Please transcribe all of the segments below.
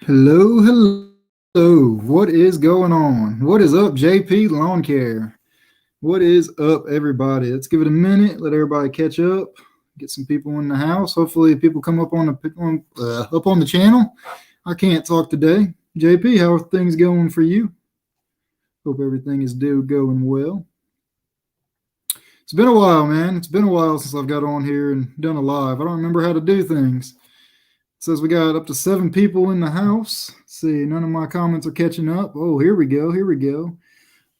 Hello, hello. What is going on? What is up, JP Lawn Care? What is up, everybody? Let's give it a minute. Let everybody catch up. Get some people in the house. Hopefully, people come up on the channel. I can't talk today. JP, how are things going for you? Hope everything is going well. It's been a while, man. It's been a while since I've got on here and done a live. I don't remember how to do things. It says we got up to 7 people in the house. Let's see, none of my comments are catching up. Oh, here we go. Here we go.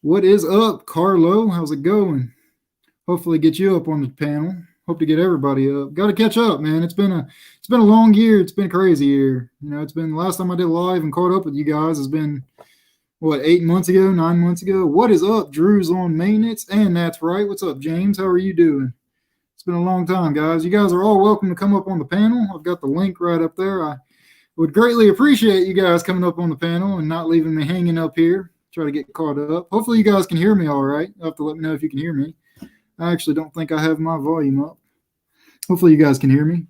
What is up, Carlo? How's it going? Hopefully, get you up on the panel. Hope to get everybody up. Got to catch up, man. It's been a long year. It's been a crazy year. It's been the last time I did live and caught up with you guys has been what 8 months ago, 9 months ago. What is up? Drew's on maintenance, and that's right. What's up, James? How are you doing? It's been a long time, guys. You guys are all welcome to come up on the panel. I've got the link right up there. I would greatly appreciate you guys coming up on the panel and not leaving me hanging up here. Try to get caught up. Hopefully, you guys can hear me all right. You'll have to let me know if you can hear me. I actually don't think I have my volume up. Hopefully, you guys can hear me.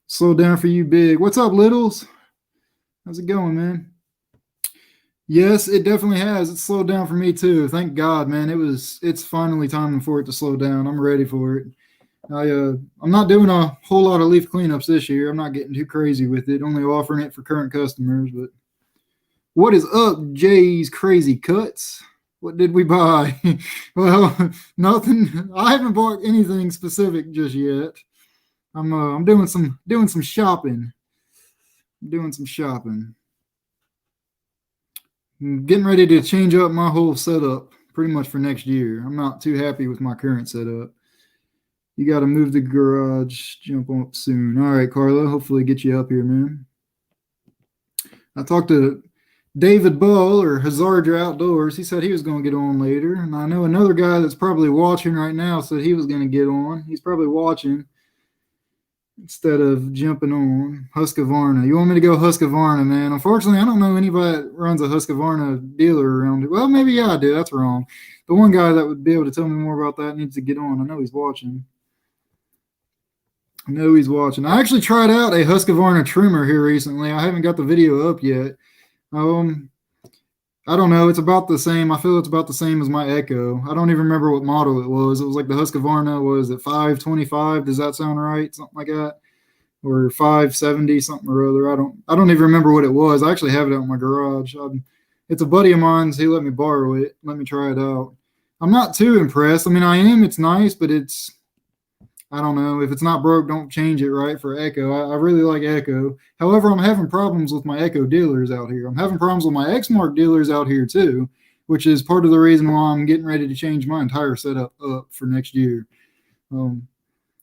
Slow down for you, Big. What's up, Littles? How's it going, man? Yes, it definitely has. It's slowed down for me too. Thank God, man. It's finally time for it to slow down. I'm ready for it. I'm not doing a whole lot of leaf cleanups this year. I'm not getting too crazy with it. Only offering it for current customers. But what is up, Jay's Crazy Cuts? What did we buy? Well, nothing. I haven't bought anything specific just yet. I'm doing some shopping. I'm doing some shopping. I'm getting ready to change up my whole setup pretty much for next year. I'm not too happy with my current setup. You got to move the garage, jump up soon. All right, Carla, hopefully get you up here, man. I talked to David Bull or Hazardra Outdoors. He said he was going to get on later. And I know another guy that's probably watching right now said he was going to get on. He's probably watching instead of jumping on. Husqvarna. You want me to go Husqvarna, man? Unfortunately, I don't know anybody that runs a Husqvarna dealer around it. Well, maybe yeah, I do. That's wrong. The one guy that would be able to tell me more about that needs to get on. I know he's watching. I actually tried out a Husqvarna trimmer here recently. I haven't got the video up yet. I don't know. It's about the same. I feel it's about the same as my Echo. I don't even remember what model it was. It was like the Husqvarna. Was it 525? Does that sound right? Something like that, or 570 something or other. I don't even remember what it was. I actually have it out in my garage. It's a buddy of mine's. He let me borrow it. Let me try it out. I'm not too impressed. I mean, I am. It's nice, but I don't know. If it's not broke, don't change it, right, for Echo. I really like Echo. However, I'm having problems with my Echo dealers out here. I'm having problems with my Exmark dealers out here, too, which is part of the reason why I'm getting ready to change my entire setup up for next year.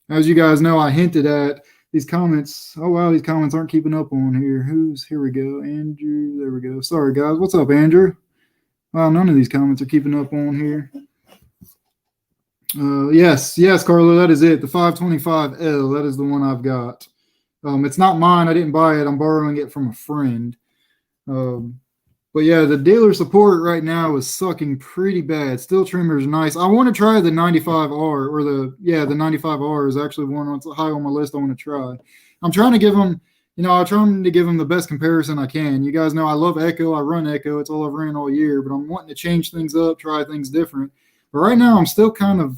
As you guys know, I hinted at these comments. Oh, wow, these comments aren't keeping up on here. Here we go. Andrew, there we go. Sorry, guys. What's up, Andrew? Wow, none of these comments are keeping up on here. Yes, Carlo, that is it. The 525L, that is the one I've got. It's not mine. I didn't buy it. I'm borrowing it from a friend. But yeah, the dealer support right now is sucking pretty bad. Steel trimmer is nice. I want to try the 95R or the 95R is actually one that's high on my list. I want to try. I'm trying to give them, I'm trying to give them the best comparison I can. You guys know I love Echo. I run Echo. It's all I've ran all year, but I'm wanting to change things up, try things different. But right now, I'm still kind of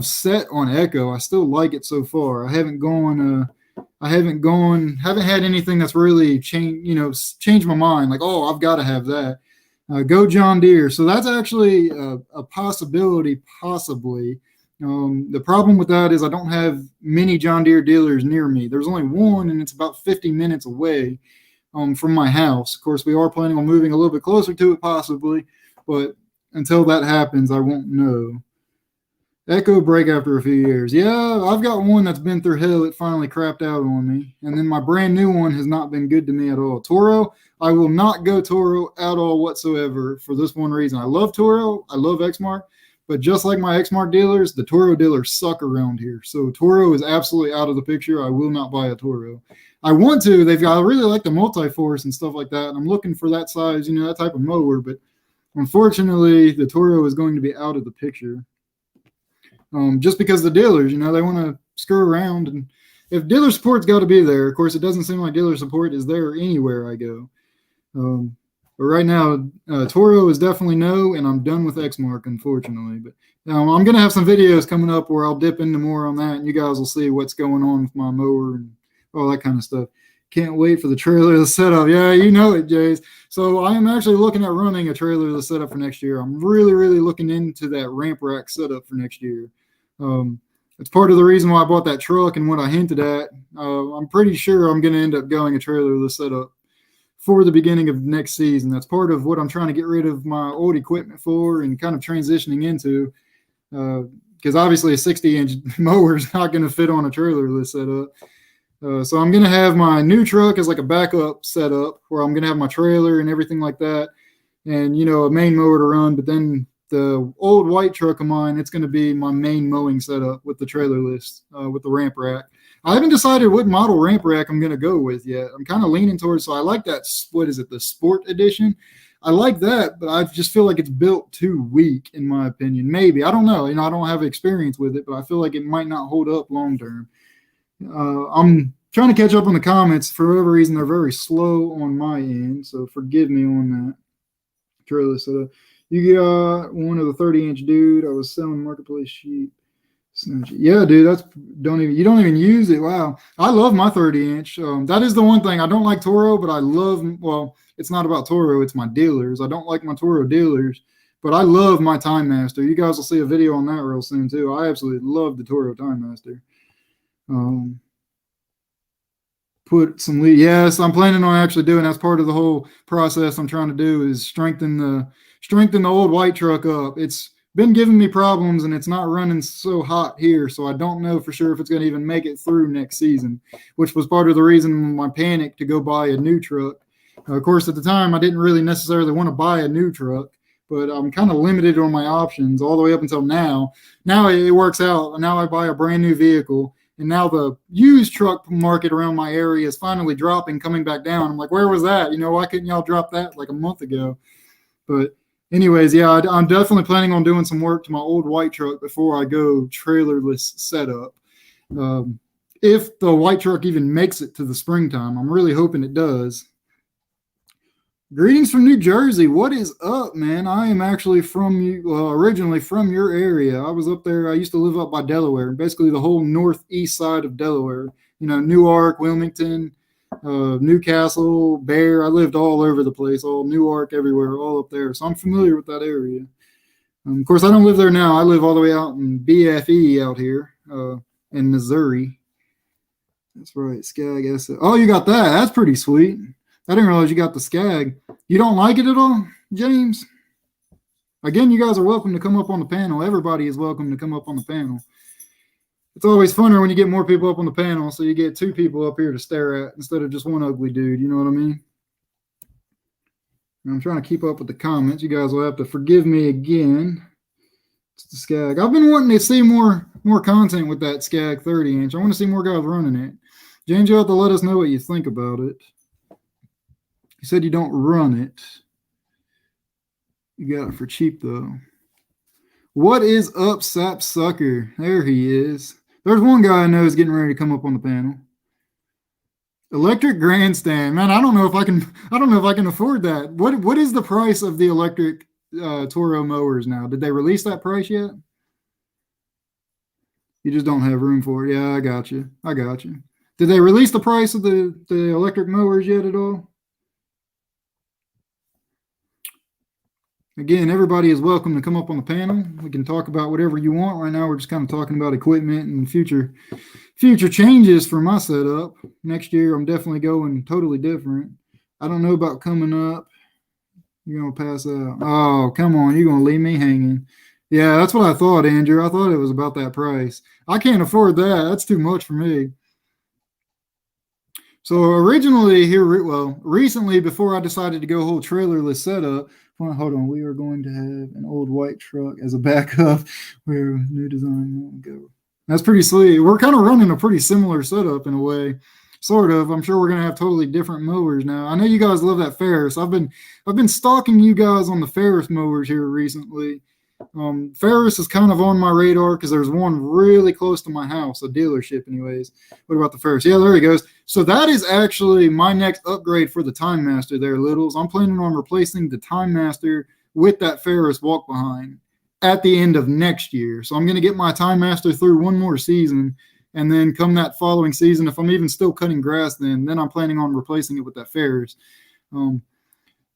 set on Echo. I still like it so far. I haven't had anything that's really changed my mind. Like, oh, I've got to have that. Go John Deere. So that's actually a possibility, possibly. The problem with that is I don't have many John Deere dealers near me. There's only one, and it's about 50 minutes away from my house. Of course, we are planning on moving a little bit closer to it, possibly, but until that happens, I won't know. Echo break after a few years. Yeah, I've got one that's been through hell. It finally crapped out on me. And then my brand new one has not been good to me at all. Toro, I will not go Toro at all whatsoever for this one reason. I love Toro. I love Exmark. But just like my Exmark dealers, the Toro dealers suck around here. So Toro is absolutely out of the picture. I will not buy a Toro. I want to. I really like the Multi-Force and stuff like that. And I'm looking for that size, that type of mower. But unfortunately, the Toro is going to be out of the picture. Just because the dealers, they want to screw around and if dealer support's got to be there. Of course, it doesn't seem like dealer support is there anywhere I go. But right now, Toro is definitely no, and I'm done with Exmark, unfortunately. But I'm going to have some videos coming up where I'll dip into more on that, and you guys will see what's going on with my mower and all that kind of stuff. Can't wait for the trailerless setup. Yeah, you know it, Jays. So I am actually looking at running a trailerless setup for next year. I'm really, really looking into that ramp rack setup for next year. It's part of the reason why I bought that truck and what I hinted at. I'm pretty sure I'm going to end up going a trailerless setup for the beginning of next season. That's part of what I'm trying to get rid of my old equipment for and kind of transitioning into. Because obviously a 60-inch mower is not going to fit on a trailerless setup. So I'm going to have my new truck as like a backup setup where I'm going to have my trailer and everything like that and, you know, a main mower to run. But then the old white truck of mine, it's going to be my main mowing setup with the trailerless, with the ramp rack. I haven't decided what model ramp rack I'm going to go with yet. I'm kind of leaning towards, so I like that, what is it, the Sport Edition? I like that, but I just feel like it's built too weak, in my opinion. Maybe. I don't know. You know, I don't have experience with it, but I feel like it might not hold up long term. I'm trying to catch up on the comments. For whatever reason, they're very slow on my end, so forgive me on that. Trailer setup. You got one of the 30-inch dude. I was selling marketplace sheep. Yeah, dude, you don't even use it. Wow. I love my 30-inch. That is the one thing. I don't like Toro, but I love, well, it's not about Toro, it's my dealers. I don't like my Toro dealers, but I love my Time Master. You guys will see a video on that real soon too. I absolutely love the Toro Time Master. Put some lead. Yes, I'm planning on actually doing. That's part of the whole process I'm trying to do is strengthen the old white truck up. It's been giving me problems and it's not running so hot here, so I don't know for sure if it's going to even make it through next season, which was part of the reason my panic to go buy a new truck. Of course, at the time, I didn't really necessarily want to buy a new truck, but I'm kind of limited on my options all the way up until now. Now it works out. Now I buy a brand new vehicle. And now the used truck market around my area is finally dropping, coming back down. I'm like, where was that? You know, why couldn't y'all drop that like a month ago? But anyways, yeah, I'm definitely planning on doing some work to my old white truck before I go trailerless setup. If the white truck even makes it to the springtime, I'm really hoping it does. Greetings from New Jersey. What is up, man? I am actually originally from your area. I was up there. I used to live up by Delaware, basically the whole northeast side of Delaware. You know, Newark, Wilmington, Newcastle, Bear. I lived all over the place, all Newark, everywhere, all up there. So I'm familiar with that area. Of course, I don't live there now. I live all the way out in BFE out here in Missouri. That's right, Skag. Oh, you got that. That's pretty sweet. I didn't realize you got the Skag. You don't like it at all, James? Again, you guys are welcome to come up on the panel. Everybody is welcome to come up on the panel. It's always funner when you get more people up on the panel, so you get two people up here to stare at instead of just one ugly dude. You know what I mean? I'm trying to keep up with the comments. You guys will have to forgive me again. It's the Skag. I've been wanting to see more content with that Skag 30-inch. I want to see more guys running it. James, you'll have to let us know what you think about it. You said you don't run it. You got it for cheap, though. What is up, Sap Sucker? There he is. There's one guy I know is getting ready to come up on the panel. Electric grandstand. Man, I don't know if I can afford that. What is the price of the electric Toro mowers now? Did they release that price yet? You just don't have room for it. Yeah, I got you. Did they release the price of the electric mowers yet at all? Again, everybody is welcome to come up on the panel. We can talk about whatever you want. Right now, we're just kind of talking about equipment and future changes for my setup. Next year, I'm definitely going totally different. I don't know about coming up. You're going to pass out. Oh, come on. You're going to leave me hanging. Yeah, that's what I thought, Andrew. I thought it was about that price. I can't afford that. That's too much for me. So recently, before I decided to go whole trailerless setup, hold on, we are going to have an old white truck as a backup. Where new design go. That's pretty sweet. We're kind of running a pretty similar setup in a way, sort of. I'm sure we're gonna have totally different mowers now. I know you guys love that Ferris. I've been stalking you guys on the Ferris mowers here recently. Ferris is kind of on my radar because there's one really close to my house, a dealership, anyways. What about the Ferris? Yeah, there he goes. So that is actually my next upgrade for the Time Master there, Littles. I'm planning on replacing the Time Master with that Ferris walk behind at the end of next year. So I'm going to get my Time Master through one more season. And then come that following season, if I'm even still cutting grass, then I'm planning on replacing it with that Ferris.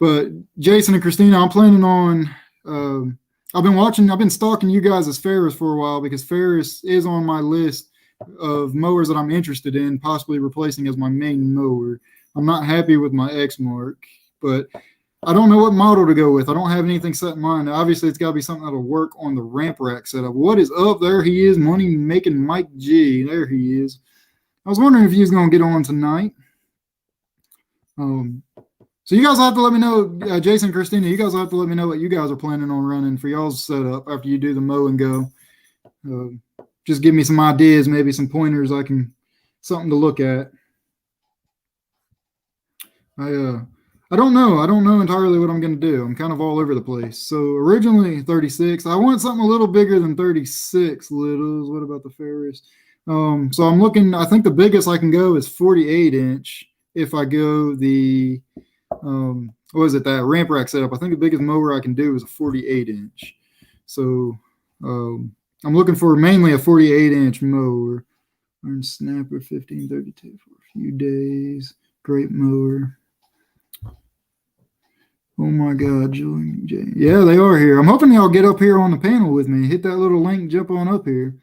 But Jason and Christina, I'm planning on I've been stalking you guys as Ferris for a while because Ferris is on my list of mowers that I'm interested in, possibly replacing as my main mower. I'm not happy with my Exmark, but I don't know what model to go with. I don't have anything set in mind. Obviously, it's got to be something that'll work on the ramp rack setup. What is up? There he is, money making Mike G. There he is. I was wondering if he was going to get on tonight. So you guys will have to let me know, Jason, Christina, you guys will have to let me know what you guys are planning on running for y'all's setup after you do the mow and go. Just give me some ideas, maybe some pointers something to look at. I don't know. I don't know entirely what I'm going to do. I'm kind of all over the place. So originally 36. I want something a little bigger than 36 littles. What about the Ferris? So I'm looking, I think the biggest I can go is 48 inch if I go the what is it, that ramp rack setup. I think the biggest mower I can do is a 48 inch. So I'm looking for mainly a 48 inch mower. Iron Snapper 1532 for a few days. Great mower. Oh my God, Julian J. Yeah, they are here. I'm hoping y'all get up here on the panel with me. Hit that little link, jump on up here.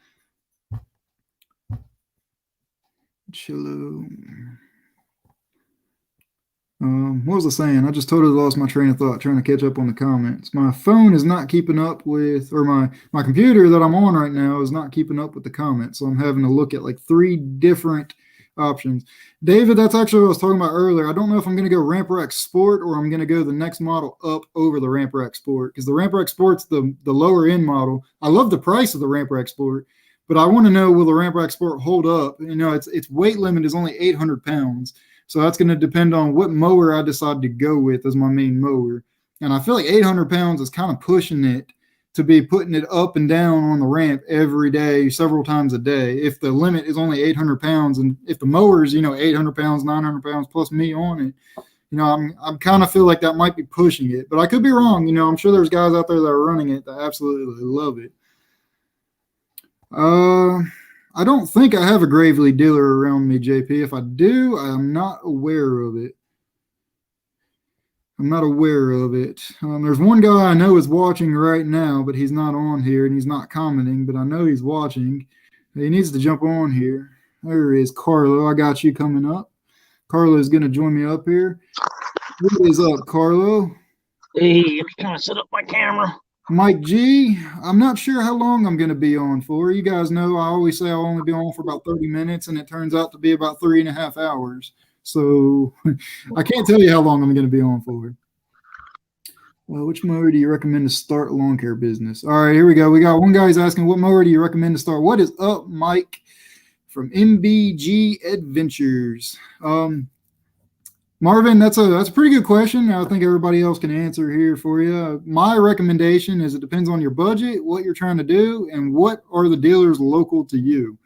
Chillo. What was I saying? I just totally lost my train of thought trying to catch up on the comments. My phone is not keeping up with, or my computer that I'm on right now is not keeping up with the comments. So I'm having to look at like 3 different options. David, that's actually what I was talking about earlier. I don't know if I'm going to go Ramp Rack Sport or I'm going to go the next model up over the Ramp Rack Sport, because the Ramp Rack Sport's the lower end model. I love the price of the Ramp Rack Sport, but I want to know, will the Ramp Rack Sport hold up? You know, its weight limit is only 800 pounds. So that's going to depend on what mower I decide to go with as my main mower. And I feel like 800 pounds is kind of pushing it to be putting it up and down on the ramp every day, several times a day. If the limit is only 800 pounds and if the mower is, 800 pounds, 900 pounds plus me on it, I'm kind of feel like that might be pushing it. But I could be wrong. I'm sure there's guys out there that are running it that absolutely love it. I don't think I have a Gravely dealer around me, JP. If I do, I'm not aware of it. There's one guy I know is watching right now, but he's not on here and he's not commenting, but I know he's watching. He needs to jump on here. There is Carlo. I got you coming up. Carlo is going to join me up here. What is up, Carlo? Hey, let me kind of set up my camera. Mike G, I'm not sure how long I'm going to be on for. You guys know I always say I'll only be on for about 30 minutes, and it turns out to be about 3.5 hours. So I can't tell you how long I'm going to be on for. Well, which mower do you recommend to start a lawn care business? All right, here we go. We got one guy who's asking, what mower do you recommend to start? What is up, Mike from MBG Adventures? Marvin, that's a pretty good question. I think everybody else can answer here for you. My recommendation is it depends on your budget, what you're trying to do, and what are the dealers local to you.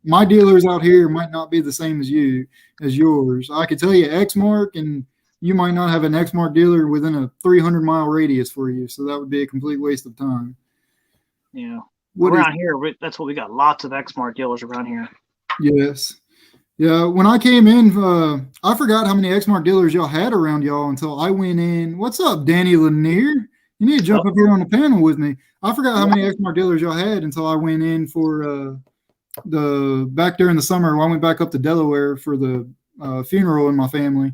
My dealers out here might not be the same as yours. I could tell you Exmark, and you might not have an Exmark dealer within a 300-mile radius for you, so that would be a complete waste of time. Yeah. Around here, that's what we got. Lots of Exmark dealers around here. Yes. Yeah, when I came in, I forgot how many Exmark dealers y'all had around y'all until I went in. What's up, Danny Lanier? You need to jump up here on the panel with me. I forgot how many Exmark dealers y'all had until I went in for back during the summer. I went back up to Delaware for the funeral in my family,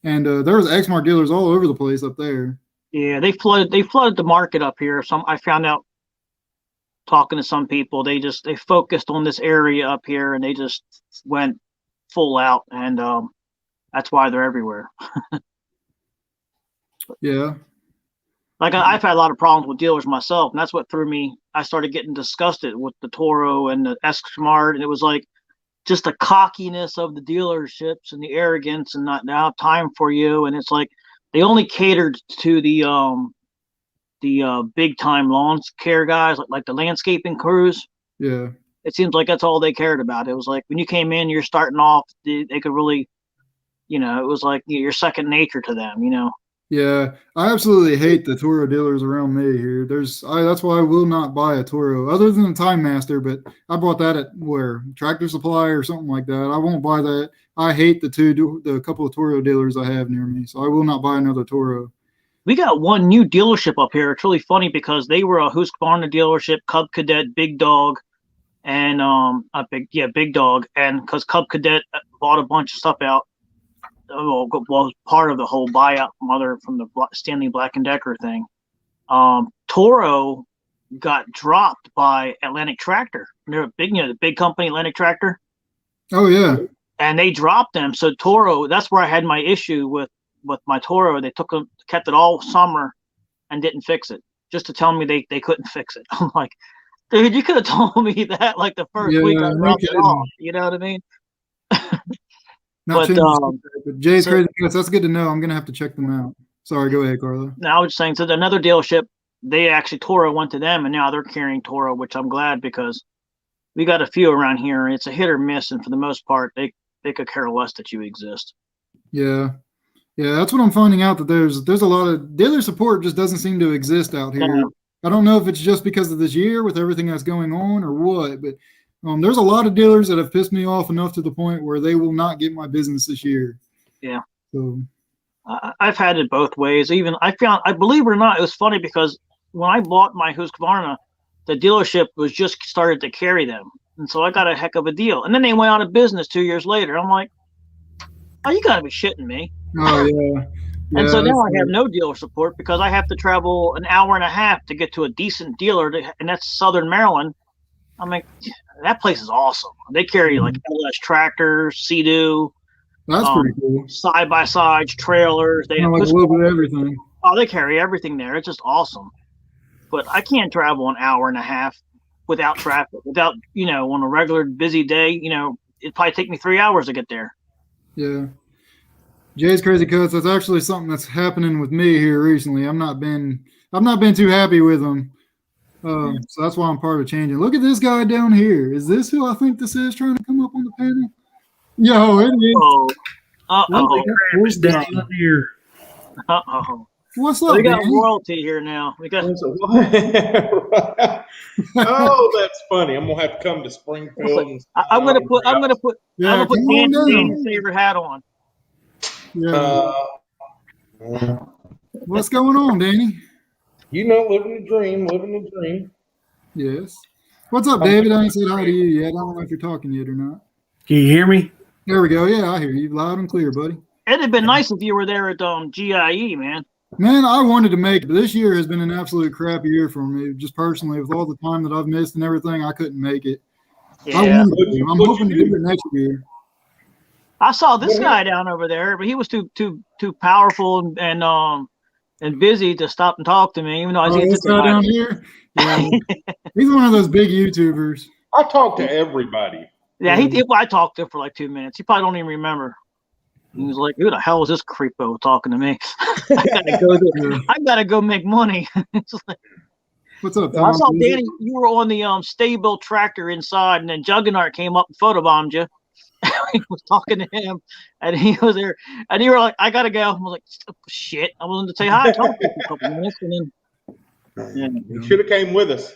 and there was Exmark dealers all over the place up there. Yeah, they flooded the market up here. I found out talking to some people, they focused on this area up here, and they just went full out, and that's why they're everywhere. Yeah. Like I've had a lot of problems with dealers myself, and that's what threw me. I started getting disgusted with the Toro and the Exmark, and it was like just the cockiness of the dealerships and the arrogance and not now time for you. And it's like they only catered to the big time lawn care guys, like the landscaping crews. Yeah. It seems like that's all they cared about. It was like when you came in, you're starting off, they could really, it was like you're second nature to them. Yeah, I absolutely hate the Toro dealers around me here. That's why I will not buy a Toro other than the Time Master, but I bought that at where Tractor Supply or something like that. I won't buy that. I hate the couple of Toro dealers I have near me, so I will not buy another Toro. We got one new dealership up here. It's really funny because they were a Husqvarna dealership, Cub Cadet, Big Dog, and Big Dog, and because Cub Cadet bought a bunch of stuff out. Well, part of the whole buyout from the Stanley Black & Decker thing. Toro got dropped by Atlantic Tractor. They're the big company, Atlantic Tractor. Oh yeah. And they dropped them. So Toro, that's where I had my issue with my Toro. They kept it all summer and didn't fix it, just to tell me they couldn't fix it. I'm like, dude, you could have told me that like the first week I dropped it off. You know what I mean? But Jay's Crazy Cuts, that's good to know. I'm gonna have to check them out. Sorry, go ahead, Carla. No, I was saying, so another dealership, Toro went to them, and now they're carrying Toro, which I'm glad because we got a few around here, and it's a hit or miss, and for the most part, they could care less that you exist. Yeah, that's what I'm finding out, that there's a lot of dealer support just doesn't seem to exist out here. Yeah. I don't know if it's just because of this year with everything that's going on or what, but there's a lot of dealers that have pissed me off enough to the point where they will not get my business this year. Yeah. So I've had it both ways. Even I believe it or not, it was funny because when I bought my Husqvarna, the dealership was just started to carry them. And so I got a heck of a deal. And then they went out of business 2 years later. I'm like, oh, you got to be shitting me. Oh, yeah. And so now I have no dealer support because I have to travel an hour and a half to get to a decent dealer, and that's Southern Maryland. I'm like, that place is awesome. They carry like LS tractors, Sea-Doo. That's pretty cool. Side-by-sides, trailers. They have like a little bit of everything. Oh, they carry everything there. It's just awesome. But I can't travel an hour and a half without traffic, without, on a regular busy day, it'd probably take me 3 hours to get there. Yeah. Jay's Crazy Cuts, that's actually something that's happening with me here recently. I've not been too happy with them. So that's why I'm part of changing. Look at this guy down here. Is this who I think this is trying to come up on the panel? Yo, it is. What's down here? What's up? We got royalty here now. We got. Oh, that's funny. I'm gonna have to come to Springfield. I'm gonna put Danny's favorite hat on. Yeah. What's going on, Danny? Living the dream. Yes. What's up, David? I ain't said hi to you yet. I don't know if you're talking yet or not. Can you hear me? There we go. Yeah, I hear you loud and clear, buddy. It'd have been nice if you were there at GIE, man. Man, I wanted to make it, but this year has been an absolute crappy year for me. Just personally, with all the time that I've missed and everything, I couldn't make it. Yeah. I'm hoping to do it next year. I saw this guy down over there, but he was too powerful and busy to stop and talk to me, even though I was this guy down here. Yeah. He's one of those big YouTubers. I talk to everybody. Yeah, I talked to him for like 2 minutes. He probably don't even remember. He was like, "Who the hell is this creepo talking to me? I gotta go make money." What's up, Tom? I saw Danny. You were on the Stable tractor inside, and then Juggernaut came up and photobombed you. He was talking to him, and he was there, and you were like, "I gotta go." I was like, "Shit!" I wanted to say hi. I talked to him for a couple minutes, and then you should have came with us.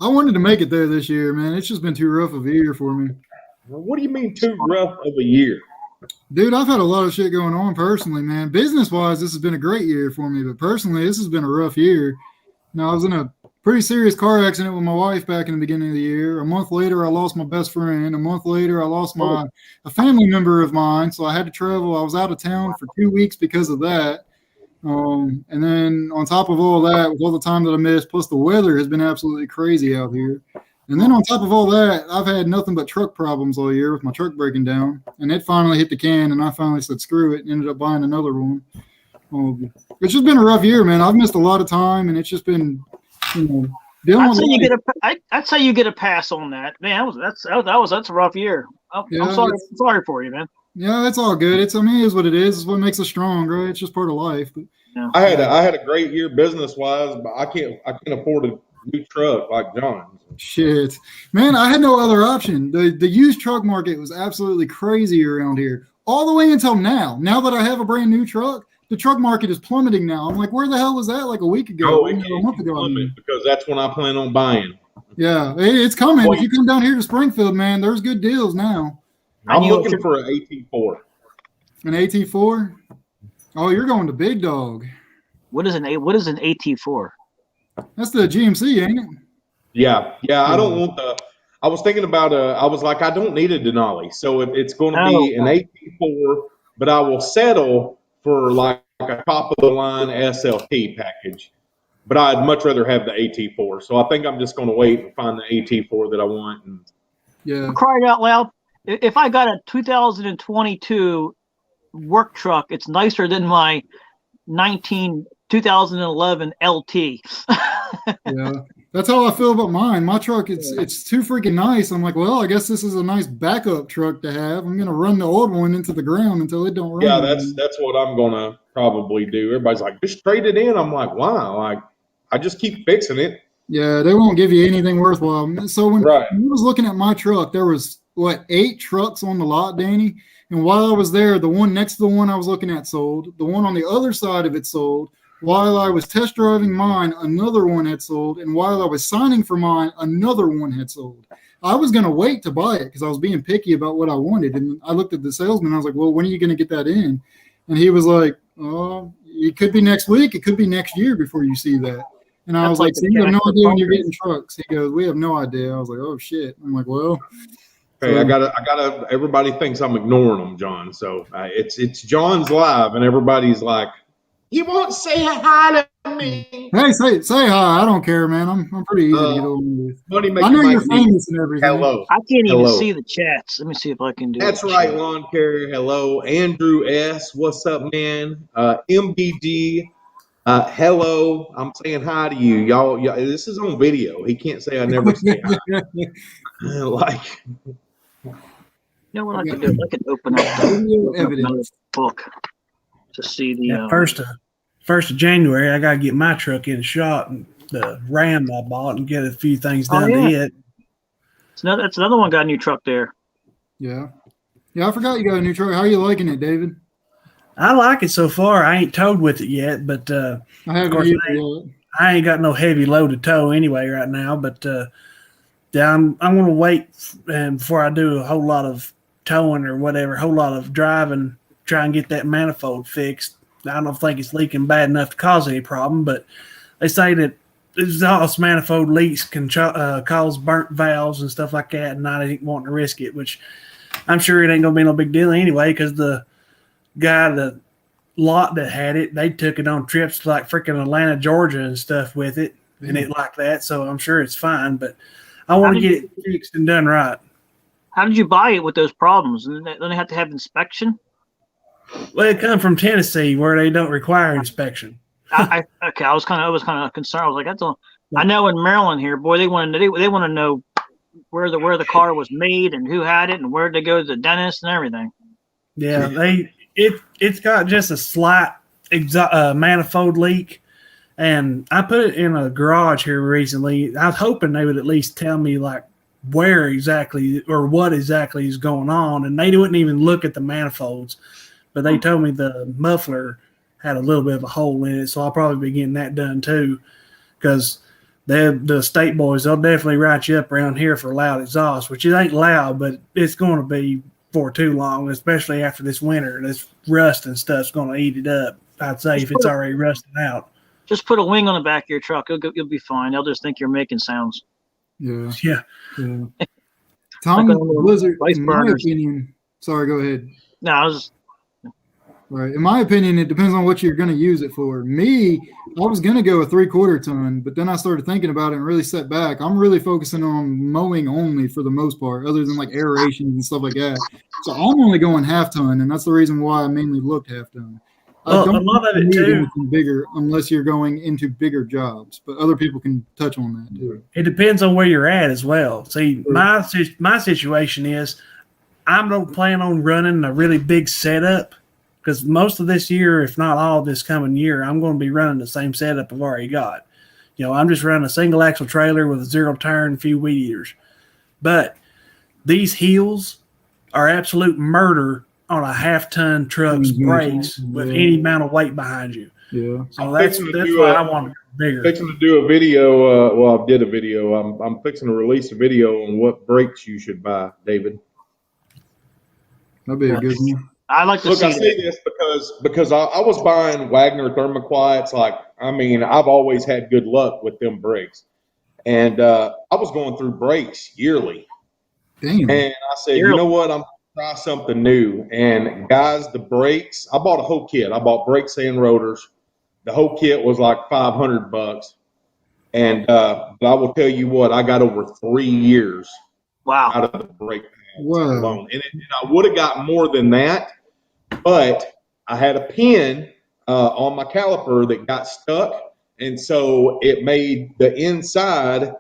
I wanted to make it there this year, man. It's just been too rough of a year for me. What do you mean too rough of a year? Dude, I've had a lot of shit going on personally, man. Business-wise, this has been a great year for me, but personally, this has been a rough year. Now, I was in a pretty serious car accident with my wife back in the beginning of the year. A month later, I lost my best friend. A month later, I lost a family member of mine, so I had to travel. I was out of town for 2 weeks because of that. And then on top of all that, with all the time that I missed, plus the weather has been absolutely crazy out here. And then on top of all that, I've had nothing but truck problems all year with my truck breaking down. And it finally hit the can, and I finally said, screw it, and ended up buying another one. It's just been a rough year, man. I've missed a lot of time, and it's just been, dealing I'd say with I'd say you get a pass on that, man. That's a rough year. I'm sorry for you, man. Yeah, it's all good. It's, I mean, it is what it is. It's what makes us strong, right? It's just part of life. But I had a great year business wise, but I can't afford a new truck like John. shit, man, I had no other option. The used truck market was absolutely crazy around here, all the way until now. Now that I have a brand new truck, the truck market is plummeting now. I'm like, where the hell was that like a week ago? Oh, a month ago. I mean. because that's when I plan on buying. Yeah, it's coming. If you come down here to Springfield, man, there's good deals now. I'm looking for an AT4. An AT4? Oh, you're going to Big Dog. What is an AT4? That's the GMC, ain't it? Yeah. I don't want the. I was thinking about I was like, I don't need a Denali, so it's going to be an AT4, but I will settle for like a top of the line SLT package. But I'd much rather have the AT4, so I think I'm just going to wait and find the AT4 that I want. And yeah. Crying out loud! If I got a 2022 work truck, it's nicer than my 2011 LT. Yeah, that's how I feel about mine. My truck, it's too freaking nice. I'm like, well, I guess this is a nice backup truck to have. I'm gonna run the old one into the ground until it don't run. Yeah, that's what I'm gonna probably do. Everybody's like, just trade it in. I'm like, wow, like I just keep fixing it. Yeah, they won't give you anything worthwhile. So when I was looking at my truck, there was 8 trucks on the lot, Danny. And while I was there, the one next to the one I was looking at sold. The one on the other side of it sold. While I was test driving mine, another one had sold. And while I was signing for mine, another one had sold. I was going to wait to buy it because I was being picky about what I wanted. And I looked at the salesman. I was like, well, when are you going to get that in? And he was like, oh, it could be next week. It could be next year before you see that. And I was like, so you have no idea when you're getting trucks. He goes, we have no idea. I was like, oh, shit. I'm like, well. Hey, I gotta. Everybody thinks I'm ignoring them, John. So it's John's live, and everybody's like, "You won't say hi to me." Hey, say hi. I don't care, man. I'm pretty easy to get along with. I know you're famous and everything. Hello. I can't even see the chats. Let me see if I can do. That's right, Lawn Care. Hello, Andrew S. What's up, man? MBG. Hello. I'm saying hi to you, y'all. This is on video. He can't say I never say hi. Like. You know what I can do? I can open up the book to see the first of January. I gotta get my truck in the shop and the Ram I bought and get a few things done to it. That's another one got a new truck there. Yeah, I forgot you got a new truck. How are you liking it, David? I like it so far. I ain't towed with it yet, but I haven't yet. I ain't got no heavy load to tow anyway right now. But I'm going to wait before I do a whole lot of towing or whatever, a whole lot of driving, try and get that manifold fixed. I don't think it's leaking bad enough to cause any problem, but they say that exhaust manifold leaks can cause burnt valves and stuff like that, and I ain't wanting to risk it, which I'm sure it ain't going to be no big deal anyway, because the guy, the lot that had it, they took it on trips to like freaking Atlanta, Georgia and stuff with it, and it like that, so I'm sure it's fine, but I want to get it fixed and done right. How did you buy it with those problems? Don't they have to have inspection? Well, it come from Tennessee where they don't require inspection. I was kind of concerned. I was like, that's all. I know in Maryland here, boy, they want to know where the car was made and who had it and where to go to the dentist and everything. Yeah, it's got just a slight manifold leak, and I put it in a garage here recently. I was hoping they would at least tell me like where exactly or what exactly is going on, and they wouldn't even look at the manifolds, but they told me the muffler had a little bit of a hole in it, so I'll probably be getting that done too, because the state boys, they'll definitely write you up around here for loud exhaust, which it ain't loud, but it's going to be for too long, especially after this winter. This rust and stuff's going to eat it up, I'd say, if it's already rusting out. Just put a wing on the back of your truck. You'll be fine. They'll just think you're making sounds. Yeah. Tom Blizzard, in my opinion, sorry, go ahead. No, I was right. In my opinion, it depends on what you're going to use it for. Me, I was going to go a 3/4 ton, but then I started thinking about it and really set back. I'm really focusing on mowing only for the most part, other than like aeration and stuff like that. So I'm only going 1/2 ton, and that's the reason why I mainly looked 1/2 ton. I don't a lot of it need too. anything bigger unless you're going into bigger jobs, but other people can touch on that too. It depends on where you're at as well. See, my situation is I don't plan on running a really big setup because most of this year, if not all this coming year, I'm going to be running the same setup I've already got. I'm just running a single axle trailer with a 0 turn, a few weed eaters. But these hills are absolute murder on a half-ton truck's brakes with any amount of weight behind you. Yeah. So that's why I want to go bigger. Fixing to do a video. Well, I did a video. I'm fixing to release a video on what brakes you should buy, David. That'd be a good one. I like to Look, see I say this because I was buying Wagner thermoquiets. I've always had good luck with them brakes, and I was going through brakes yearly. Damn. And I said, you know what? I'm going to try something new. And guys, the brakes, I bought a whole kit. I bought brakes and rotors. The whole kit was like $500. And but I will tell you what, I got over 3 years out of the brake pads alone. And I would have got more than that, but I had a pin on my caliper that got stuck. And so it made the inside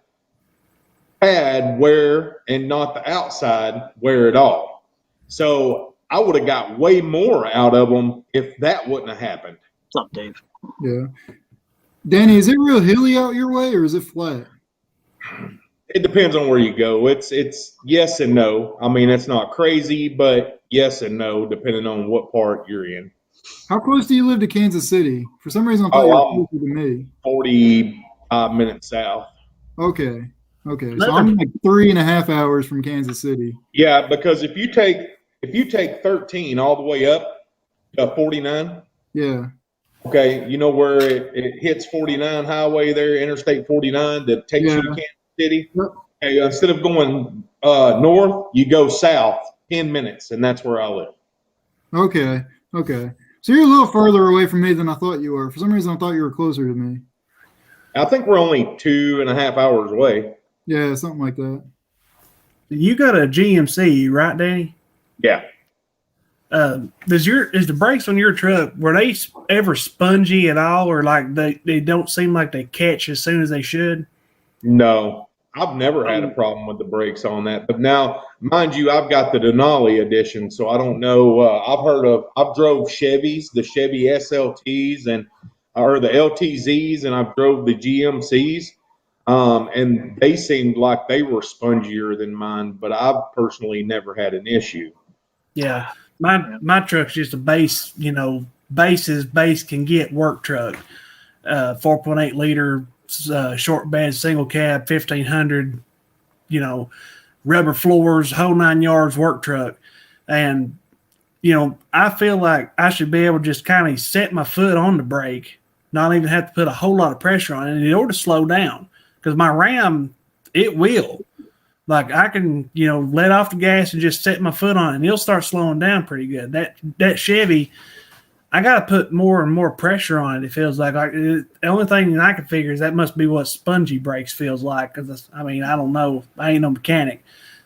pad wear and not the outside wear at all. So I would have got way more out of them if that wouldn't have happened. What's up, Dave? Yeah. Danny, is it real hilly out your way or is it flat? It depends on where you go. It's yes and no. I mean, it's not crazy, but yes and no, depending on what part you're in. How close do you live to Kansas City? For some reason, I thought you were closer to me. 45 minutes south. Okay. So I'm like 3.5 hours from Kansas City. Yeah, because if you take 13 all the way up to 49. Yeah. Okay, you know where it hits 49 highway there, Interstate 49 that takes you to Kansas City? Yep. Okay, instead of going north, you go south 10 minutes, and that's where I live. Okay. So you're a little further away from me than I thought you were. For some reason, I thought you were closer to me. I think we're only 2.5 hours away. Yeah, something like that. You got a GMC, right, Danny? Yeah. Is the brakes on your truck, were they ever spongy at all, or like they don't seem like they catch as soon as they should? No, I've never had a problem with the brakes on that. But now, mind you, I've got the Denali edition, so I don't know. I've drove Chevys, the Chevy SLTs or the LTZs, and I've drove the GMCs. And they seemed like they were spongier than mine, but I've personally never had an issue. Yeah. My truck's just a base, base as base can get work truck. 4.8 liter short bed single cab, 1500, rubber floors, whole 9 yards work truck. And, I feel like I should be able to just kind of set my foot on the brake, not even have to put a whole lot of pressure on it in order to slow down. Because my Ram, it will. Like I can, let off the gas and just set my foot on it, and it'll start slowing down pretty good. That Chevy, I got to put more and more pressure on it. It feels like the only thing that I can figure is that must be what spongy brakes feels like. Because I don't know, I ain't no mechanic,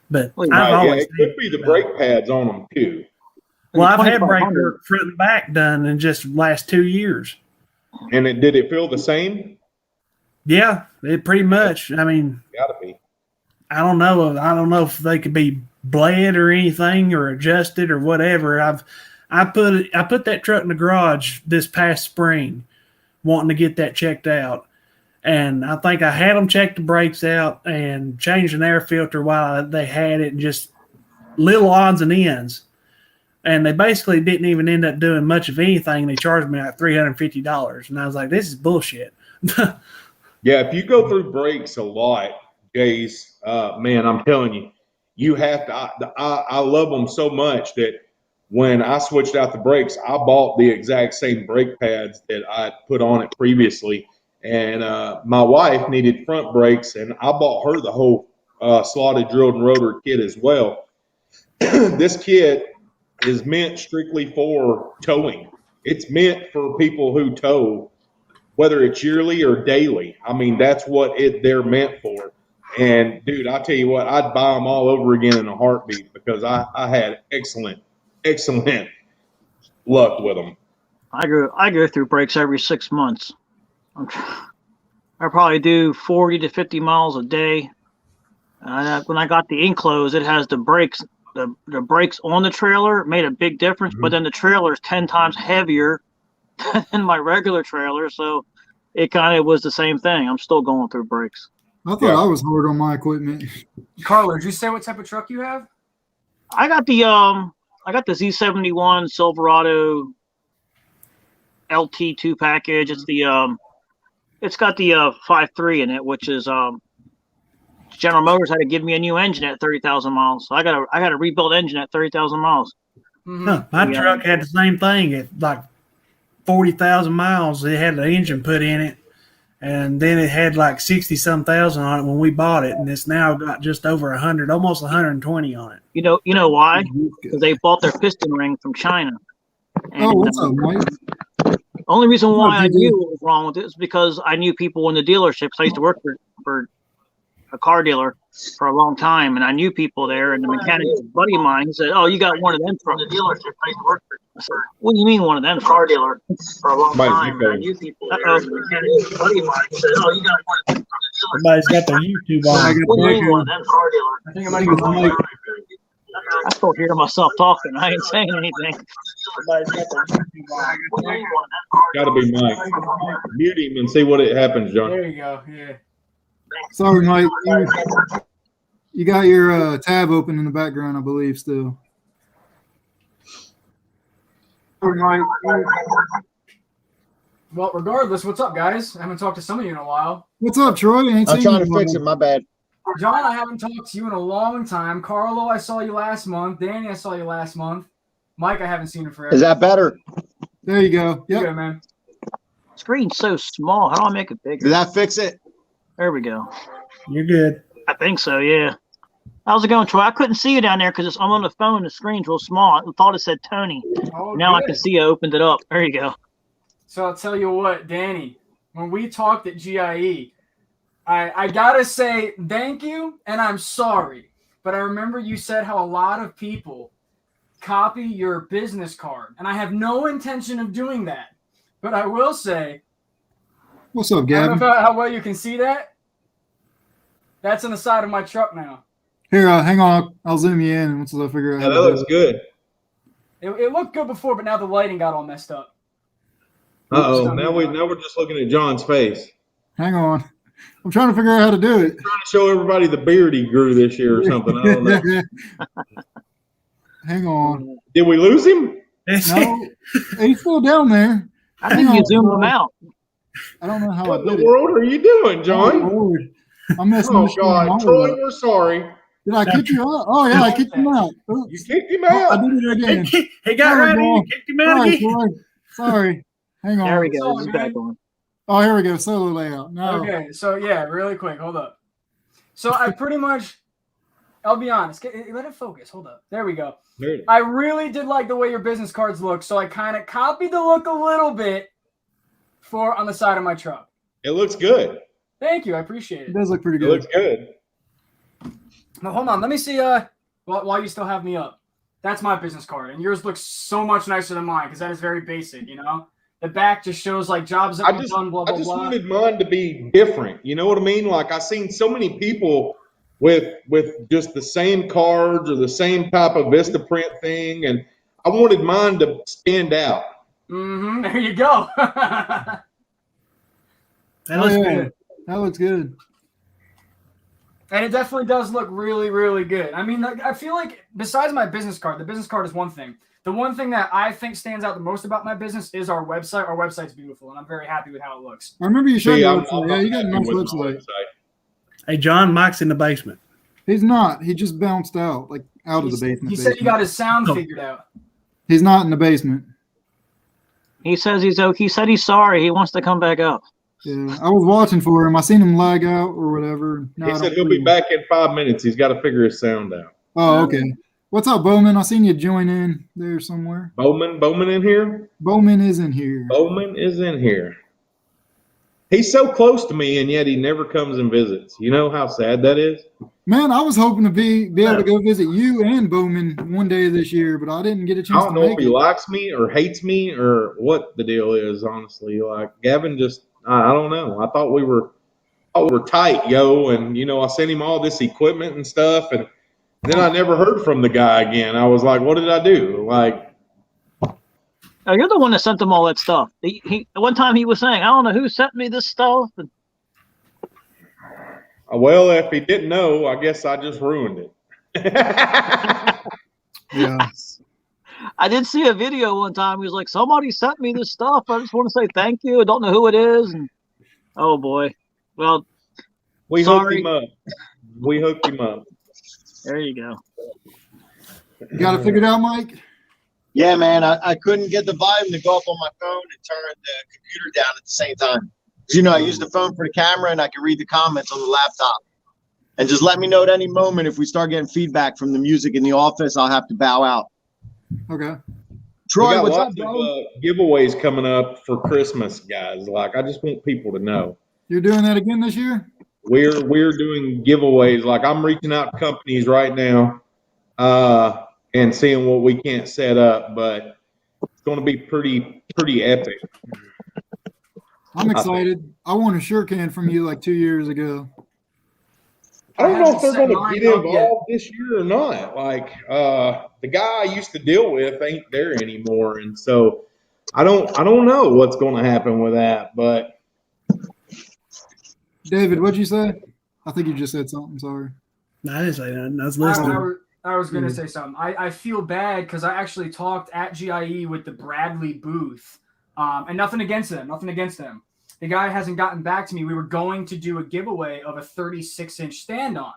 but it could be the brake pads on them too. Well, I've had brake work front and back done in just the last 2 years. And did it feel the same? Yeah, it pretty much. Gotta be. I don't know if they could be bled or anything or adjusted or whatever. I put that truck in the garage this past spring, wanting to get that checked out, and I think I had them check the brakes out and changed an air filter while they had it, and just little odds and ends. And they basically didn't even end up doing much of anything. They charged me like $350, and I was like, "This is bullshit." Yeah, if you go through brakes a lot, Jace, man, I'm telling you, you have to. I love them so much that when I switched out the brakes, I bought the exact same brake pads that I put on it previously. And my wife needed front brakes, and I bought her the whole slotted drilled and rotor kit as well. This kit is meant strictly for towing. It's meant for people who tow, whether it's yearly or daily. That's what they're meant for. And dude, I tell you what, I'd buy them all over again in a heartbeat because I had excellent luck with them. I go through brakes every 6 months. I probably do 40 to 50 miles a day. When I got the enclosed, it has the brakes the brakes on the trailer made a big difference, but then the trailer is 10 times heavier than my regular trailer, so it kind of was the same thing. I'm still going through brakes. I thought I was hard on my equipment. Carlo, did you say what type of truck you have? I got the Z71 Silverado LT2 package. It's the it's got the 5.3 in it, which is General Motors had to give me a new engine at 30,000 miles. So I got a rebuilt engine at 30,000 miles. Huh, my truck had the same thing at like 40,000 miles. It had the engine put in it, and then it had like 60-some thousand on it when we bought it, and it's now got just over 100, almost 120 on it. You know why? Because they bought their piston ring from China. And, What's up, Mike? only reason why I knew what was wrong with it is because I knew people in the dealerships. I used to work for a car dealer for a long time, and I knew people there. And the mechanic, a buddy of mine, he said, "Oh, you got one of them from the dealership I used to work for." I said, "What do you mean one of them?" Car dealer for a long time. And I knew people there. And the mechanic, a buddy of mine, he said, "Oh, you got one of them from the dealership." Somebody's got their YouTube on. What do you mean one of them car dealer? I think I might even Mike. I still hear myself talking. I ain't saying anything. Got to be Mike. Mute him and see what happens, John. There you go. Yeah. Sorry, Mike. You got your tab open in the background, I believe, still. Sorry, Mike. Well, regardless, what's up, guys? I haven't talked to some of you in a while. What's up, Troy? I'm trying to fix it. My bad. John, I haven't talked to you in a long time. Carlo, I saw you last month. Danny, I saw you last month. Mike, I haven't seen him forever. Is that better? There you go. You Yep. good, man? Screen's so small. How do I make it bigger? Did that fix it? There we go. You're good. I think so, yeah. How's it going, Troy? I couldn't see you down there because I'm on the phone. The screen's real small. I thought it said Tony. Oh, Now I good. can see you opened it up. There you go. So I'll tell you what, Danny, when we talked at GIE, I got to say thank you and I'm sorry. But I remember you said how a lot of people copy your business card. And I have no intention of doing that. But I will say, What's up, I don't Gavin? know how well you can see that. That's on the side of my truck now. Here, hang on. I'll zoom you in once I figure out Yeah, how that to do looks it. good. It looked good before, but now the lighting got all messed up. Uh-oh. Now we're just looking at John's face. Hang on. I'm trying to figure out how to do it. Trying to show everybody the beard he grew this year or something. I don't know. Hang on. Did we lose him? No, he's still down there. I think you zoomed them out. I don't know how What I in did the it. world are you doing, Oh, John? Lord. I'm messing Oh, this thing all God. Troy, up. we're sorry. Did I kick you out? Oh, yeah, I kicked him out. You Oops. kicked him Oh, I out. did it again. He got Sorry, right bro. in. Kicked him out Sorry, again. Troy. Sorry. Hang on. There we go. Sorry, This is man. back on. Oh, here we go. Solo layout. No. Okay, so yeah, really quick, hold up. So I pretty much, I'll be honest, let it focus. Hold up. There we go. There it is. I really did like the way your business cards look, so I kind of copied the look a little bit for on the side of my truck. It looks good. Thank you, I appreciate It it. does look pretty It good. looks good. Now hold on, let me see. While you still have me up, that's my business card, and yours looks so much nicer than mine because that is very basic. You know, the back just shows like jobs that I we've just, done. Blah I blah just blah. wanted mine to be different. You know what I mean? Like I seen so many people with just the same cards or the same type of Vistaprint thing, and I wanted mine to stand out. Mm-hmm. There you go. That Oh, looks yeah. good. That looks good. And it definitely does look really, really good. I mean, I feel like besides my business card, the business card is one thing. The one thing that I think stands out the most about my business is our website. Our website's beautiful, and I'm very happy with how it looks. I remember you showed See, me. I'm Yeah, you got a happy nice with my website. Hey, John, Mike's in the basement. He's not. He just bounced out, like out of the He basement. said he got his sound Oh. figured out. He's not in the basement. He says he's okay. He said he's sorry. He wants to come back up. Yeah, I was watching for him. I seen him lag out or whatever. No, He I said don't he'll see be him. back in 5 minutes. He's got to figure his sound out. Oh, okay. What's up, Bowman? I seen you join in there somewhere. Bowman in here? Bowman is in here. Bowman is in here. He's so close to me, and yet he never comes and visits. You know how sad that is? Man, I was hoping to be able to go visit you and Bowman one day this year, but I didn't get a I chance don't to know if make he it. likes me or hates me or what the deal is, honestly. Like, Gavin just, I don't know. I thought we were tight, yo. And, you know, I sent him all this equipment and stuff. And Then I never heard from the guy again. I was like, what did I do? Like, Oh, you're the one that sent them all that stuff. He one time he was saying, I don't know who sent me this stuff. And well, if he didn't know, I guess I just ruined it. Yeah. I did see a video one time. He was like, somebody sent me this stuff. I just want to say thank you. I don't know who it is. And oh boy. Well, We sorry. hooked him up. There you go. You got it figured out, Mike? Yeah, man. I couldn't get the volume to go up on my phone and turn the computer down at the same time. 'Cause, you know, I use the phone for the camera and I can read the comments on the laptop. And just let me know at any moment if we start getting feedback from the music in the office, I'll have to bow out. Okay. Troy, we got what's up, lots bro? of giveaways coming up for Christmas, guys. Like, I just want people to know. You're doing that again this year? We're doing giveaways. Like, I'm reaching out to companies right now and seeing what we can't set up, but it's going to be pretty epic. I'm excited. I won a shirt can from you like 2 years ago. I don't know if they're set going to mine get up yet. involved this year or not. Like, the guy I used to deal with ain't there anymore, and so I don't know what's going to happen with that. But David, what'd you say? I think you just said something. Sorry. No, I didn't say nothing. I was listening. I was going to say something. I feel bad because I actually talked at GIE with the Bradley booth, and nothing against them. The guy hasn't gotten back to me. We were going to do a giveaway of a 36-inch stand-on.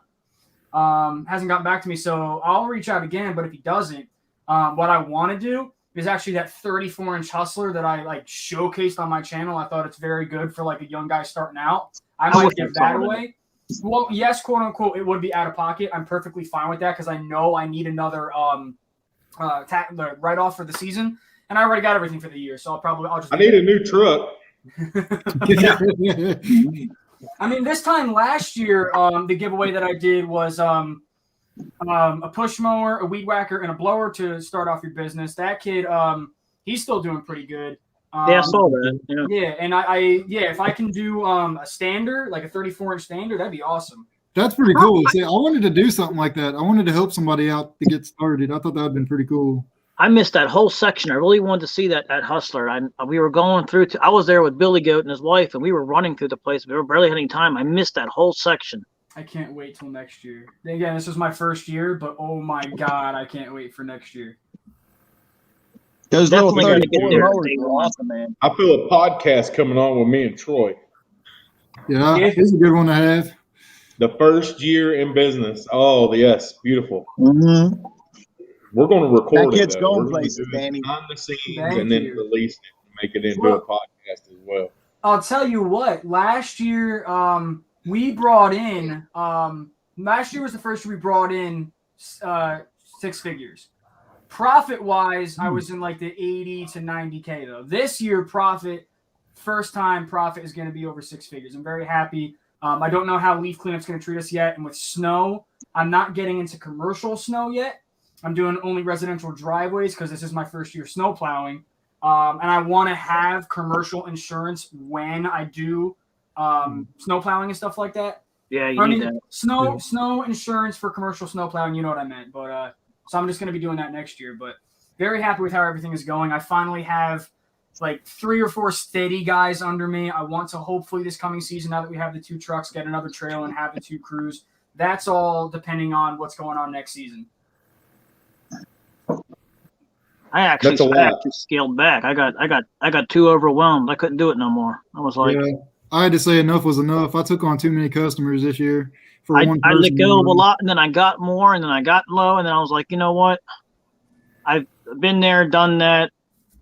Hasn't gotten back to me, so I'll reach out again. But if he doesn't, what I want to do is actually that 34-inch Hustler that I like showcased on my channel. I thought it's very good for like a young guy starting out. I might give that away. Well, yes, quote unquote, it would be out of pocket. I'm perfectly fine with that because I know I need another write-off for the season, and I already got everything for the year. So I'll just. I need a new truck. I mean, this time last year, the giveaway that I did was a push mower, a weed whacker, and a blower to start off your business. That kid, he's still doing pretty good. Yeah, I saw that. Yeah. Yeah, and if I can do a stander, like a 34-inch stander, that'd be awesome. That's pretty cool. See, I wanted to do something like that. I wanted to help somebody out to get started. I thought that would have been pretty cool. I missed that whole section. I really wanted to see that Hustler. We were going through. I was there with Billy Goat and his wife, and we were running through the place. We were barely having time. I missed that whole section. I can't wait till next year. Again, this was my first year, but oh my God, I can't wait for next year. Those little Definitely gotta get 34 there. mowers are awesome, man. I feel a podcast coming on with me and Troy. Yeah, Yeah. it's a good one to have. The first year in business. Oh, yes, beautiful. Mm-hmm. We're going to record That kid's it. going We're gonna places, do it Danny. behind the scenes Thank and then you. release it and make it into Well- a podcast as well. I'll tell you what. Last year, we brought in. Last year was the first year we brought in 6 figures. Profit-wise, I was in like the 80 to 90K though. This year, first time profit is going to be over 6 figures. I'm very happy. I don't know how leaf cleanup's going to treat us yet, and with snow, I'm not getting into commercial snow yet. I'm doing only residential driveways because this is my first year snow plowing. And I want to have commercial insurance when I do snow plowing and stuff like that. Yeah, you I need mean, that. snow insurance for commercial snow plowing. You know what I meant. But so I'm just going to be doing that next year. But very happy with how everything is going. I finally have like 3 or 4 steady guys under me. I want to hopefully this coming season, now that we have the 2 trucks, get another trailer and have the 2 crews. That's all depending on what's going on next season. I actually That's a lot. scaled back. I got too overwhelmed. I couldn't do it no more. I was like, Yeah, I had to say enough was enough. I took on too many customers this year for I one let person. go of a lot, and then I got more, and then I got low, and then I was like, you know what? I've been there, done that.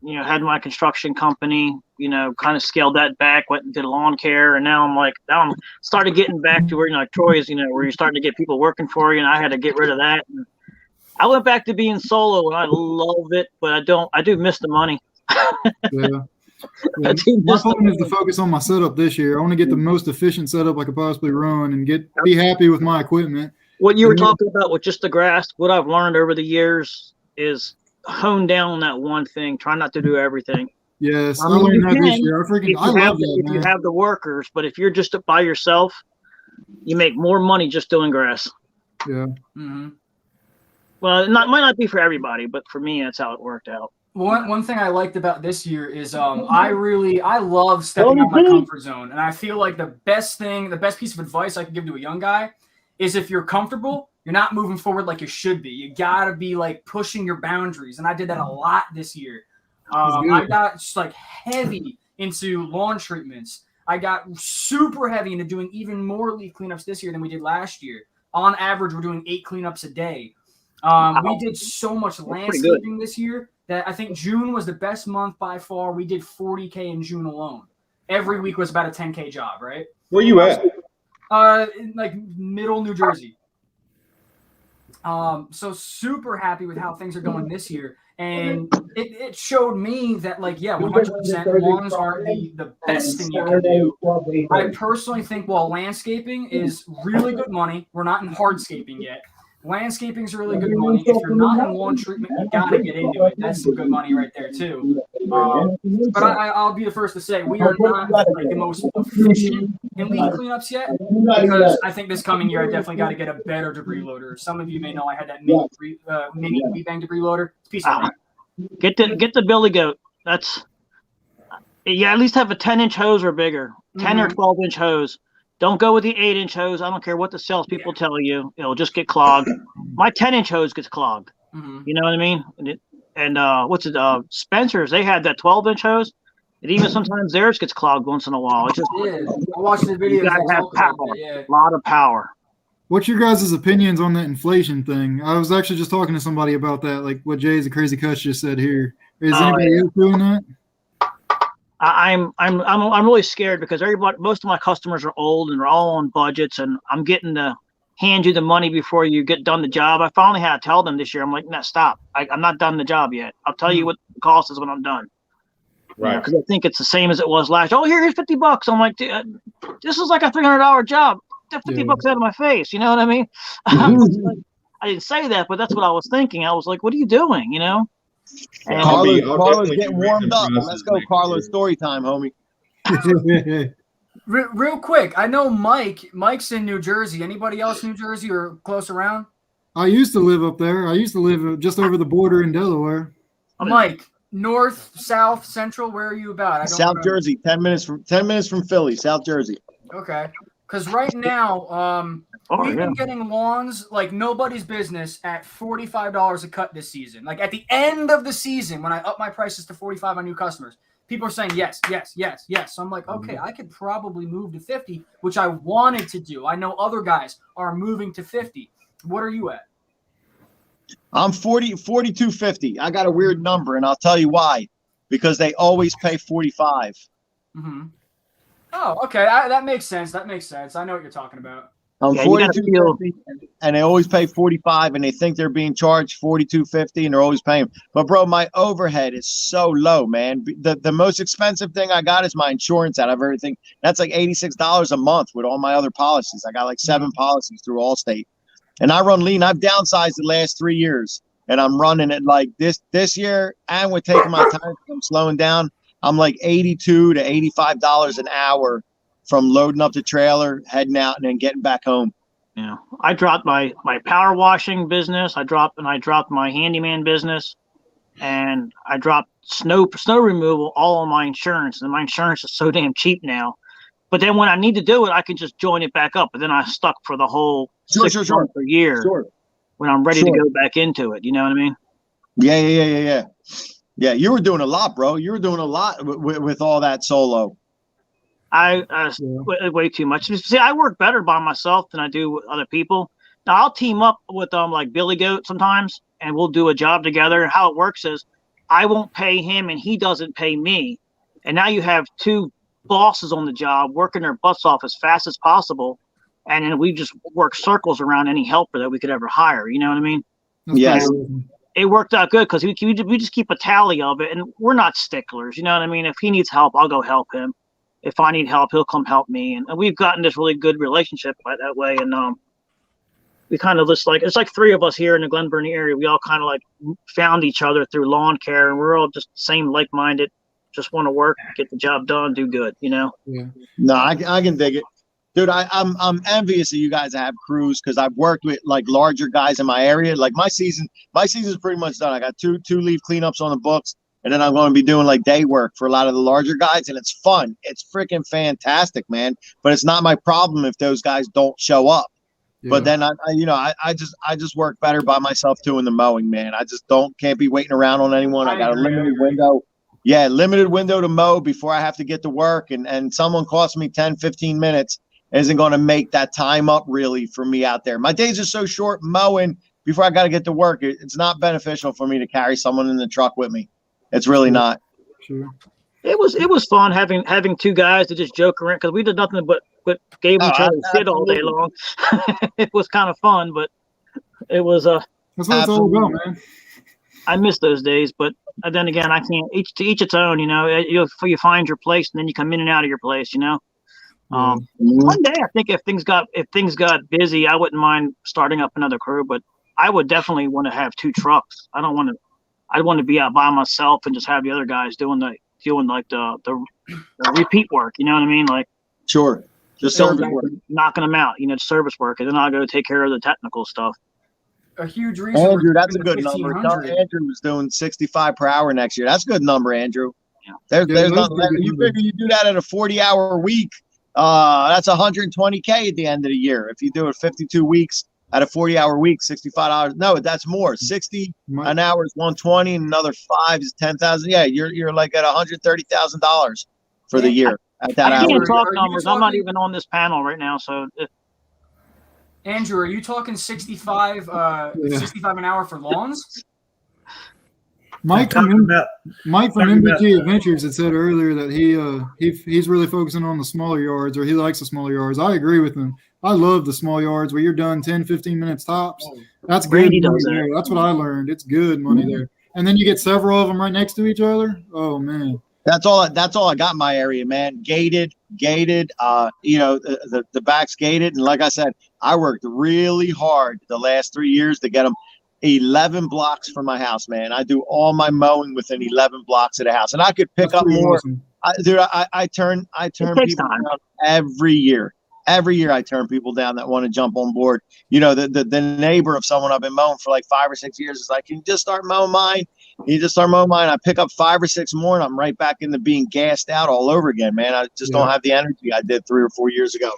You know, had my construction company. You know, kind of scaled that back, went and did lawn care, and now I'm started getting back to where, you know, like Troy's, you know, where you're starting to get people working for you, and I had to get rid of that. And I went back to being solo, and I love it, but I do miss the money. Yeah. I do My miss the plan is to focus on my setup this year. I want to get the most efficient setup I could possibly run and be happy with my equipment. What you were Yeah. talking about with just the grass, what I've learned over the years is hone down on that one thing. Try not to do everything. Yes, I I mean, learned you that this can year. I love that, If you man. have the workers, but if you're just by yourself, you make more money just doing grass. Yeah. Mm-hmm. Well, it might not be for everybody, but for me, that's how it worked out. One thing I liked about this year is I love stepping out of my comfort zone, and I feel like the best piece of advice I can give to a young guy is if you're comfortable, you're not moving forward like you should be. You gotta be like pushing your boundaries, and I did that a lot this year. I got just like heavy into lawn treatments. I got super heavy into doing even more leaf cleanups this year than we did last year. On average, we're doing 8 cleanups a day. We did so much landscaping this year that I think June was the best month by far. We did 40K in June alone. Every week was about a 10K job, right? Where you at? In like middle New Jersey. So super happy with how things are going this year. And it showed me that, like, yeah, 100% lawns are the best thing you can do. I personally think while landscaping is really good money, we're not in hardscaping yet. Landscaping is really good money. If you're not in lawn treatment, you got to get into it. That's some good money right there, too. But I'll be the first to say we are not like the most efficient in leaf cleanups yet, because I think this coming year I definitely got to get a better debris loader. Some of you may know I had that mini weed bang debris loader. It's a piece of Get the Billy Goat. That's at least have a 10-inch hose or bigger, 10 or 12-inch hose. Don't go with the 8-inch hose. I don't care what the salespeople tell you; it'll just get clogged. My 10-inch hose gets clogged. You know what I mean? And Spencer's, they had that 12-inch hose. And even sometimes theirs gets clogged once in a while. It's just I watched the video. You gotta have power. A lot of power. What's your guys' opinions on that inflation thing? I was actually just talking to somebody about that, like what Jay's a crazy cuss just said here. Is anybody else doing that? I'm really scared because most of my customers are old and they're all on budgets, and I'm getting to hand you the money before you get done the job. I finally had to tell them this year. I'm like, no, stop. I'm not done the job yet. I'll tell you what the cost is when I'm done. Right. Because I think it's the same as it was last year. Oh, here's $50. I'm like, this is like a $300 job. Get $50 out of my face. You know what I mean? I didn't say that, but that's what I was thinking. I was like, what are you doing? You know? And Carlos getting warmed up. Let's go, Carlos. Story time, homie. Real quick, I know Mike's in New Jersey. Anybody else in New Jersey or close around? I used to live up there. I used to live just over the border in Delaware. Mike, north, south, central, where are you about? South Jersey, 10 minutes from Philly, South Jersey. Okay. Because right now, we've been getting lawns like nobody's business at $45 a cut this season. Like at the end of the season, when I up my prices to $45 on new customers, people are saying yes, yes, yes, yes. So I'm like, okay, I could probably move to 50, which I wanted to do. I know other guys are moving to 50. What are you at? I'm 42.50. I got a weird number, and I'll tell you why. Because they always pay 45. Mm-hmm. Oh, okay. That makes sense. That makes sense. I know what you're talking about. I'm 42.50, and they always pay 45, and they think they're being charged 42.50, and they're always paying. But bro, my overhead is so low, man. The most expensive thing I got is my insurance out of everything. That's like $86 a month with all my other policies. I got like 7 policies through Allstate, and I run lean. I've downsized the last 3 years, and I'm running it like this year, and with taking my time, I'm slowing down. I'm like $82 to $85 an hour from loading up the trailer, heading out, and then getting back home. Yeah, I dropped my power washing business. I dropped my handyman business, and I dropped snow removal all on my insurance. And my insurance is so damn cheap now. But then when I need to do it, I can just join it back up. But then I stuck for the whole 6 months a year when I'm ready to go back into it. You know what I mean? Yeah. Yeah, you were doing a lot, bro. You were doing a lot with all that solo. Way too much. See, I work better by myself than I do with other people. Now I'll team up with like Billy Goat sometimes, and we'll do a job together. How it works is I won't pay him, and he doesn't pay me. And now you have 2 bosses on the job working their butts off as fast as possible, and then we just work circles around any helper that we could ever hire. You know what I mean? Yes. It worked out good because we just keep a tally of it, and we're not sticklers. You know what I mean? If he needs help, I'll go help him. If I need help, he'll come help me. And we've gotten this really good relationship by that way. And we kind of just like, it's like 3 of us here in the Glen Burnie area. We all kind of like found each other through lawn care, and we're all just same like-minded, just want to work, get the job done, do good, you know? Yeah. No, I can dig it. Dude, I'm envious of you guys that have crews because I've worked with like larger guys in my area. Like my season's pretty much done. I got two leaf cleanups on the books, and then I'm going to be doing like day work for a lot of the larger guys, and it's fun. It's freaking fantastic, man. But it's not my problem if those guys don't show up. Yeah. But then I just work better by myself too in the mowing, man. I just can't be waiting around on anyone. I got a limited window. Yeah, limited window to mow before I have to get to work, and someone costs me 10, 15 minutes isn't going to make that time up really for me out there. My days are so short mowing before I got to get to work. It's not beneficial for me to carry someone in the truck with me. It's really not. Sure. It was fun having two guys to just joke around because we did nothing but gave each other shit all day long. It was kind of fun, but it was That's what it's all about, man. I miss those days, but then again, I can't. To each its own, you know. You find your place, and then you come in and out of your place, you know. One day, I think if things got busy, I wouldn't mind starting up another crew, but I would definitely want to have two trucks. I'd want to be out by myself and just have the other guys doing the repeat work. You know what I mean? Like, sure, just service work, knocking them out. You know, service work, and then I'll go take care of the technical stuff. A huge reason. Andrew, that's a good number. Andrew was doing 65 per hour next year. That's a good number, Andrew. Yeah. There's nothing. You figure you do that at a 40-hour week. That's 120K at the end of the year. If you do it 52 weeks at a 40-hour week, $65. No, that's more. 60 an hour is 120, and another 5 is 10,000. Yeah, you're like at $130,000 for the year at that hour. I can't talk numbers. I'm not even on this panel right now, so. Andrew, are you talking 65 an hour for lawns? Mike from MBT Adventures had said earlier that he's really focusing on the smaller yards, or he likes the smaller yards. I agree with him. I love the small yards where you're done 10, 15 minutes tops. That's good money there. That's what I learned. It's good money there. And then you get several of them right next to each other. Oh, man. That's all I got in my area, man. Gated, the back's gated. And like I said, I worked really hard the last 3 years to get them 11 blocks from my house, man. I do all my mowing within 11 blocks of the house. And I could pick up more. Awesome. I turn people down every year. Every year I turn people down that want to jump on board. You know, the neighbor of someone I've been mowing for like 5 or 6 years is like, can you just start mowing mine? I pick up 5 or 6 more, and I'm right back into being gassed out all over again, man. I just don't have the energy I did 3 or 4 years ago.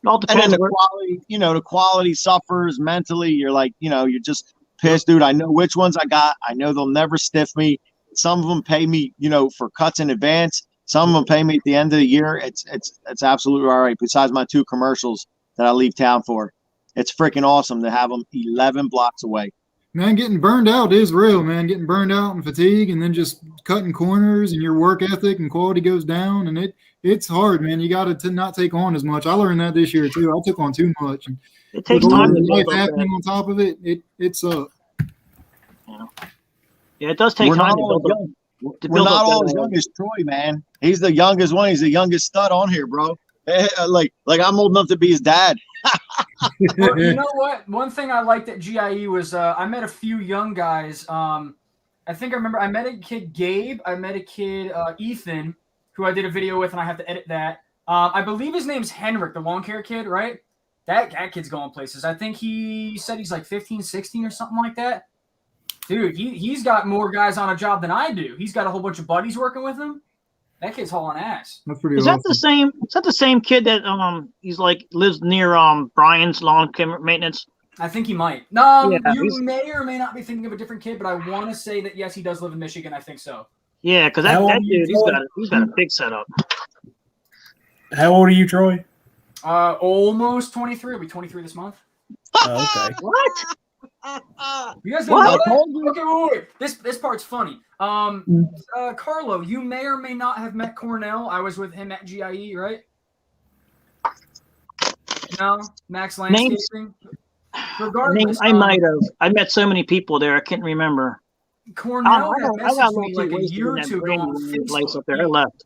And then the quality suffers mentally. You're like, you're just pissed, dude. I know which ones I got. I know they'll never stiff me. Some of them pay me, for cuts in advance. Some of them pay me at the end of the year. It's absolutely all right. Besides my 2 commercials that I leave town for, it's freaking awesome to have them 11 blocks away. Man, getting burned out is real, man. Getting burned out and fatigue, and then just cutting corners, and your work ethic and quality goes down, and it's hard, man. You got to not take on as much. I learned that this year too. I took on too much. And it takes time to life happening on top of it. It's Yeah, it does take time to build up. We're not all as young as Troy, man. He's the youngest one. He's the youngest stud on here, bro. Like I'm old enough to be his dad. Well, you know what? One thing I liked at GIE was I met a few young guys. I think I remember I met a kid, Gabe. I met a kid, Ethan, who I did a video with, and I have to edit that. I believe his name's Henrik, the lawn care kid, right? That kid's going places. I think he said he's like 15, 16 or something like that. Dude, he's got more guys on a job than I do. He's got a whole bunch of buddies working with him. That kid's hauling ass. That's pretty. Is that the same? Is that the same kid that he's like lives near Brian's lawn maintenance? I think he might. No, yeah, you may or may not be thinking of a different kid, but I want to say that yes, he does live in Michigan. I think so. Yeah, because that dude, he's got a big setup. How old are you, Troy? Almost 23. I'll be 23 this month. Oh, okay. What? You guys know that? Okay, wait. This part's funny. Carlo, you may or may not have met Cornell. I was with him at GIE, right? No, Max Landscaping. Regardless, I might have. I met so many people there. I can't remember. Cornell messaged me like a year or two ago on Facebook. Up there. I left.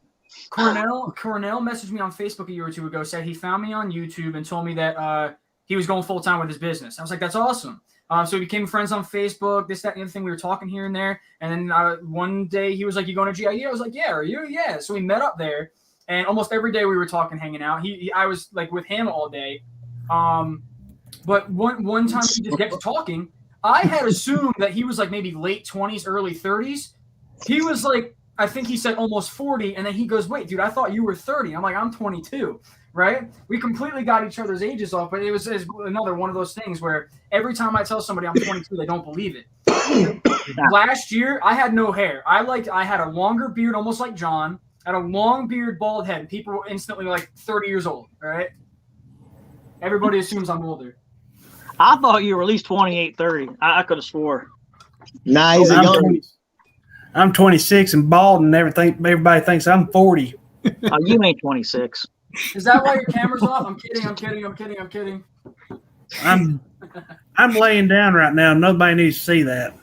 Cornell messaged me on Facebook a year or two ago. Said he found me on YouTube and told me that he was going full time with his business. I was like, that's awesome. So we became friends on Facebook, this, that, and the other thing. We were talking here and there. And then one day he was like, you going to GIE? I was like, yeah. Are you? Yeah. So we met up there. and almost every day we were talking, hanging out. I was like with him all day. But one time we just get to talking. I had assumed that he was like maybe late 20s, early 30s. He was like, I think he said almost 40. And then he goes, wait, dude, I thought you were 30. I'm like, I'm 22, right? We completely got each other's ages off, but it was another one of those things where every time I tell somebody I'm 22, they don't believe it. Last year, I had no hair. I had a longer beard, almost like John. I had a long beard, bald head. People were instantly like 30 years old, all right? Everybody assumes I'm older. I thought you were at least 28, 30. I could have swore. Nah, he's a young. I'm 26 and bald, and everybody thinks I'm 40. You ain't 26. Is that why your camera's off? I'm kidding. I'm laying down right now. Nobody needs to see that.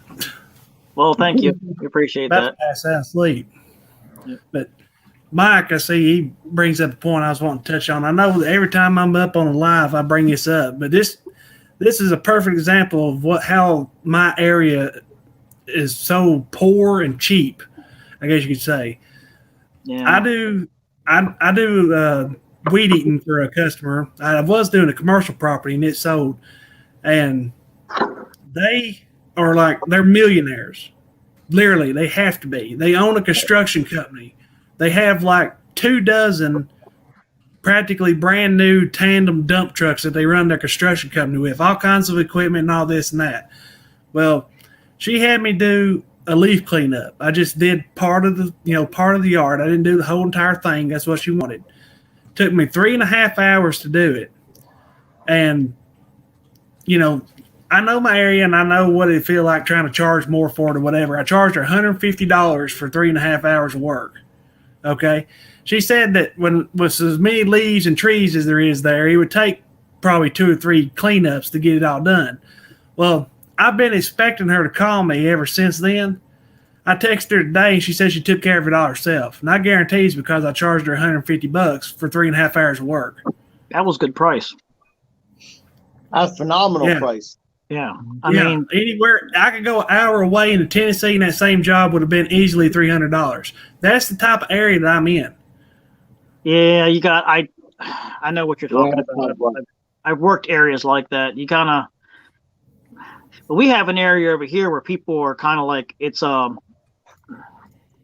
Well, thank you. We appreciate About that. to pass out asleep. Yeah. But Mike, I see he brings up a point I was wanting to touch on. I know that every time I'm up on a live, I bring this up, but this is a perfect example of how my area is so poor and cheap, I guess you could say. Yeah. I do weed eating for a customer. I was doing a commercial property and it sold, and they're millionaires. Literally, they have to be. They own a construction company. They have like 24 practically brand new tandem dump trucks that they run their construction company with, all kinds of equipment and all this and that. Well, she had me do a leaf cleanup. I just did part of the yard. I didn't do the whole entire thing. That's what she wanted. Took me 3.5 hours to do it. And, I know my area and I know what it feel like trying to charge more for it or whatever. I charged her $150 for 3.5 hours of work. Okay. She said that when with as many leaves and trees as there is there, it would take probably 2 or 3 cleanups to get it all done. Well, I've been expecting her to call me ever since then. I texted her today and she said she took care of it all herself. And I guarantee it's because I charged her $150 for 3.5 hours of work. That was a good price. That's a phenomenal price. Yeah. I mean, anywhere I could go an hour away into Tennessee and that same job would have been easily $300. That's the type of area that I'm in. Yeah, I know what you're talking about. I've worked areas like that. We have an area over here where people are kind of like, it's you're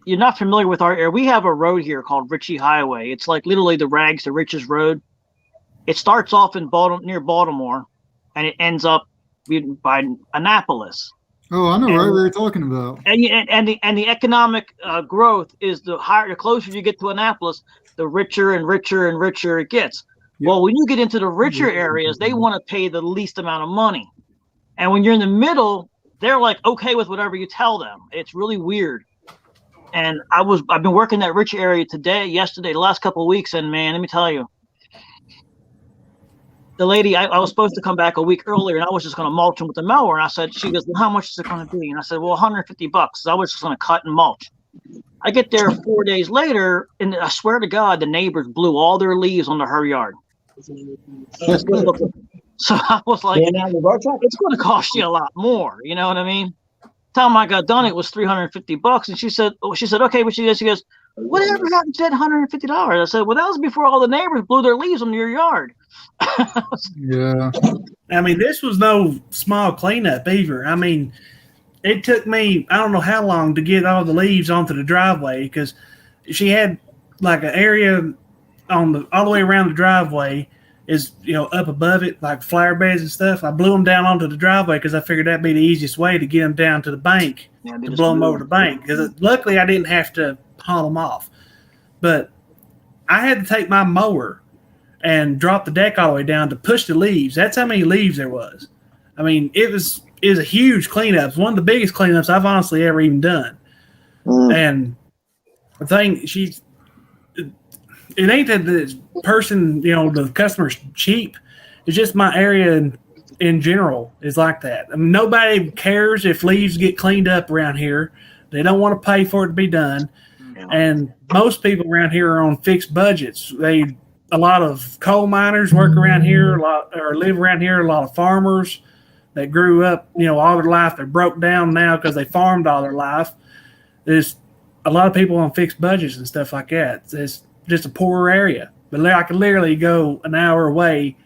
not familiar with our area. We have a road here called Ritchie Highway. It's like literally the rags to riches road. It starts off in near Baltimore, and it ends up by Annapolis. Oh, I know right where you're talking about. And the economic growth is the closer you get to Annapolis, the richer and richer and richer it gets. Yep. Well, when you get into the richer areas, they want to pay the least amount of money. And when you're in the middle, they're like okay with whatever you tell them. It's really weird. And I've been working that rich area yesterday, the last couple of weeks, and man, let me tell you, the lady, I was supposed to come back a week earlier, and I was just going to mulch them with the mower. And she goes, well, how much is it going to be? And I said, well, $150. I was just going to cut and mulch. I get there 4 days later, and I swear to God, the neighbors blew all their leaves onto her yard. So I was like, it's going to cost you a lot more. You know what I mean? Time I got done, it was $350. And she said, okay, but she goes, whatever happened to that $150? I said, well, that was before all the neighbors blew their leaves on your yard. Yeah. I mean, this was no small cleanup either. I mean, it took me, I don't know how long to get all the leaves onto the driveway because she had like an area all the way around the driveway is, up above it, like flower beds and stuff. I blew them down onto the driveway because I figured that'd be the easiest way to get them down to the bank, to blow them over the bank. Because luckily I didn't have to haul them off. But I had to take my mower and drop the deck all the way down to push the leaves. That's how many leaves there was. I mean, it was a huge cleanup. It's one of the biggest cleanups I've honestly ever even done. And the thing, it ain't that the person, the customer's cheap. It's just my area in general is like that. I mean, nobody cares if leaves get cleaned up around here. They don't want to pay for it to be done. And most people around here are on fixed budgets. A lot of coal miners work around here, or live around here. A lot of farmers that grew up, all their life. They're broke down now because they farmed all their life. There's a lot of people on fixed budgets and stuff like that. just a poorer area. But I could literally go an hour away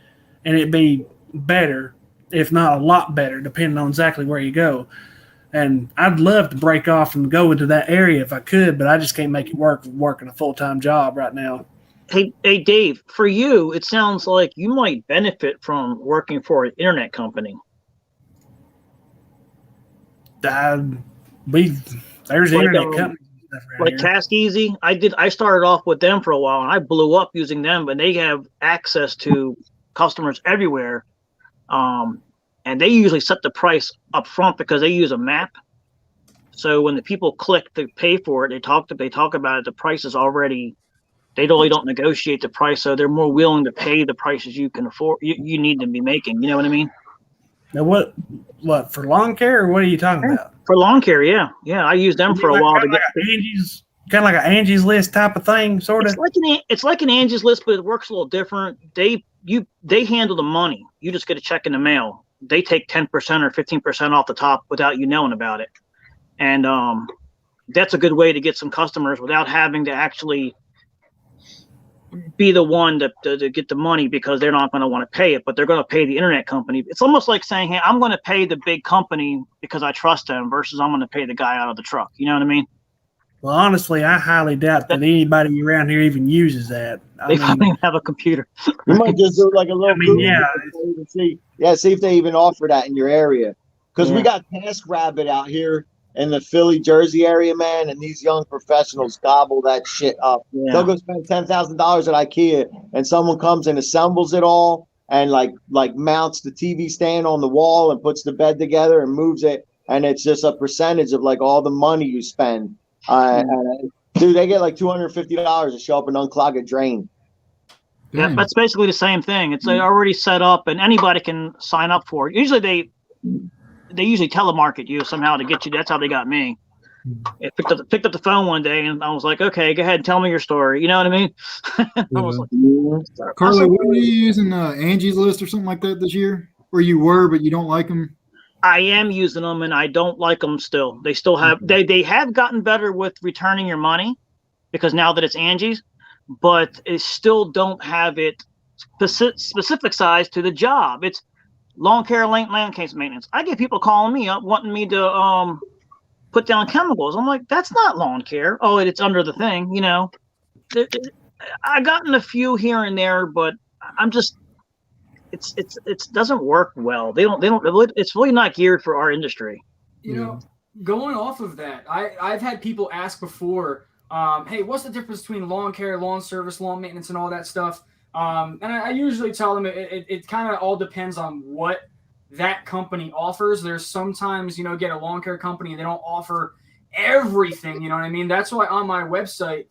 and it'd be better, if not a lot better, depending on exactly where you go. And I'd love to break off and go into that area if I could, but I just can't make it work working a full-time job right now. Hey, Dave, for you, it sounds like you might benefit from working for an internet company. There's Like, internet companies and stuff around Like here. Task Easy, I started off with them for a while, and I blew up using them, but they have access to customers everywhere. And they usually set the price up front because they use a map. So when the people click to pay for it, they talk about it. The price is already. They really don't negotiate the price, so they're more willing to pay the prices you can afford. You need to be making. You know what I mean? Now what for lawn care, or what are you talking about? For lawn care, yeah. I used them for a while to Kind of like an Angie's List type of thing, sort of. It's like an Angie's List, but it works a little different. They handle the money. You just get a check in the mail. They take 10% or 15% off the top without you knowing about it, and that's a good way to get some customers without having to actually be the one to get the money, because they're not going to want to pay it, but they're going to pay the internet company. It's almost like saying, hey, I'm going to pay the big company because I trust them versus I'm going to pay the guy out of the truck. You know what I mean? Well, honestly, I highly doubt that anybody around here even uses that. They don't even have a computer. You might just do like a little Google yeah. and see if they even offer that in your area. Because we got TaskRabbit out here in the Philly, Jersey area, man, and these young professionals gobble that shit up. Yeah. They'll go spend $10,000 at IKEA, and someone comes and assembles it all, and like mounts the TV stand on the wall and puts the bed together and moves it, and it's just a percentage of like all the money you spend. Dude, they get like $250 to show up and unclog a drain. Yeah, that's basically the same thing. It's already set up, and anybody can sign up for it. Usually they usually telemarket you somehow to get you. That's how they got me. I picked up the phone one day, and I was like, okay, go ahead and tell me your story. You know what I mean? I was like, Carly, were you using Angie's List or something like that this year? Or you were, but you don't like them? I am using them, and I don't like them still. They still have they have gotten better with returning your money, because now that it's Angie's, but they still don't have it specific size to the job. It's lawn care, land case maintenance. I get people calling me up wanting me to put down chemicals. I'm like, that's not lawn care. Oh, it's under the thing, you know. I gotten a few here and there, but I'm just it doesn't work well. They don't. It's really not geared for our industry. You know, going off of that, I've had people ask before, hey, what's the difference between lawn care, lawn service, lawn maintenance, and all that stuff? And I usually tell them it kind of all depends on what that company offers. There's sometimes, you know, get a lawn care company and they don't offer everything. You know what I mean? That's why on my website,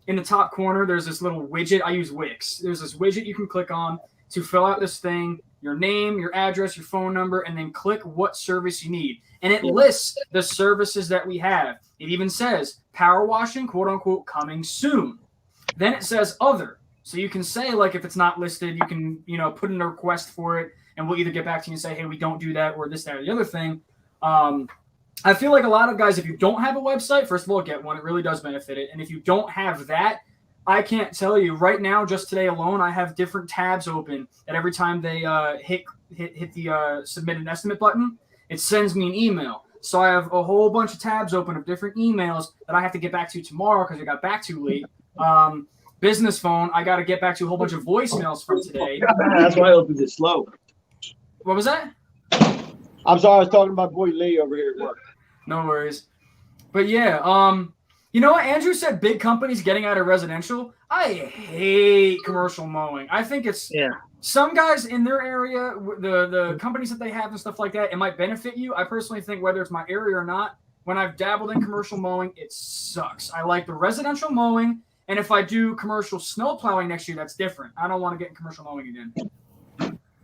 in the top corner, there's this little widget. I use Wix. There's this widget you can click on to fill out this thing, your name, your address, your phone number, and then click what service you need. And it lists the services that we have. It even says power washing, quote unquote, coming soon. Then it says other. So you can say, like, if it's not listed, you can, you know, put in a request for it, and we'll either get back to you and say, hey, we don't do that, or this, that, or the other thing. I feel like a lot of guys, if you don't have a website, first of all, get one. It really does benefit it. And if you don't have that, I can't tell you right now, just today alone, I have different tabs open that every time they hit the submit an estimate button, it sends me an email. So I have a whole bunch of tabs open of different emails that I have to get back to tomorrow because I got back too late. Business phone, I got to get back to a whole bunch of voicemails from today. That's why I opened it slow. What was that? I'm sorry, I was talking about boy Lee over here at work. No worries. But yeah, you know what? Andrew said big companies getting out of residential. I hate commercial mowing. I think it's some guys in their area, the companies that they have and stuff like that, it might benefit you. I personally think whether it's my area or not, when I've dabbled in commercial mowing, it sucks. I like the residential mowing. And if I do commercial snow plowing next year, that's different. I don't want to get in commercial mowing again.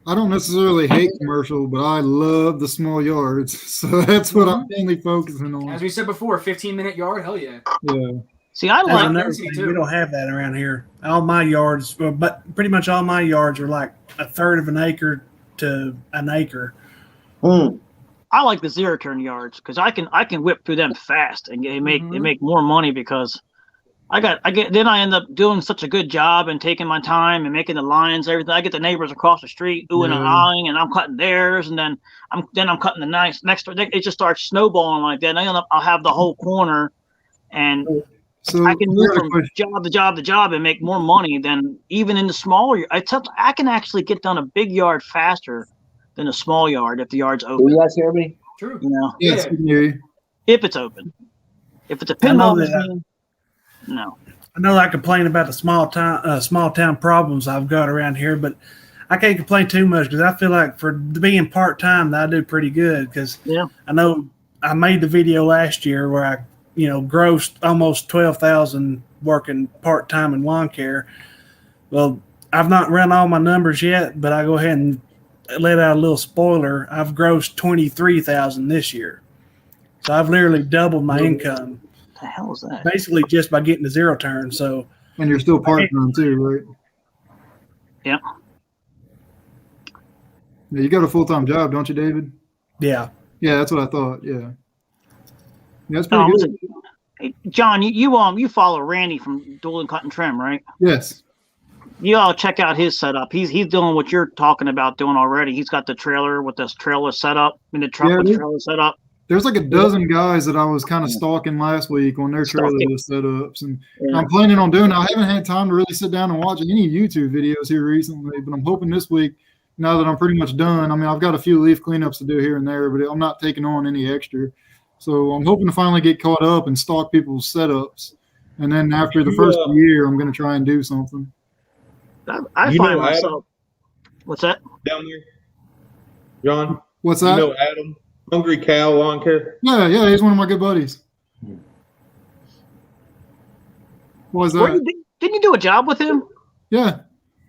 I don't necessarily hate commercial, but I love the small yards. So that's what I'm mainly focusing on. As we said before, 15-minute yard, hell yeah. Yeah. See, I like another thing, we don't have that around here. All my yards, but pretty much all my yards are like a third of an acre to an acre. I like the zero turn yards because I can whip through them fast and they make more money because Then I end up doing such a good job and taking my time and making the lines, everything. I get the neighbors across the street oohing and ahhing, and I'm cutting theirs, and then I'm cutting the next. It just starts snowballing like that. And I'll have the whole corner, and So I can move from job to job to job and make more money than even in the smaller. I can actually get done a big yard faster than a small yard if the yard's Do open. you guys hear me? True. You know, yes, we can hear you. if it's open. If it's a I know pinball that. machine, no. I know I complain about the small town problems I've got around here, but I can't complain too much because I feel like for being part time, I do pretty good. Because Yeah. I know I made the video last year where I, grossed almost 12,000 working part time in lawn care. Well, I've not run all my numbers yet, but I go ahead and let out a little spoiler. I've grossed 23,000 this year, so I've literally doubled my income. What the hell is that? Basically just by getting the zero turn. So And you're still part-time too, right? Yeah. Yeah, you got a full-time job, don't you, David? yeah, Yeah, that's what I thought. Yeah. Yeah, that's Oh, pretty good. listen, hey, John, you follow Randy from Dual and Cut and Trim, right? Yes. You all check out his setup. He's doing what you're talking about doing already. He's got the trailer with this trailer setup and the truck Yeah, with dude. trailer setup. There's like a dozen guys that I was kind of stalking last week on their trailer Stalking. setups, and Yeah. I'm planning on doing it. I haven't had time to really sit down and watch any YouTube videos here recently, but I'm hoping this week, now that I'm pretty much done. I mean, I've got a few leaf cleanups to do here and there, but I'm not taking on any extra. So I'm hoping to finally get caught up and stalk people's setups. And then after the first year, I'm going to try and do something. I You find know Adam? myself. What's that? Down there, John. What's You that? know Adam, Hungry Cow Lawn Care. Yeah, he's one of my good buddies. What was that? Didn't you do a job with him? Yeah,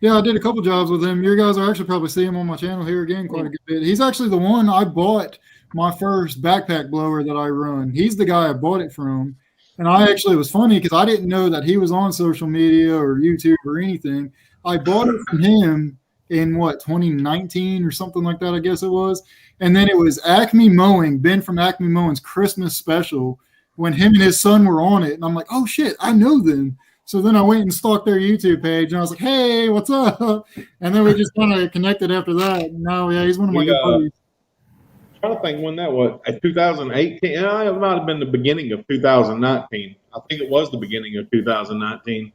I did a couple jobs with him. Your guys will actually probably see him on my channel here again quite a good bit. He's actually the one I bought my first backpack blower that I run. He's the guy I bought it from. And it was funny because I didn't know that he was on social media or YouTube or anything. I bought it from him in 2019 or something like that, I guess it was. And then it was Acme Mowing, Ben from Acme Mowing's Christmas special when him and his son were on it. And I'm like, oh shit, I know them. So then I went and stalked their YouTube page and I was like, hey, what's up? And then we just kind of connected after that. No, yeah, he's one of my good buddies. I'm trying to think when that was. 2018. It might have been the beginning of 2019. I think it was the beginning of 2019.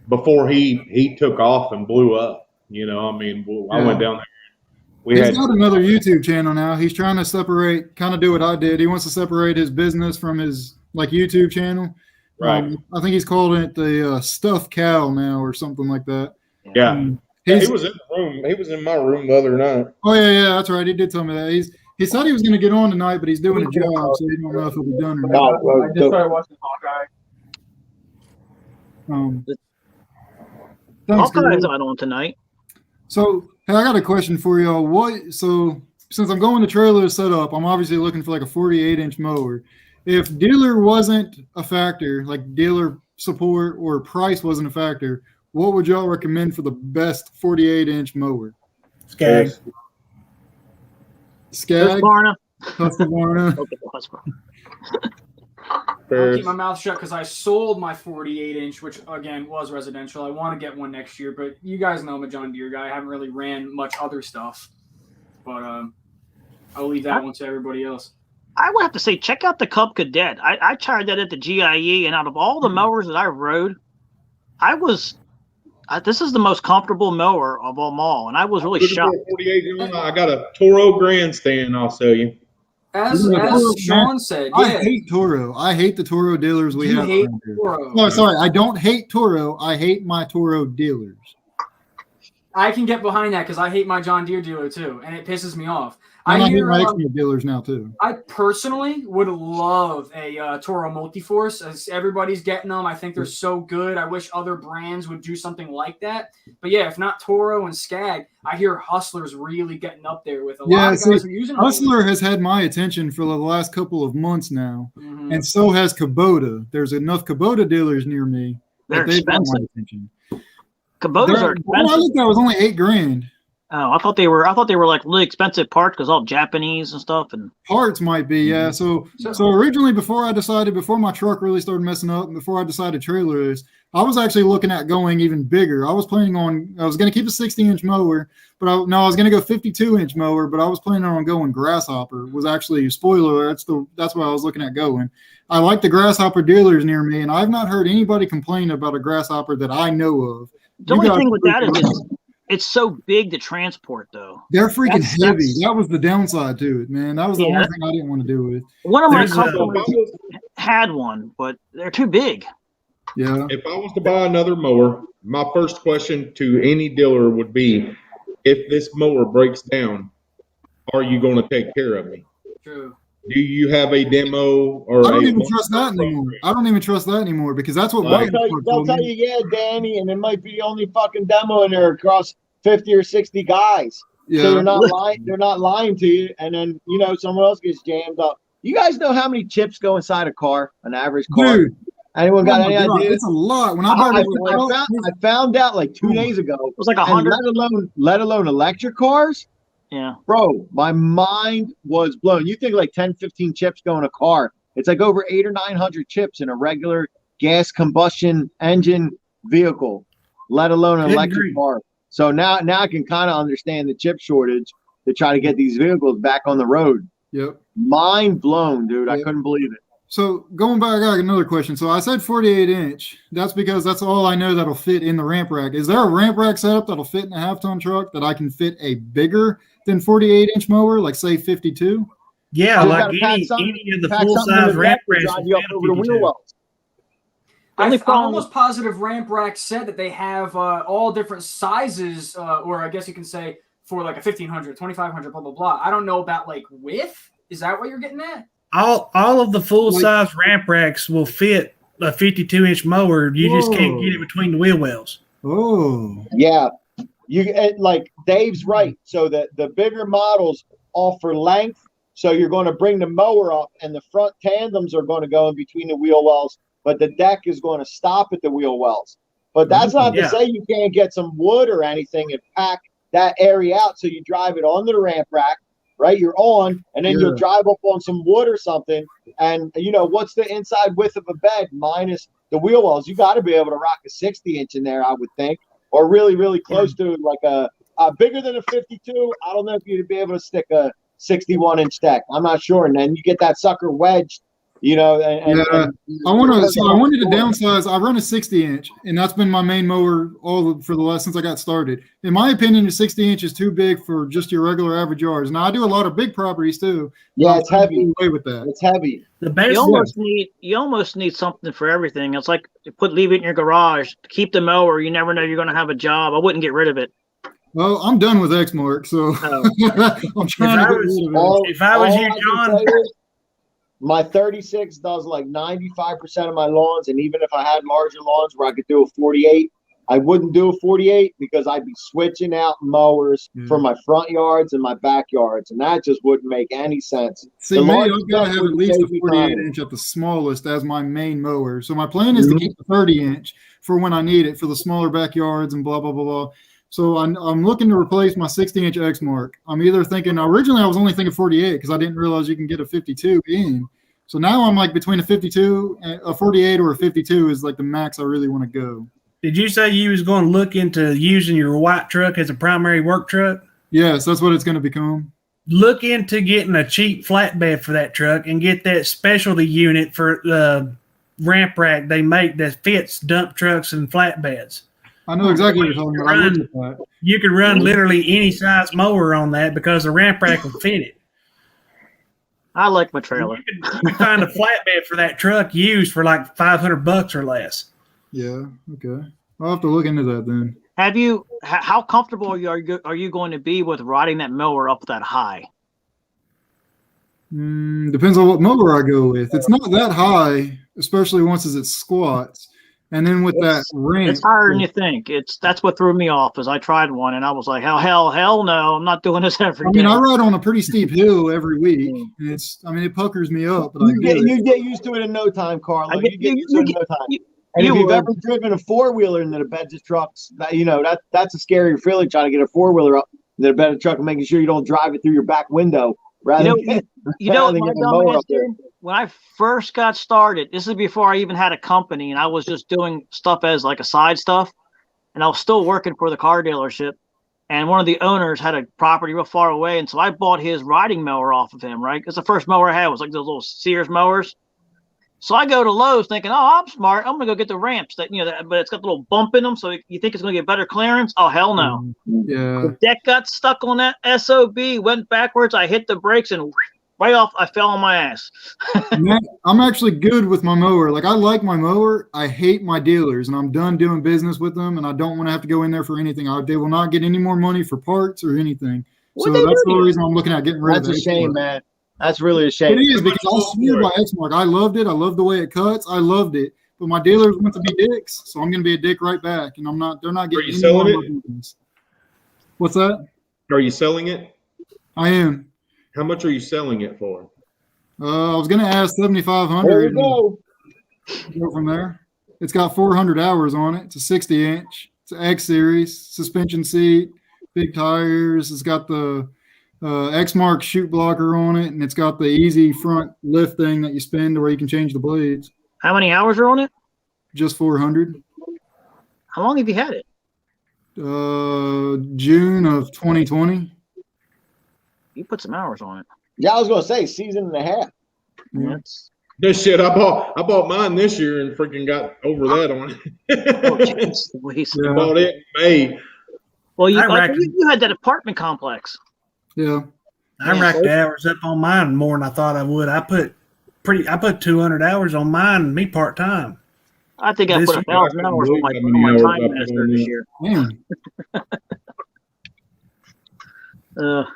Before he took off and blew up. I went down there. He's got another YouTube channel now. He's trying to separate, kind of do what I did. He wants to separate his business from his YouTube channel. Right. I think he's called it the Stuffed Cow now or something like that. Yeah. He was in the room. He was in my room the other night. Oh yeah, that's right. He did tell me that. He said he was going to get on tonight, but he's doing a job, so he don't know if he'll be done or not. I just started watching Hawkeye. Thanks, Hawkeye's Gary. not on tonight. So, hey, I got a question for y'all. So since I'm going to trailer setup, I'm obviously looking for like a 48-inch mower. If dealer wasn't a factor, like dealer support or price wasn't a factor, what would y'all recommend for the best 48-inch mower? Skag. Skag, Husqvarna. Husqvarna. Okay, Husqvarna. I'll keep my mouth shut because I sold my 48-inch, which again was residential. I want to get one next year, but you guys know I'm a John Deere guy. I haven't really ran much other stuff, but I'll leave that one to everybody else. I would have to say, check out the Cub Cadet. I tried that at the GIE, and out of all the mowers that I rode, this is the most comfortable mower of them all, and I was really shocked. 48, I got a Toro grandstand. I'll sell you. As Sean said, I yeah, hate Toro. I hate the Toro dealers we you have. hate around here. Toro. No, sorry, I don't hate Toro. I hate my Toro dealers. I can get behind that because I hate my John Deere dealer too, and it pisses me off. And I hate hear, my Expo dealers now too. I personally would love a Toro Multiforce, as everybody's getting them. I think they're so good. I wish other brands would do something like that. But yeah, if not Toro and Skag, I hear Hustler's really getting up there with a lot of guys who are using them. Hustler has had my attention for the last couple of months now, Mhm. and so has Kubota. There's enough Kubota dealers near me They're that they've got my expensive. attention. Kubotas are The one I expensive. looked at was only $8,000. Oh, I thought they were like really expensive parts because all Japanese and stuff. And Parts might be, yeah. So originally, before my truck really started messing up, and before I decided trailer this, I was actually looking at going even bigger. I was going to keep a 60-inch mower, but I was going to go 52-inch mower, but I was planning on going Grasshopper. Was actually, spoiler, that's what I was looking at going. I like the Grasshopper dealers near me, and I've not heard anybody complain about a Grasshopper that I know of. the only thing with that is it's so big to transport, though. They're freaking heavy. That was the downside to it, man. That was the one thing I didn't want to do with. One of my customers had one, but they're too big. Yeah. If I was to buy another mower, my first question to any dealer would be, if this mower breaks down, are you going to take care of me? True. Do you have a demo or? I don't even trust that anymore. I don't even trust that anymore because that's what they'll tell you, yeah, Danny, and it might be the only fucking demo in there across 50 or 60 guys. Yeah. So they're not lying. They're not lying to you, and then someone else gets jammed up. You guys know how many chips go inside a car, an average car? Dude. Anyone got any idea? It's a lot. When I found out like 2 days ago. It was like 100. Let alone electric cars. Yeah. Bro, my mind was blown. You think like 10, 15 chips go in a car. It's like over 800 or 900 chips in a regular gas combustion engine vehicle, let alone an electric car. So now I can kind of understand the chip shortage to try to get these vehicles back on the road. Yep. Mind blown, dude. Yep. I couldn't believe it. So going back, I got another question. So I said 48-inch. That's because that's all I know that'll fit in the ramp rack. Is there a ramp rack setup that'll fit in a half-ton truck that I can fit a bigger than 48-inch mower, like say 52? Yeah, like any of the full-size ramp racks. I'm almost positive ramp rack said that they have all different sizes, or I guess you can say for like a 1500, 2500, blah, blah, blah. I don't know about like width. Is that what you're getting at? All of the full-size ramp racks will fit a 52-inch mower. You just can't get it between the wheel wells. Oh. Yeah. Like Dave's right. So the bigger models offer length. So you're going to bring the mower up and the front tandems are going to go in between the wheel wells, but the deck is going to stop at the wheel wells. But that's not to say you can't get some wood or anything and pack that area out so you drive it onto the ramp rack, right? You're on, and then you'll drive up on some wood or something. And, what's the inside width of a bed minus the wheel wells? You got to be able to rock a 60-inch in there, I would think. Or really, really close to like a bigger than a 52. I don't know if you'd be able to stick a 61-inch deck. I'm not sure. And then you get that sucker wedged, I wanted to downsize. I run a 60-inch, and that's been my main mower since I got started. In my opinion, a 60-inch is too big for just your regular average yards. Now I do a lot of big properties too. Yeah, it's heavy. Away with that. It's heavy. You almost need something for everything. It's like leave it in your garage. Keep the mower. You never know you're going to have a job. I wouldn't get rid of it. Well, I'm done with Exmark, so I'm trying to get rid of it. If I was you, John. My 36 does like 95% of my lawns, and even if I had larger lawns where I could do a 48, I wouldn't do a 48 because I'd be switching out mowers for my front yards and my backyards, and that just wouldn't make any sense. See, I've got to have at least a 48-inch at the smallest as my main mower. So my plan is to keep the 30-inch for when I need it for the smaller backyards and blah, blah, blah, blah. So I'm looking to replace my 60-inch Exmark. I'm either thinking, originally I was only thinking 48 because I didn't realize you can get a 52 in. So now I'm like between a 52, a 48 or a 52 is like the max I really want to go. Did you say you was going to look into using your white truck as a primary work truck? Yes, that's what it's going to become. Look into getting a cheap flatbed for that truck and get that specialty unit for the ramp rack they make that fits dump trucks and flatbeds. I know exactly what you're talking about. You can run literally any size mower on that because the ramp rack will fit it. I like my trailer. You can find a flatbed for that truck used for like $500 or less. Yeah. Okay. I'll have to look into that then. How comfortable are you going to be with riding that mower up that high? Depends on what mower I go with. It's not that high, especially once it squats. And then with that ramp, it's higher than you think. That's what threw me off. As I tried one, and I was like, hell no, I'm not doing this every day. I ride on a pretty steep hill every week, and it puckers me up. But you get used to it in no time, Carlo. You get used to it in no time. And if you've ever driven a four-wheeler into the beds of trucks, that's a scary feeling trying to get a four-wheeler up. than a better truck and making sure you don't drive it through your back window. Rather than You know what rather my than getting a mower dumbass up there. did? When I first got started, this is before I even had a company, and I was just doing stuff as like a side stuff, and I was still working for the car dealership. And one of the owners had a property real far away, and so I bought his riding mower off of him. Right, because the first mower I had was like those little Sears mowers. So I go to Lowe's thinking, oh, I'm smart. I'm gonna go get the ramps that but it's got the little bump in them, so you think it's gonna get better clearance. Oh hell no! Yeah. The deck got stuck on that SOB, went backwards. I hit the brakes and right off, I fell on my ass. Man, I'm actually good with my mower. Like I like my mower. I hate my dealers, and I'm done doing business with them. And I don't want to have to go in there for anything. They will not get any more money for parts or anything. What'd So they that's do the to you? reason I'm looking at getting rid That's of a it. shame, man. That's really a shame. It is because I swear by Exmark. I loved it. I loved the way it cuts. I loved it. But my dealers want to be dicks, so I'm going to be a dick right back. And they're not getting you any more selling of my business. What's that? Are you selling it? I am. How much are you selling it for? I was going to ask There 7,500 you and go. go from there. It's got 400 hours on it. It's a 60 inch. It's an X series suspension seat, big tires. It's got the Exmark chute blocker on it, and it's got the easy front lift thing that you spin to where you can change the blades. How many hours are on it? Just 400. How long have you had it? June of 2020. You put some hours on it. Yeah, I was gonna say season and a half. Yeah. That's This shit, I bought mine this year and freaking got over that on oh, it. geez Louise. I bought it in May. Well, I reckon- you had that apartment complex. Yeah. I racked the hours up on mine more than I thought I would. I put 200 hours on mine, me part time. I think I This put year, 1,000 hours on my how many hours I time put master on this that. year. Man.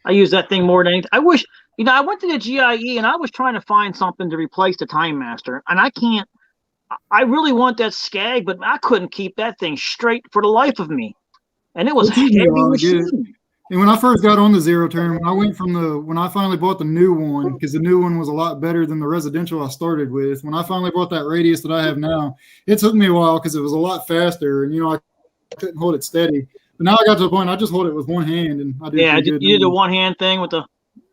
I use that thing more than anything. I wish, I went to the GIE and I was trying to find something to replace the Time Master, and I can't. I really want that Skag, but I couldn't keep that thing straight for the life of me. And it was It took me a heavy while to get it. machine. And when I first got on the zero turn, when I finally bought the new one, because the new one was a lot better than the residential I started with. When I finally bought that radius that I have now, it took me a while because it was a lot faster, and I couldn't hold it steady. But now I got to the point I just hold it with one hand, and I do. Yeah, pretty you good did the now. one hand thing with the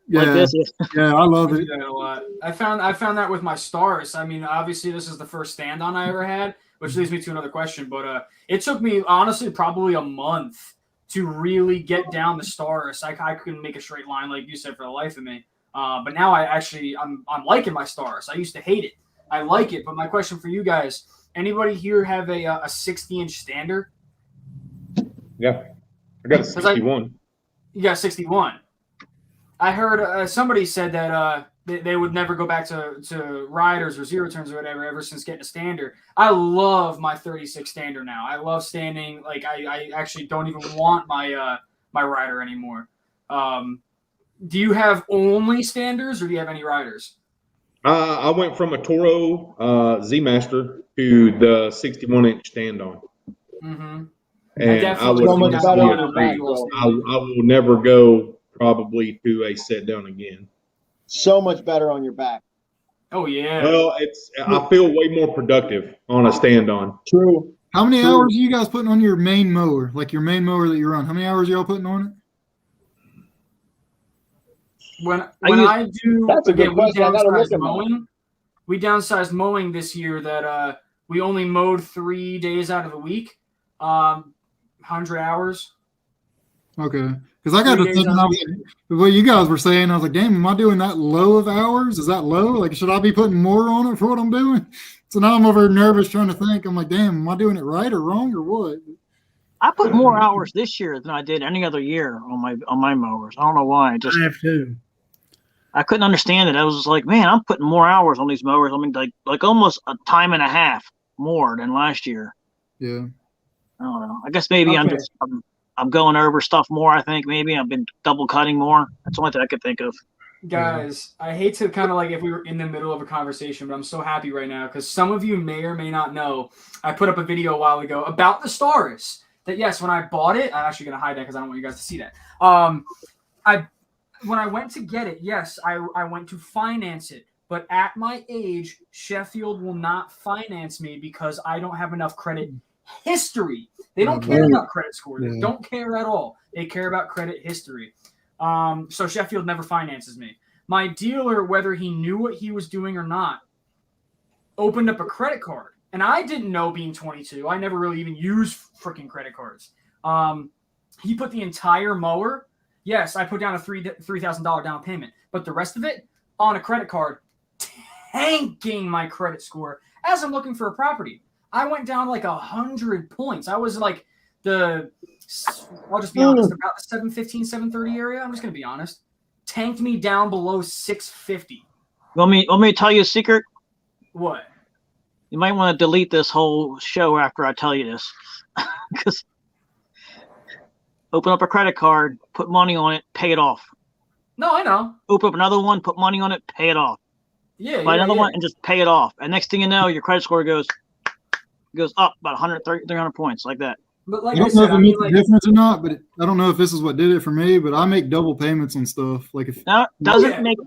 Yeah, like this. yeah, I love I it. do that a lot. I found that with my Stars. I mean, obviously this is the first stand-on I ever had, which leads me to another question. But it took me honestly probably a month to really get down the Stars. I couldn't make a straight line like you said for the life of me. But now I'm liking my Stars. I used to hate it. I like it. But my question for you guys: anybody here have a 60-inch stander? Yeah, I got a 61. You got 61. I heard somebody said that they would never go back to riders or zero turns or whatever ever since getting a stander. I love my 36 stander now. I love standing. Like I actually don't even want my my rider anymore. Do you have only standers or do you have any riders? I went from a Toro Z Master to the 61-inch stand on. Mm-hmm. And I would So much better on agree. your back, bro. I will never go probably to a sit down again. So much better on your back. Oh yeah. Well, I feel way more productive on a stand on. True. How many hours are you guys putting on your main mower? Like your main mower that you run? How many hours are y'all putting on it? When use- I do, That's a good again, question. I gotta look downsized at mowing. We downsized mowing this year that we only mowed 3 days out of the week. 100 hours. Okay. Because I got to 3 days thinking, out I of was, the week. what you guys were saying, I was like, damn, am I doing that low of hours? Is that low? Like, should I be putting more on it for what I'm doing? So now I'm over nervous trying to think. I'm like, damn, am I doing it right or wrong or what? I put more hours this year than I did any other year on my mowers. I don't know why. I have to. I couldn't understand it. I was just like, man, I'm putting more hours on these mowers. I mean, like almost a time and a half more than last year. Yeah. I don't know. I guess maybe Okay. I'm going over stuff more. I think maybe I've been double cutting more. That's the only thing I could think of. Guys, I hate to kind of like if we were in the middle of a conversation, but I'm so happy right now because some of you may or may not know. I put up a video a while ago about the Stars. That yes, when I bought it, I'm actually gonna hide that because I don't want you guys to see that. When I went to get it, yes, I went to finance it. But at my age, Sheffield will not finance me because I don't have enough credit history. They don't care about credit score. They don't care at all. They care about credit history. So Sheffield never finances me. My dealer, whether he knew what he was doing or not, opened up a credit card. And I didn't know, being 22. I never really even used freaking credit cards. He put the entire mower. Yes, I put down a $3,000 down payment. But the rest of it on a credit card, tanking my credit score as I'm looking for a property. I went down like 100 points. I was like I'll just be honest, about the 715, 730 area. I'm just going to be honest. Tanked me down below 650. Want me to tell you a secret? What? You might want to delete this whole show after I tell you this. Because open up a credit card, put money on it, pay it off. No, I know. Open up another one, put money on it, pay it off. Yeah, Buy another one and just pay it off. And next thing you know, your credit score goes up about 130, 300 points, like that. But like I don't I said, know if it makes a difference or not, but I don't know if this is what did it for me. But I make double payments on stuff. Like if No, it doesn't make.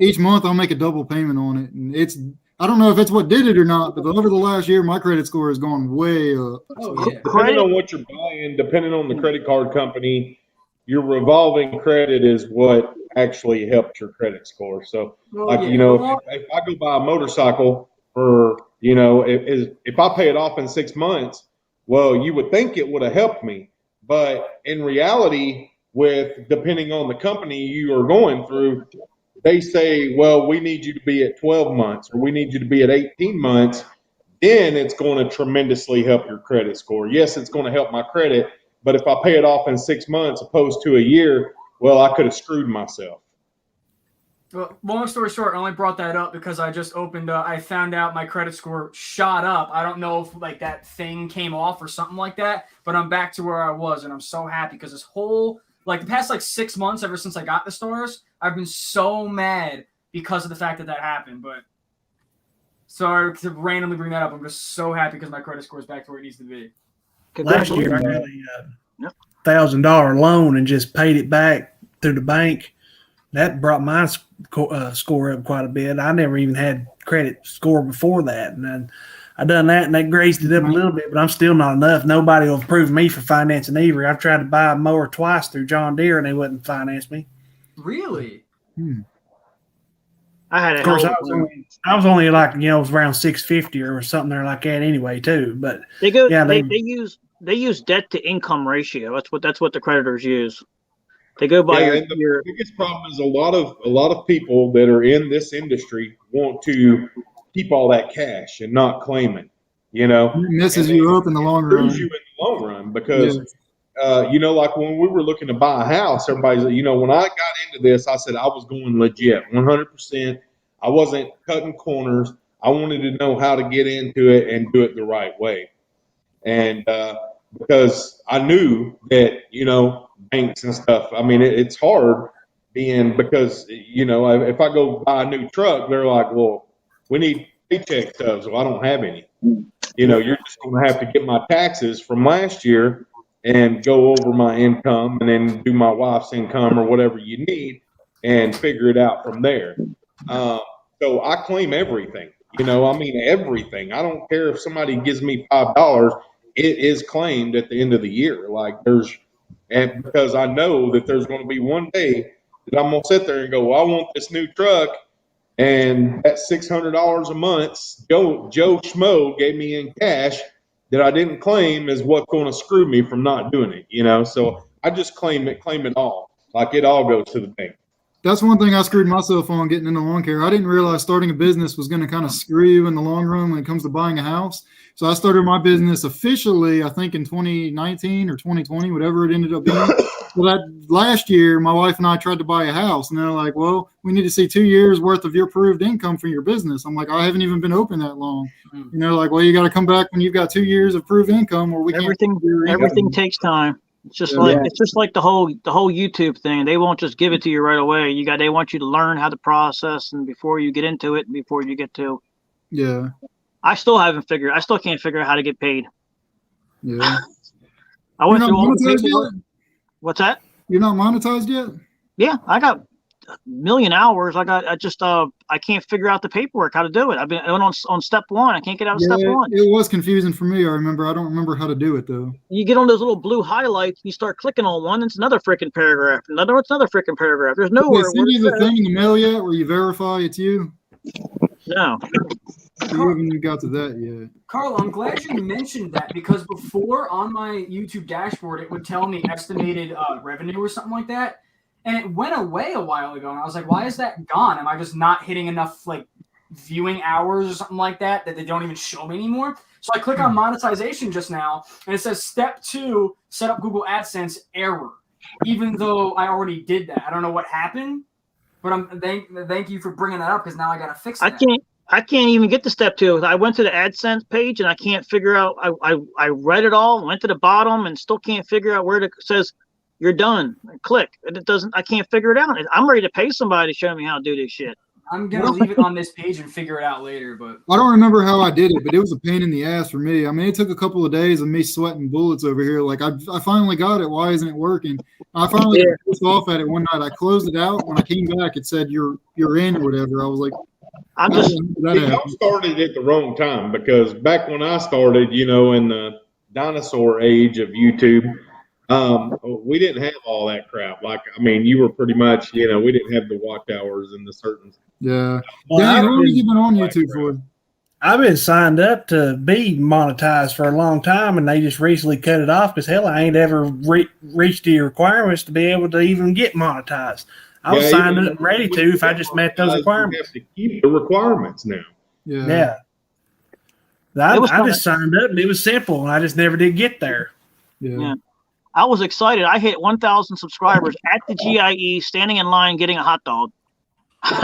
each month I'll make a double payment on it, and I don't know if it's what did it or not. But over the last year, my credit score has gone way up. Oh yeah. Depending on what you're buying, depending on the credit card company, your revolving credit is what actually helped your credit score. So, if I go buy a motorcycle for, if I pay it off in 6 months, well, you would think it would have helped me. But in reality, depending on the company you are going through, they say, well, we need you to be at 12 months or we need you to be at 18 months. Then it's going to tremendously help your credit score. Yes, it's going to help my credit. But if I pay it off in 6 months opposed to a year, well, I could have screwed myself. Well, long story short, I only brought that up because I just I found out my credit score shot up. I don't know if like that thing came off or something like that, but I'm back to where I was, and I'm so happy because this whole, the past 6 months, ever since I got the stars, I've been so mad because of the fact that happened. But sorry to randomly bring that up. I'm just so happy because my credit score is back to where it needs to be. Last year, I got a $1,000 loan and just paid it back through the bank. That brought my score up quite a bit. I never even had credit score before that. And then I done that, and that grazed it up a little bit, but I'm still not enough. Nobody will approve me for financing either. I've tried to buy a mower twice through John Deere, and they wouldn't finance me. Really? I had Of course, I was only around 650 or something there like that anyway, too. But they use debt to income ratio. That's what the creditors use. They go by the biggest problem is a lot of people that are in this industry want to keep all that cash and not claim it. It messes you up in the long run. You in the long run because like when we were looking to buy a house, everybody's when I got into this, I said I was going legit, 100%. I wasn't cutting corners. I wanted to know how to get into it and do it the right way, and because I knew that banks and stuff. I mean, it's hard because if I go buy a new truck, they're like, well, we need paycheck stubs. Well, I don't have any. You're just going to have to get my taxes from last year and go over my income and then do my wife's income or whatever you need and figure it out from there. So I claim everything. Everything. I don't care if somebody gives me $5. It is claimed at the end of the year. And because I know that there's going to be one day that I'm going to sit there and go, well, I want this new truck, and that $600 a month Joe Schmo gave me in cash that I didn't claim is what's going to screw me from not doing it, So I just claim it all. It all goes to the bank. That's one thing I screwed myself on getting into lawn care. I didn't realize starting a business was going to kind of screw you in the long run when it comes to buying a house. So I started my business officially, I think in 2019 or 2020, whatever it ended up being. But last year, my wife and I tried to buy a house, and they're like, well, we need to see 2 years worth of your proved income for your business. I'm like, I haven't even been open that long. Well, you got to come back when you've got 2 years of proved income, or everything takes time. It's just like the whole YouTube thing. They won't just give it to you right away. They want you to learn how to process, and before you get into it, before you get to. Yeah. I still can't figure out how to get paid. Yeah. I went through all the paperwork. What's that? You're not monetized yet? Yeah, I got a million hours. I can't figure out the paperwork, how to do it. I went on step one. I can't get out of step one. It was confusing for me. I remember. I don't remember how to do it though. You get on those little blue highlights, you start clicking on one, it's another freaking paragraph. Another freaking paragraph. There's Did nowhere. they send you the thing in the mail yet where you verify it's you? No. You haven't even got to that yet. Carl, I'm glad you mentioned that because before on my YouTube dashboard, it would tell me estimated revenue or something like that. And it went away a while ago. And I was like, why is that gone? Am I just not hitting enough like viewing hours or something like that they don't even show me anymore? So I click on monetization just now and it says step 2, set up Google AdSense error, even though I already did that. I don't know what happened, but thank you for bringing that up because now I got to fix that. I can't even get to step 2. I went to the AdSense page and I can't figure out. I read it all, went to the bottom, and still can't figure out where it says you're done. I click, and it doesn't. I can't figure it out. I'm ready to pay somebody to show me how to do this shit. I'm gonna leave it on this page and figure it out later. But I don't remember how I did it, but it was a pain in the ass for me. I mean, it took a couple of days of me sweating bullets over here. Like I finally got it. Why isn't it working? I finally got pissed off at it one night. I closed it out. When I came back, it said you're in or whatever. I was like, y'all started at the wrong time because back when I started, in the dinosaur age of YouTube, we didn't have all that crap. Like, I mean, you were pretty much, we didn't have the watch hours and the certain. Yeah. Danny, how long have you been on YouTube for? I've been signed up to be monetized for a long time, and they just recently cut it off because hell, I ain't ever reached the requirements to be able to even get monetized. I was signed up and ready to if I just met those requirements. You have to keep the requirements now. Yeah. I just signed up and it was simple, and I just never did get there. Yeah. I was excited. I hit 1,000 subscribers at the GIE, standing in line, getting a hot dog.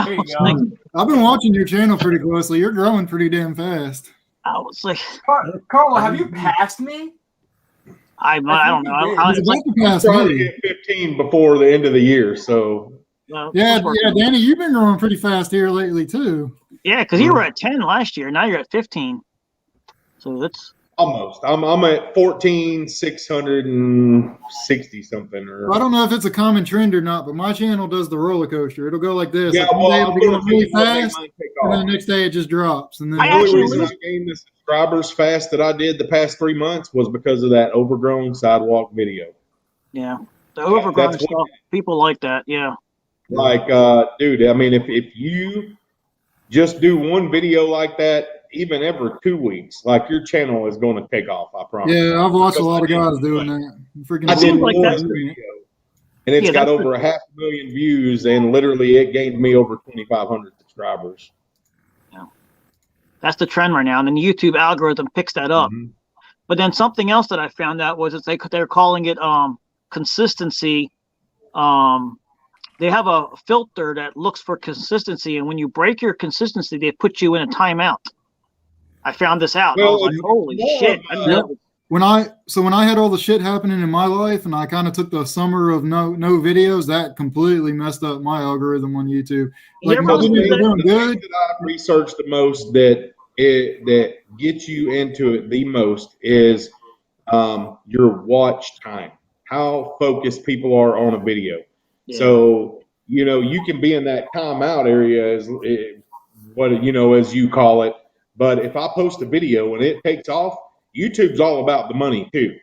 there you go. I've been watching your channel pretty closely. You're growing pretty damn fast. I was like, Carl, have you passed me? I don't know. I It's about to pass Trying to me. get 15 before the end of the year, so. Yeah, Danny, you've been growing pretty fast here lately too. Yeah, because you were at 10 last year. Now you're at 15. So that's Almost. I'm at 14,660 something. Or I don't know if it's a common trend or not, but my channel does the roller coaster. It'll go like this. Yeah, like one day well, it'll be going really fast, and and then the next day it just drops. And then the only reason I gained the subscribers fast that I did the past 3 months was because of that overgrown sidewalk video. Yeah, the overgrown stuff. People like that. Yeah. Like, dude, I mean, if you just do one video like that, even every 2 weeks, like your channel is going to take off. I promise. Yeah, I've watched a lot of guys doing that. Freaking I did like one that. video, and it's got over 500,000 views, and literally it gained me over 2,500 subscribers. Yeah, that's the trend right now, and then the YouTube algorithm picks that up. Mm-hmm. But then something else that I found out was that they're calling it consistency. They have a filter that looks for consistency, and when you break your consistency, they put you in a timeout. I found this out. Well, I was like, holy shit. I didn't know. when I had all the shit happening in my life, and I kind of took the summer of no videos, that completely messed up my algorithm on YouTube. Like my videos are doing good. That I've researched the most that gets you into it the most is your watch time. How focused people are on a video. Yeah. So, you can be in that timeout area as you call it. But if I post a video and it takes off, YouTube's all about the money too.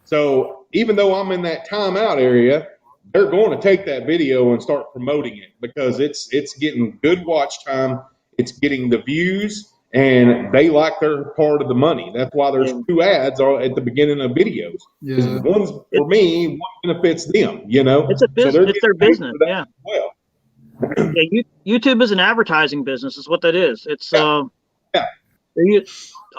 So even though I'm in that timeout area, they're going to take that video and start promoting it because it's getting good watch time. It's getting the views, and they like their part of the money. That's why there's 2 ads at the beginning of videos. Yeah. One's for me, one benefits them, It's a business. So it's their business. Yeah. Well. Yeah. YouTube is an advertising business. Is what that is. It's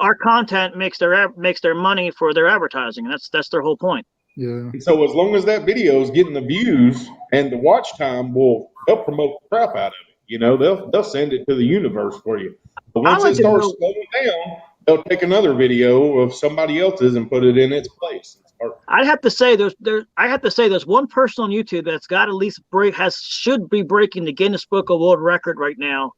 our content makes their money for their advertising. That's their whole point. Yeah. And so as long as that video is getting the views and the watch time, they'll promote the crap out of it. They'll send it to the universe for you. But once it starts slowing down, they'll take another video of somebody else's and put it in its place. I have to say there's one person on YouTube that's got at least should be breaking the Guinness Book of World Record right now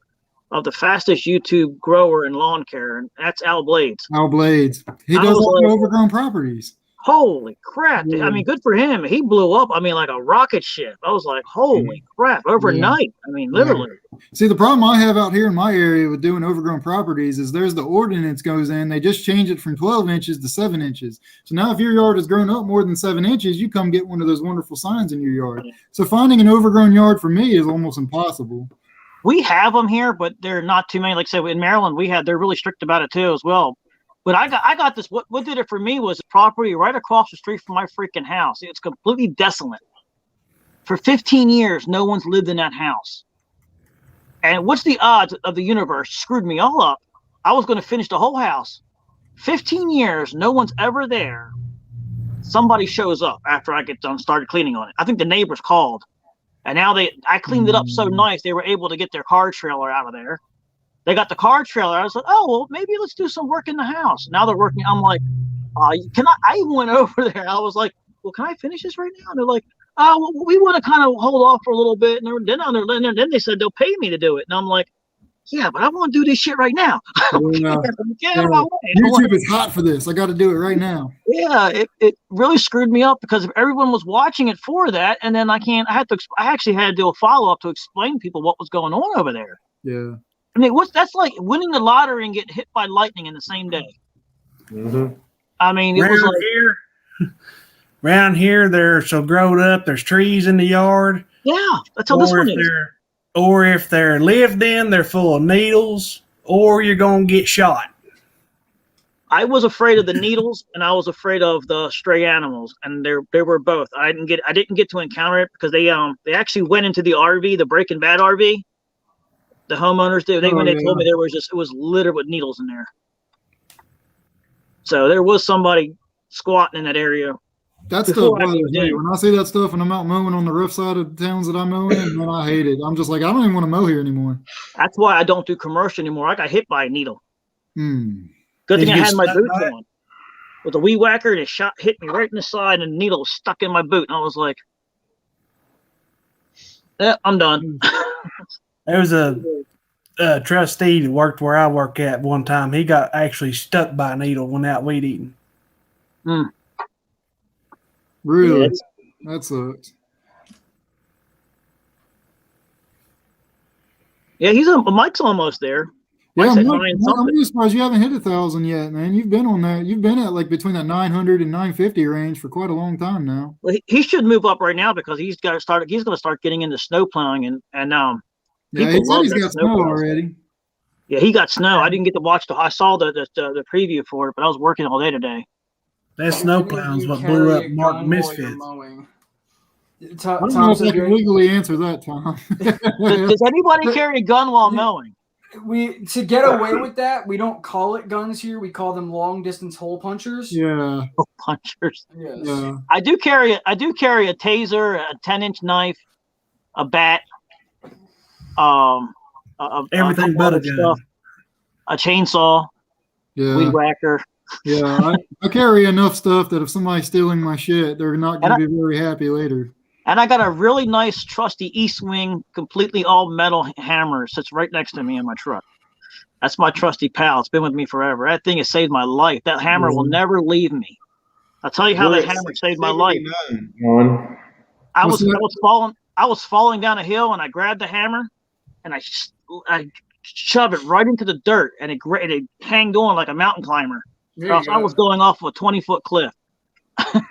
of the fastest YouTube grower in lawn care, and that's Al Blades. Al Blades. He does all the overgrown properties. holy crap. I mean, good for him. He blew up, I mean, like a rocket ship. I was like, holy crap, overnight. I mean, literally. See, the problem I have out here in my area with doing overgrown properties is there's the ordinance goes in. They just change it from 12 inches to 7 inches. So now if your yard has grown up more than 7 inches, you come get one of those wonderful signs in your yard. So finding an overgrown yard for me is almost impossible. We have them here, but they're not too many. Like I said, in Maryland, they're really strict about it too as well. But I got this. What did it for me was a property right across the street from my freaking house. It's completely desolate. For 15 years, no one's lived in that house. And what's the odds of the universe screwed me all up? I was going to finish the whole house. 15 years, no one's ever there. Somebody shows up after I get done, started cleaning on it. I think the neighbors called. And now I cleaned it up so nice, they were able to get their car trailer out of there. They got the car trailer. I was like, oh, well, maybe let's do some work in the house. Now they're working. I'm like, can I even went over there. I was like, well, can I finish this right now? And they're like, oh, well, we want to kind of hold off for a little bit. And then they said they'll pay me to do it. And I'm like, yeah, but I want to do this shit right now. YouTube is hot for this. I got to do it right now. Yeah, it really screwed me up because if everyone was watching it for that, and then I actually had to do a follow-up to explain to people what was going on over there. Yeah. I mean, that's like winning the lottery and getting hit by lightning in the same day. Mm-hmm. I mean, it was like around here, they're so grown up. There's trees in the yard. Yeah, that's how this one is. Or if they're lived in, they're full of needles, or you're gonna get shot. I was afraid of the needles, and I was afraid of the stray animals, and they were both. I didn't get to encounter it because they actually went into the RV, the Breaking Bad RV. The homeowners did. They told me it was littered with needles in there. So there was somebody squatting in that area. That stuff bothers me. When I see that stuff and I'm out mowing on the rough side of the towns that I mow in, man, I hate it. I'm just like, I don't even want to mow here anymore. That's why I don't do commercial anymore. I got hit by a needle. Good thing I had my boots on. With a weed whacker, and it hit me right in the side, and the needle was stuck in my boot. And I was like, yeah, I'm done. There was a trustee that worked where I work at one time. He got actually stuck by a needle when out weed eating. Really? That sucks. Yeah, Mike's almost there. Yeah, I'm really surprised you haven't hit 1,000 yet, man. You've been on that. You've been at like between that 900 and 950 range for quite a long time now. Well, he should move up right now because he's going to start getting into snow plowing and yeah, he said he's got snow already. Yeah, he got snow. I didn't get to watch I saw the preview for it, but I was working all day today. That snow plow's what blew up Mark Misfits. I don't know if I can legally answer that, Tom. Does anybody carry a gun while mowing? To get away with that, we don't call it guns here. We call them long distance hole punchers. Yeah. Hole punchers. Yes. Yeah. I do carry a taser, a 10-inch knife, a bat, everything but a gun. A chainsaw, weed whacker. Yeah, I carry enough stuff that if somebody's stealing my shit, they're not going to be very happy later. And I got a really nice, trusty Eastwing, completely all metal hammer. Sits right next to me in my truck. That's my trusty pal. It's been with me forever. That thing has saved my life. That hammer will never leave me. I'll tell you how that hammer saved my life. I was falling down a hill, and I grabbed the hammer, and I shoved it right into the dirt, and it hanged on like a mountain climber. I was going off of a 20-foot cliff. I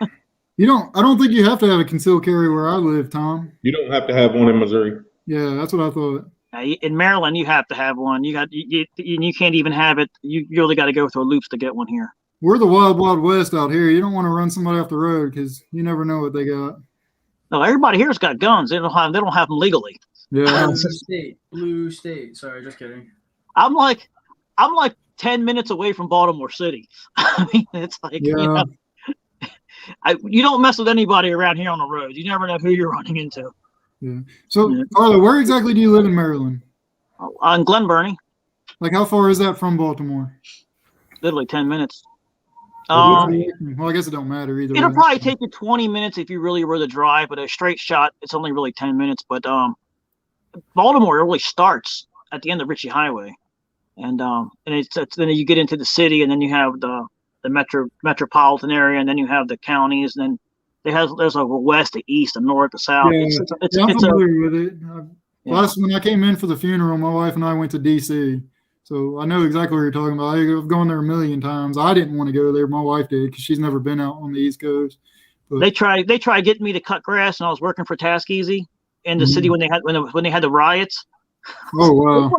don't think you have to have a concealed carry where I live, Tom. You don't have to have one in Missouri. Yeah, that's what I thought. In Maryland, you have to have one. You can't even have it. You really got to go through loops to get one here. We're the wild, wild west out here. You don't want to run somebody off the road because you never know what they got. No, everybody here's got guns. They don't have them legally. Yeah. Blue state. Sorry, just kidding. I'm like 10 minutes away from Baltimore City. I mean, it's like, you don't mess with anybody around here on the road. You never know who you're running into. Yeah. So, Carla, where exactly do you live in Maryland? In Glen Burnie. Like, how far is that from Baltimore? Literally 10 minutes. Well, I guess it don't matter either. It'll probably take you 20 minutes if you really were to drive, but a straight shot, it's only really 10 minutes. But Baltimore really starts at the end of Ritchie Highway. And then you get into the city, and then you have the metropolitan area, and then you have the counties, and then there's a west, the east, and north, the south. Yeah, I'm It's familiar with it. Yeah. Last when I came in for the funeral, my wife and I went to DC, so I know exactly what you're talking about. I've gone there a million times. I didn't want to go there. My wife did because she's never been out on the East Coast. But They tried getting me to cut grass, and I was working for Task Easy in the city when they had the riots. oh wow,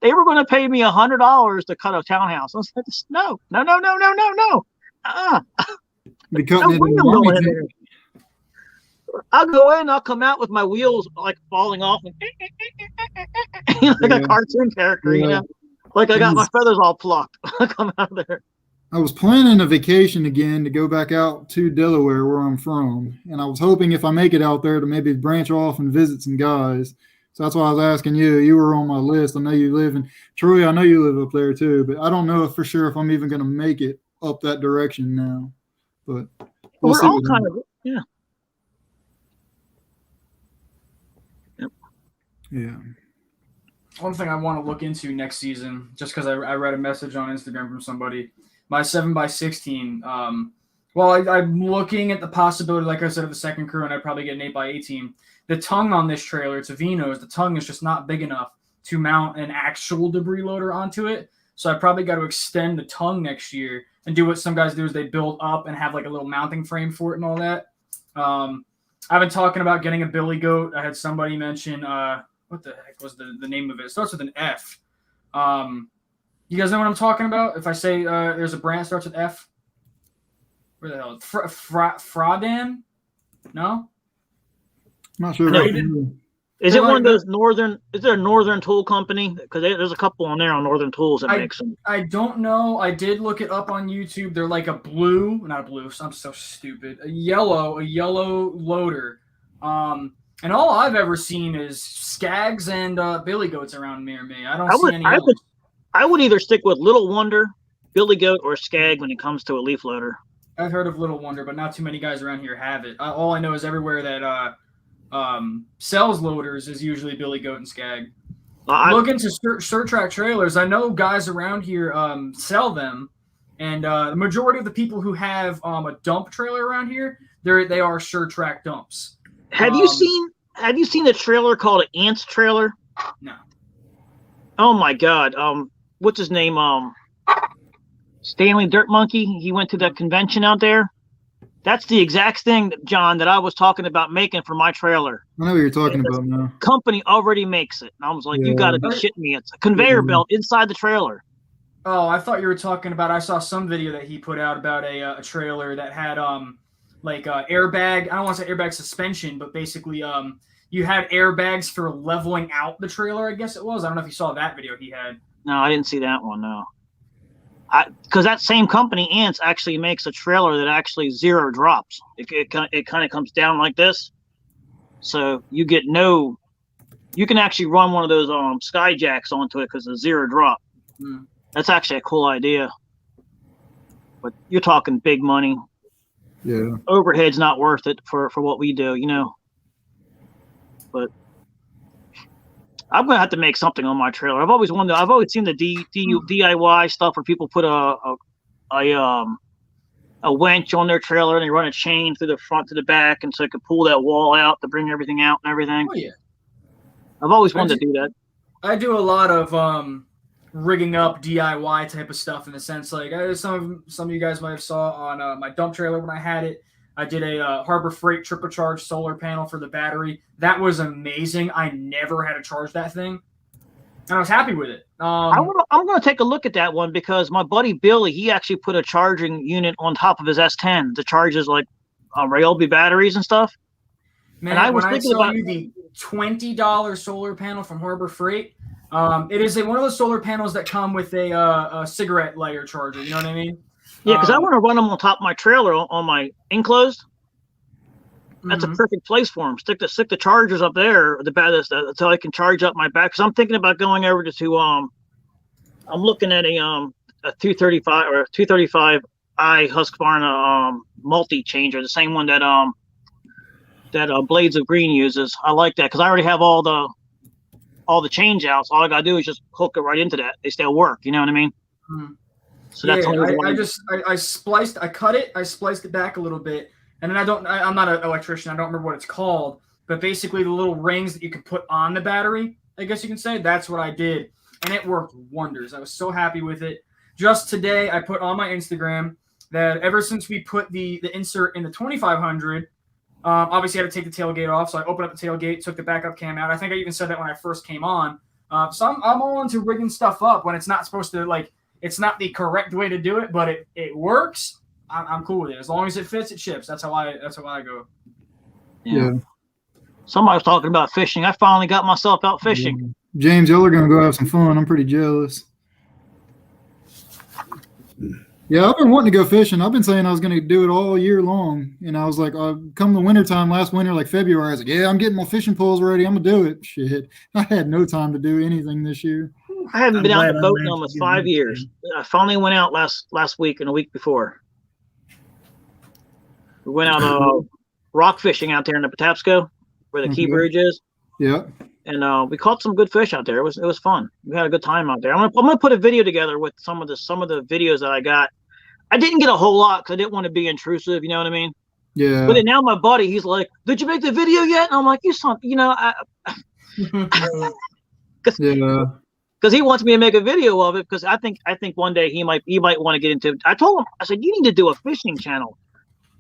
They were going to pay me $100 to cut a townhouse. I was like, no. be No cutting it way in I'm going in Wilmington. there. I'll go in, I'll come out with my wheels like falling off, and like a Yeah. cartoon character, Yeah. like I got It my was- feathers all plucked. I come out of there. I was planning a vacation again to go back out to Delaware, where I'm from, and I was hoping if I make it out there to maybe branch off and visit some guys. So that's why I was asking you. You were on my list. I know you live in Troy. I know you live up there too, but I don't know for sure if I'm even going to make it up that direction now. But we'll We're see. all what kind happens. of, yeah. Yeah. One thing I want to look into next season, just because I read a message on Instagram from somebody, my 7x16. Well, I'm looking at the possibility, like I said, of the second crew, and I'd probably get an 8x18. The tongue on this trailer, it's a Vino's. The tongue is just not big enough to mount an actual debris loader onto it. So I probably got to extend the tongue next year and do what some guys do is they build up and have like a little mounting frame for it and all that. I've been talking about getting a billy goat. I had somebody mention what the heck was the name of it? It starts with an F. You guys know what I'm talking about? If I say there's a brand that starts with F, where the hell? Fradan? No? Not sure. No, About Is it one of those northern? Is there a northern tool company? Because there's a couple on there on Northern Tools that makes them. I don't know. I did look it up on YouTube. They're like not a blue. I'm so stupid. A yellow loader. And all I've ever seen is Skags and Billy Goats around near me. I don't see any others. I would either stick with Little Wonder, Billy Goat, or Skag when it comes to a leaf loader. I've heard of Little Wonder, but not too many guys around here have it. All I know is everywhere that sells loaders is usually Billy Goat and Skag. Look into Surtrack trailers. I know guys around here sell them, and the majority of the people who have a dump trailer around here, they are Surtrack dumps. Have you seen a trailer called an Ants trailer? No. Oh my God. What's his name? Stanley Dirt Monkey. He went to that convention out there. That's the exact thing, John, that I was talking about making for my trailer. I know what you're talking about now. Company already makes it. And I was like, Yeah. you got to be shitting me. It's a conveyor belt inside the trailer. Oh, I thought you were talking about. I saw some video that he put out about a trailer that had like airbag. I don't want to say airbag suspension, but basically you had airbags for leveling out the trailer. I guess it was. I don't know if you saw that video he had. No, I didn't see that one. No. Because that same company, Ants, actually makes a trailer that actually zero drops. It kind of comes down like this, so you get no. You can actually run one of those Skyjacks onto it because it's zero drop. Mm. That's actually a cool idea. But you're talking big money. Yeah. Overhead's not worth it for what we do, you know. But I'm gonna have to make something on my trailer. I've always wondered. I've always seen the DIY stuff where people put a winch on their trailer and they run a chain through the front to the back, and so it could pull that wall out to bring everything out and everything. Oh yeah. I've always wanted to do that. I do a lot of rigging up DIY type of stuff in the sense like some of you guys might have saw on my dump trailer when I had it. I did a Harbor Freight triple charge solar panel for the battery. That was amazing. I never had to charge that thing, and I was happy with it. I'm going to take a look at that one because my buddy Billy, he actually put a charging unit on top of his S10 that charges like Ryobi batteries and stuff. Man, and I was when thinking I saw about you the $20 solar panel from Harbor Freight, it is one of those solar panels that come with a cigarette lighter charger. You know what I mean? Yeah, because I want to run them on top of my trailer on my enclosed. That's a perfect place for them. Stick the chargers up there, so I can charge up my back. Because I'm thinking about going over to I'm looking at a 235 or a 235i Husqvarna multi changer, the same one that Blades of Green uses. I like that because I already have all the change outs. All I gotta do is just hook it right into that. They still work. You know what I mean? Mm-hmm. So that's I cut it, I spliced it back a little bit, and then I'm not an electrician, I don't remember what it's called, but basically the little rings that you can put on the battery, I guess you can say, that's what I did, and it worked wonders. I was so happy with it. Just today, I put on my Instagram that ever since we put the insert in the 2500, obviously I had to take the tailgate off, so I opened up the tailgate, took the backup cam out. I think I even said that when I first came on. So I'm all into rigging stuff up when it's not supposed to, like, it's not the correct way to do it, but it works. I'm cool with it. As long as it fits, it ships. That's how I go. Yeah. Somebody was talking about fishing. I finally got myself out fishing. James, y'all are gonna go have some fun. I'm pretty jealous. Yeah, I've been wanting to go fishing. I've been saying I was going to do it all year long. And I was like, come the wintertime, last winter, like February, I was like, yeah, I'm getting my fishing poles ready. I'm going to do it. Shit. I had no time to do anything this year. I haven't been out the boat in almost 5 years. I finally went out last week and a week before. We went out rock fishing out there in the Patapsco where the Key Bridge is. Yeah. And we caught some good fish out there. It was fun. We had a good time out there. I'm gonna put a video together with some of the videos that I got. I didn't get a whole lot because I didn't want to be intrusive. You know what I mean? Yeah. But then now my buddy, he's like, "Did you make the video yet?" And I'm like, yeah. Because he wants me to make a video of it because I think one day he might want to get into it. I told him, I said, you need to do a fishing channel.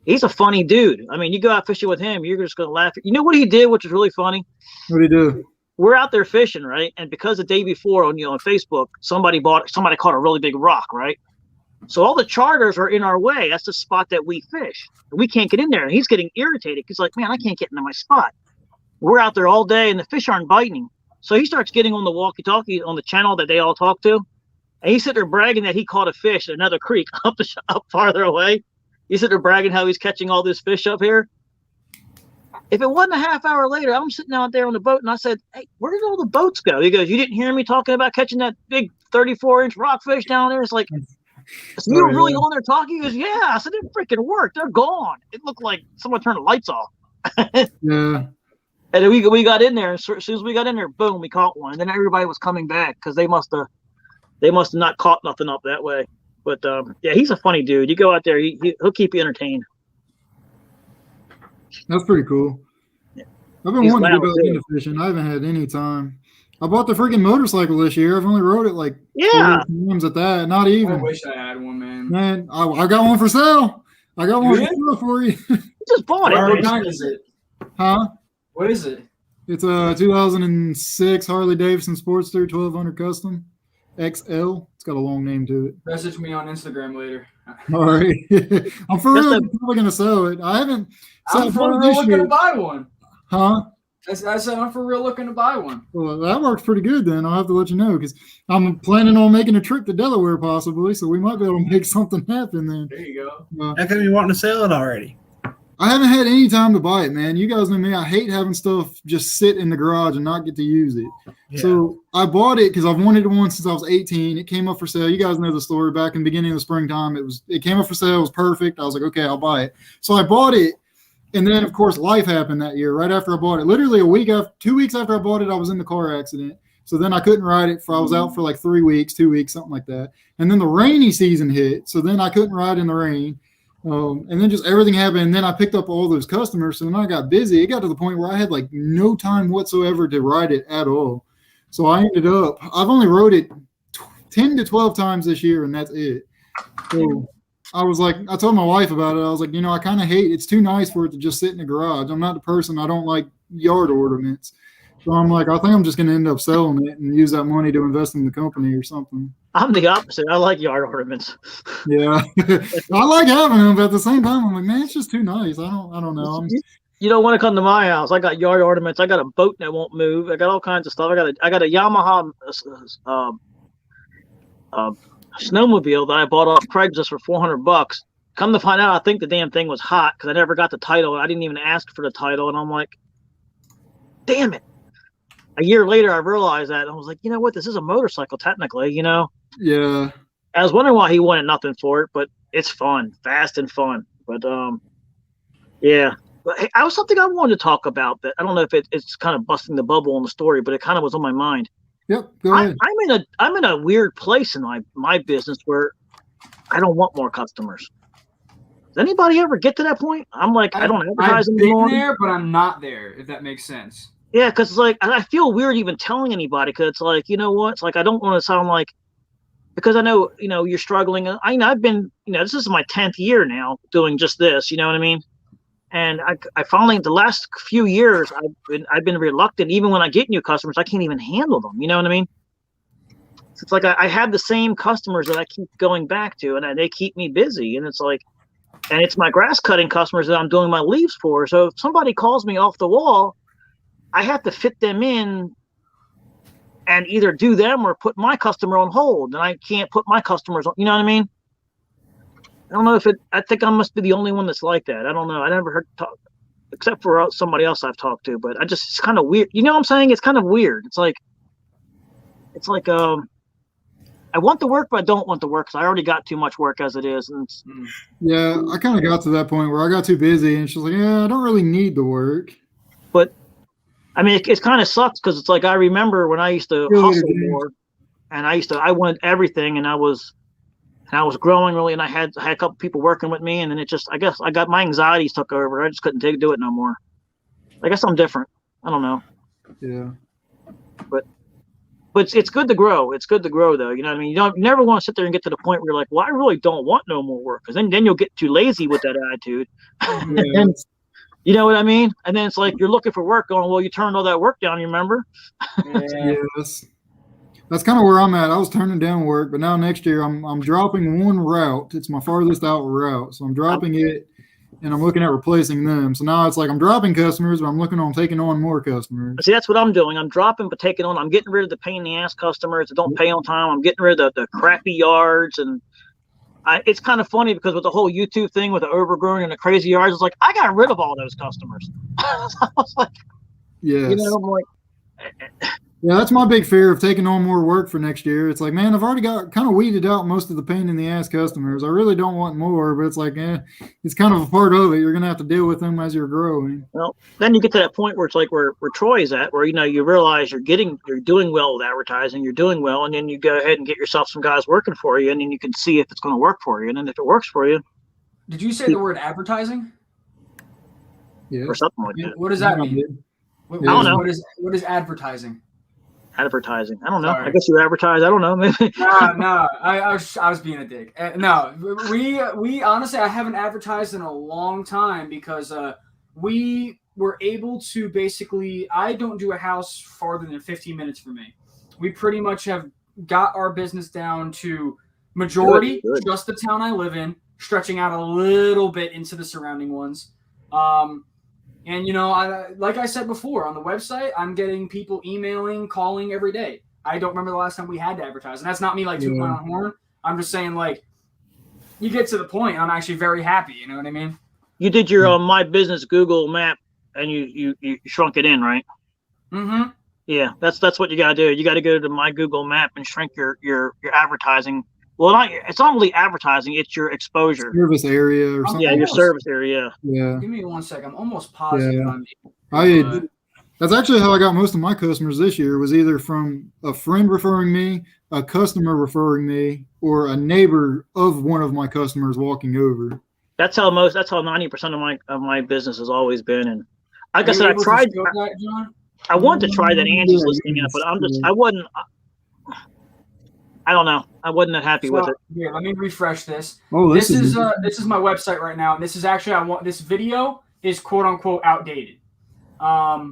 He's a funny dude. I mean, you go out fishing with him, you're just gonna laugh. You know what he did, which is really funny? What did he do? We're out there fishing, right? And because the day before on Facebook, somebody caught a really big rock, right? So all the charters are in our way. That's the spot that we fish. We can't get in there. And he's getting irritated. He's like, man, I can't get into my spot. We're out there all day and the fish aren't biting him. So he starts getting on the walkie-talkie on the channel that they all talk to. And he's sitting there bragging that he caught a fish in another creek up farther away. He's sitting there bragging how he's catching all this fish up here. If it wasn't a half hour later, I'm sitting out there on the boat and I said, hey, where did all the boats go? He goes, you didn't hear me talking about catching that big 34-inch rockfish down there? It's like, so you were really on there talking? He goes, yeah. I said, it freaking worked. They're gone. It looked like someone turned the lights off. Yeah. And then we got in there, and as soon as we got in there, boom, we caught one. And then everybody was coming back because they must have not caught nothing up that way. But yeah, he's a funny dude. You go out there, he'll keep you entertained. That's pretty cool. Yeah. I've been wanting to go back into fishing. I haven't had any time. I bought the freaking motorcycle this year. I've only rode it like 4 times at that. Not even. I wish I had one, man. Man, I got one for sale. I got one for sale for you. You just bought it. What kind is it? Huh? What is it? It's a 2006 Harley Davidson Sportster 1200 Custom XL. It's got a long name to it. Message me on Instagram later. All right. I'm for real probably going to sell it. I haven't. I'm for real looking to buy one. Huh? I said I'm for real looking to buy one. Well, that works pretty good then. I'll have to let you know because I'm planning on making a trip to Delaware possibly, so we might be able to make something happen then. There you go. How come you wanting to sell it already? I haven't had any time to buy it, man. You guys know me. I hate having stuff just sit in the garage and not get to use it. Yeah. So I bought it because I've wanted one since I was 18. It came up for sale. You guys know the story. Back in the beginning of the springtime, it came up for sale. It was perfect. I was like, okay, I'll buy it. So I bought it. And then, of course, life happened that year right after I bought it. Literally 2 weeks after I bought it, I was in the car accident. So then I couldn't ride it. I was out for like 3 weeks, 2 weeks, something like that. And then the rainy season hit. So then I couldn't ride in the rain. And then just everything happened. And then I picked up all those customers. So then I got busy. It got to the point where I had like no time whatsoever to ride it at all. So I ended up, I've only rode it 10 to 12 times this year, and that's it. So I was like, I told my wife about it. I was like, I kind of hate, it's too nice for it to just sit in the garage. I'm not the person, I don't like yard ornaments. So I'm like, I think I'm just going to end up selling it and use that money to invest in the company or something. I'm the opposite. I like yard ornaments. Yeah. I like having them, but at the same time, I'm like, man, it's just too nice. I don't know. You don't want to come to my house. I got yard ornaments. I got a boat that won't move. I got all kinds of stuff. I got a Yamaha snowmobile that I bought off Craigslist for $400. Come to find out, I think the damn thing was hot because I never got the title. I didn't even ask for the title, and I'm like, damn it. A year later, I realized that. I was like, you know what? This is a motorcycle, technically, Yeah. I was wondering why he wanted nothing for it, but it's fun, fast and fun. But, yeah. But hey, I was something I wanted to talk about that I don't know if it's kind of busting the bubble on the story, but it kind of was on my mind. Yep, go ahead. I'm in a weird place in my business where I don't want more customers. Does anybody ever get to that point? I'm like, I don't advertise I've anymore. been there, but I'm not there, if that makes sense. Yeah, because it's like I feel weird even telling anybody because it's like, you know what? It's like I don't want to sound like, because I know, you're struggling. I've been, this is my 10th year now doing just this, you know what I mean? And I finally, the last few years, I've been reluctant. Even when I get new customers, I can't even handle them. You know what I mean? It's like I have the same customers that I keep going back to, and they keep me busy. And it's like, and it's my grass cutting customers that I'm doing my leaves for. So if somebody calls me off the wall, I have to fit them in and either do them or put my customer on hold. And I can't put my customers on, you know what I mean? I don't know I think I must be the only one that's like that. I don't know. I never heard talk, except for somebody else I've talked to, but it's kind of weird. You know what I'm saying? It's kind of weird. It's like, I want the work, but I don't want the work because I already got too much work as it is. And Yeah, I kind of got to that point where I got too busy, and she's like, "Yeah, I don't really need the work." But I mean, it kind of sucks because it's like I remember when I used to hustle more, and I wanted everything, and I was growing really, and I had a couple people working with me, and then I guess I got my anxieties took over. I just couldn't do it no more. I guess I'm different. I don't know. Yeah. But it's good to grow. It's good to grow, though. You know what I mean? You never want to sit there and get to the point where you're like, well, I really don't want no more work. Because then you'll get too lazy with that attitude. Yeah. And, you know what I mean? And then it's like you're looking for work going, well, you turned all that work down, you remember? Yeah. Yes. That's kind of where I'm at. I was turning down work, but now next year I'm dropping one route. It's my farthest out route. So I'm dropping it, and I'm looking at replacing them. So now it's like I'm dropping customers, but I'm looking on taking on more customers. See, that's what I'm doing. I'm dropping, but taking on. I'm getting rid of the pain in the ass customers that don't pay on time. I'm getting rid of the crappy yards, and it's kind of funny because with the whole YouTube thing with the overgrown and the crazy yards, it's like I got rid of all those customers. I was like, Yes. I'm like, Yeah, that's my big fear of taking on more work for next year. It's like, man, I've already got kind of weeded out most of the pain in the ass customers. I really don't want more, but it's like, it's kind of a part of it. You're gonna have to deal with them as you're growing. well, then you get to that point where it's like where Troy's at, where you realize you're doing well with advertising, you're doing well, and then you go ahead and get yourself some guys working for you, and then you can see if it's going to work for you, and then if it works for you, Did you say the word advertising? Yeah. or something like that. What does that mean? I don't know. What is advertising? Advertising. I don't know. Sorry. I guess you advertise. I don't know. Maybe. No. I was being a dick. No, we honestly, I haven't advertised in a long time because we were able to basically. I don't do a house farther than 15 minutes from me. We pretty much have got our business down to majority Good. just the town I live in, stretching out a little bit into the surrounding ones. And, like I said before, on the website, I'm getting people emailing, calling every day. I don't remember the last time we had to advertise. And that's not me, tooting my own horn. I'm just saying, you get to the point. I'm actually very happy. You know what I mean? You did your My Business Google map, and you shrunk it in, right? Mm-hmm. Yeah, that's what you got to do. You got to go to My Google Map and shrink your advertising. Well, it's not really advertising; it's your exposure. Service area or something. Yeah, your service area. Yeah. Give me 1 second. I'm almost positive. Yeah. That's actually how I got most of my customers this year, was either from a friend referring me, a customer referring me, or a neighbor of one of my customers walking over. That's how 90% of my business has always been. And like I said, I tried. I want to try that Angie's listing app, but I wasn't. I don't know. I wasn't that happy with it. Here, let me refresh this. Oh, this is my website right now. And this is actually this video is quote unquote outdated. I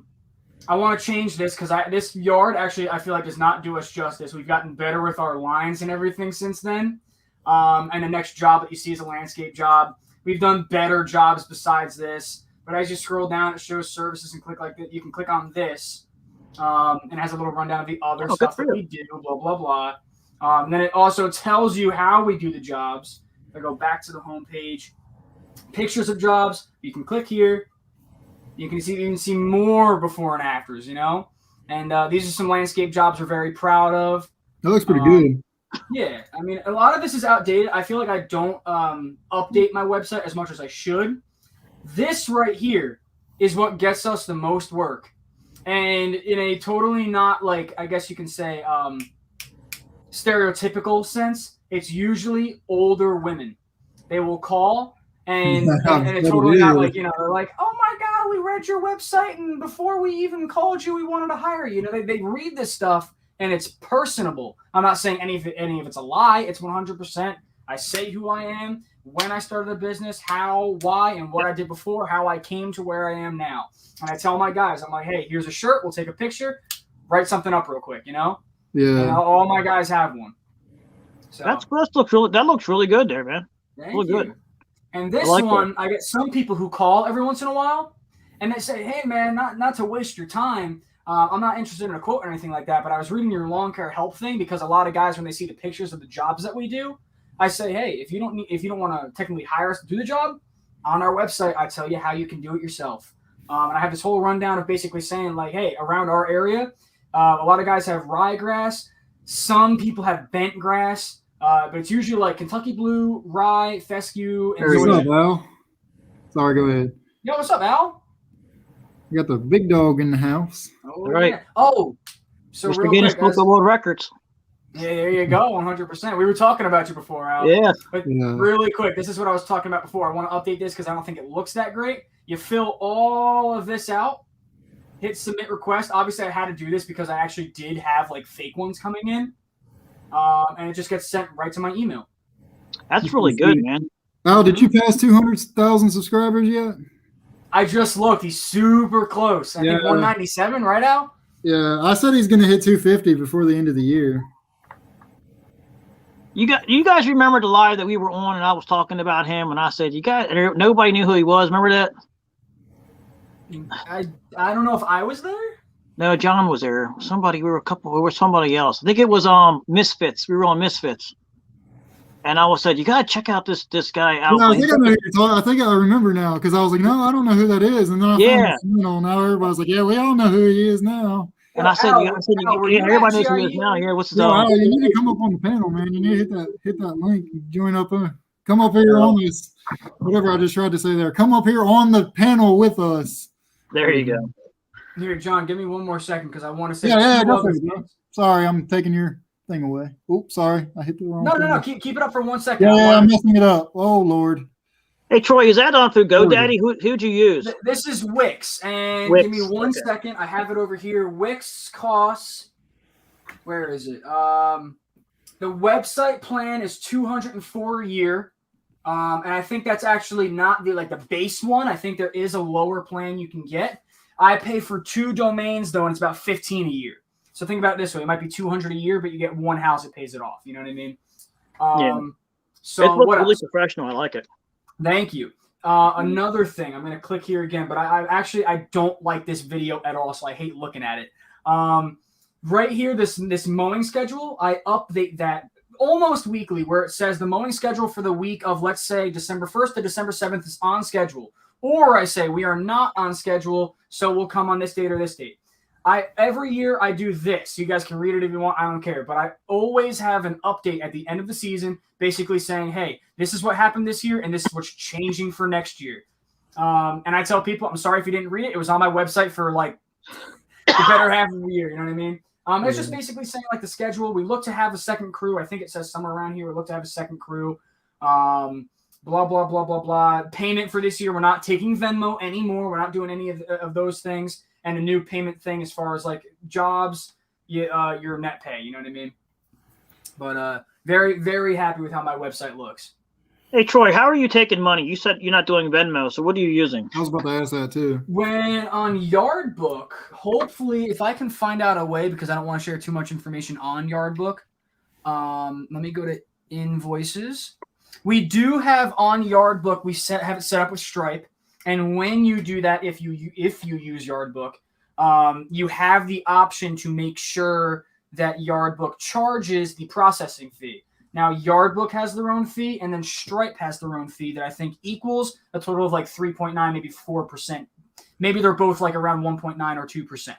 want to change this because this yard actually I feel like does not do us justice. We've gotten better with our lines and everything since then. And the next job that you see is a landscape job. We've done better jobs besides this. But as you scroll down, it shows services and click like that. You can click on this, and it has a little rundown of the other stuff that we do. Blah blah blah. And then it also tells you how we do the jobs. I go back to the home page. Pictures of jobs. You can click here. You can see more before and afters, And these are some landscape jobs we're very proud of. That looks pretty good. Yeah. I mean, a lot of this is outdated. I feel like I don't update my website as much as I should. This right here is what gets us the most work. And in a totally not I guess you can say, stereotypical sense, it's usually older women. They will call and it's That totally not is. like, they're like, oh my God, we read your website and before we even called you, we wanted to hire you. They read this stuff and it's personable. I'm not saying any of it's a lie. It's 100%. I say who I am, when I started a business, how, why, and what I did before, how I came to where I am now. And I tell my guys, I'm like, hey, here's a shirt. We'll take a picture, write something up real quick, Yeah. And all my guys have one. So that looks really good there, man. thank Really you. good. And this I like one, I get some people who call every once in a while, and they say, hey, man, not to waste your time. I'm not interested in a quote or anything like that, but I was reading your lawn care help thing because a lot of guys, when they see the pictures of the jobs that we do, I say, hey, if you don't want to technically hire us to do the job, on our website, I tell you how you can do it yourself. And I have this whole rundown of basically saying, like, hey, around our area, a lot of guys have ryegrass. Some people have bent grass. But it's usually like Kentucky blue, rye, fescue, and What's up, zoysia. Al? Sorry, go ahead. Yo, what's up, Al? We got the big dog in the house. Oh, Right. yeah. Oh, so Mr. real Guinness quick, Book guys. of World Records. Yeah, there you go, 100%. We were talking about you before, Al. Yeah. But Yeah. really quick, this is what I was talking about before. I want to update this because I don't think it looks that great. You fill all of this out, hit submit request. Obviously, I had to do this because I actually did have like fake ones coming in, and it just gets sent right to my email. That's really good, man. Al, did you pass 200,000 subscribers yet? I just looked. He's super close. I think Yeah. 197, right, Al? Yeah, I said he's going to hit 250 before the end of the year. You guys remember the live that we were on and I was talking about him and I said, nobody knew who he was. Remember that? I don't know if I was there. No, John was there. We were somebody else. I think it was Misfits. We were on Misfits. And I said, you gotta check out this guy out. Yeah, I think I remember now because I was like, no, I don't know who that is. And then I found this channel. Now everybody's like, yeah, we all know who he is now. And I said, Al, everybody knows who he is now. Yeah, what's his Al, you need to come up on the panel, man. You need to hit that link. Join up. Come up here on this. Whatever I just tried to say there. Come up here on the panel with us. There you go. Here, John, give me one more second because I want to say Yeah, two other definitely. things. Sorry, I'm taking your thing away. Oops, sorry. I hit the wrong thing. No. Keep it up for 1 second. Yeah, I'm messing it up. Oh, Lord. Hey, Troy, is that on through GoDaddy? Who'd you use? This is Wix. And Wix, give me one second. I have it over here. Wix costs, where is it? The website plan is $204 a year. And I think that's actually not the base one. I think there is a lower plan you can get. I pay for 2 domains though, and it's about $15 a year. So think about it this way: it might be $200 a year, but you get one house that pays it off. You know what I mean? Yeah. So it looks what really else? professional. I like it. Thank you. Another thing, I'm going to click here again, but I don't like this video at all, so I hate looking at it. Right here, this mowing schedule, I update that almost weekly, where it says the mowing schedule for the week of, let's say, December 1st to December 7th is on schedule. Or I say we are not on schedule, so we'll come on this date or this date. Every year I do this. You guys can read it if you want. I don't care. But I always have an update at the end of the season, basically saying, hey, this is what happened this year, and this is what's changing for next year. And I tell people, I'm sorry if you didn't read it. It was on my website for like the better half of the year. You know what I mean? It's just basically saying like the schedule. We look to have a second crew. I think it says somewhere around here. We look to have a second crew. Blah, blah, blah, blah, blah. Payment for this year. We're not taking Venmo anymore. We're not doing any of those things. And a new payment thing as far as like jobs, your net pay. You know what I mean? But very, very happy with how my website looks. Hey, Troy, how are you taking money? You said you're not doing Venmo, so what are you using? I was about to ask that too. When on Yardbook, hopefully, if I can find out a way, because I don't want to share too much information on Yardbook, let me go to invoices. We do have on Yardbook, have it set up with Stripe. And when you do that, if you use Yardbook, you have the option to make sure that Yardbook charges the processing fee. Now, Yardbook has their own fee, and then Stripe has their own fee that I think equals a total of like 3.9, maybe 4%. Maybe they're both like around 1.9 or 2%.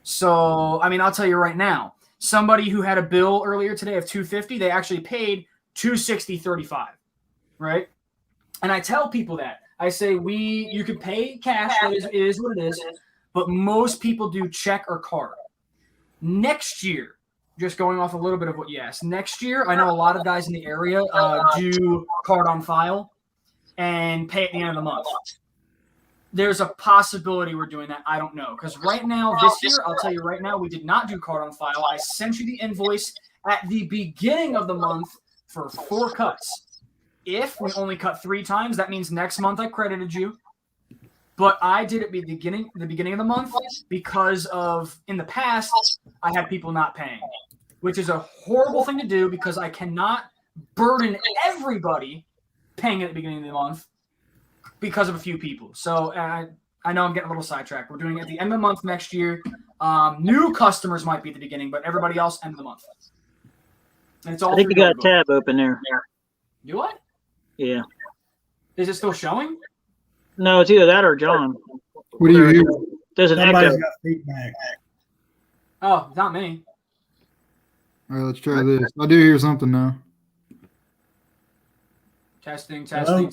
So, I mean, I'll tell you right now, somebody who had a bill earlier today of $250, they actually paid $260.35, right? And I tell people that. I say you could pay cash, that is what it is, but most people do check or card. Next year, just going off a little bit of what you asked. Next year, I know a lot of guys in the area do card on file and pay at the end of the month. There's a possibility we're doing that. I don't know. Because right now, this year, I'll tell you right now, we did not do card on file. I sent you the invoice at the beginning of the month for 4 cuts. If we only cut 3 times, that means next month I credited you. But I did it the beginning of the month because of, in the past, I had people not paying, which is a horrible thing to do because I cannot burden everybody paying at the beginning of the month because of a few people. So I know I'm getting a little sidetracked. We're doing it at the end of the month next year. New customers might be at the beginning, but everybody else end of the month. And it's all. I think you got a tab open there. Do what? Yeah. Is it still showing? No, it's either that or John. What do you hear? There's an Somebody's echo. got feedback. Oh, not me. All right, let's try this. I do hear something now. Testing. Hello?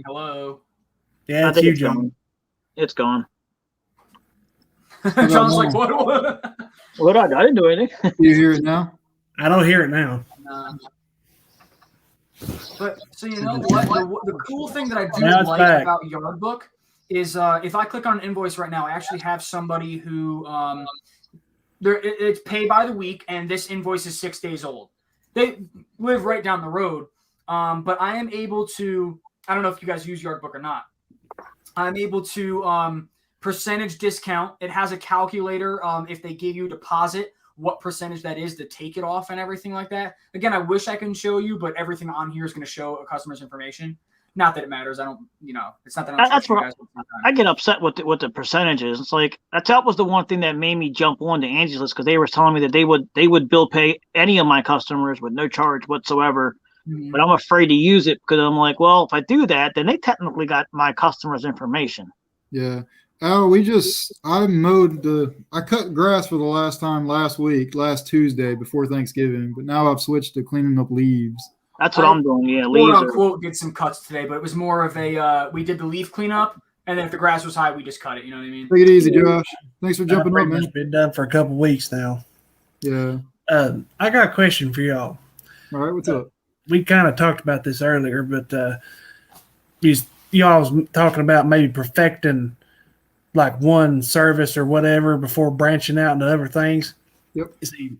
Hello. Yeah, I it's think you, it's John. gone. It's gone. John's like, what? What? I didn't do anything. Do you hear it now? I don't hear it now. But so you know what? The cool thing that I do Now it's like back. about Yardbook is if I click on an invoice right now, I actually have somebody who it's paid by the week, and this invoice is 6 days old. They live right down the road, but I am able to. I don't know if you guys use Yardbook or not. I'm able to percentage discount. It has a calculator. If they give you a deposit, what percentage that is to take it off and everything like that. Again, I wish I can show you, but everything on here is going to show a customer's information. Not that it matters. I don't, it's not that I'm That's trusting what you guys. I get upset with the percentages. It's like that was the one thing that made me jump on to Angie's List because they were telling me that they would bill pay any of my customers with no charge whatsoever. Mhm. But I'm afraid to use it because I'm like, well, if I do that, then they technically got my customers' information. Yeah. Oh, I cut grass for the last time last Tuesday before Thanksgiving, but now I've switched to cleaning up leaves. That's what I'm doing. Yeah, Quote leaves. unquote did some cuts today, but it was more of a we did the leaf cleanup, and then if the grass was high, we just cut it. You know what I mean? Take it easy, Josh. Thanks for jumping up, Pretty man. much been done for a couple weeks now. Yeah. I got a question for y'all. All right, what's up? We kind of talked about this earlier, but y'all was talking about maybe perfecting like one service or whatever before branching out into other things. Yep. See,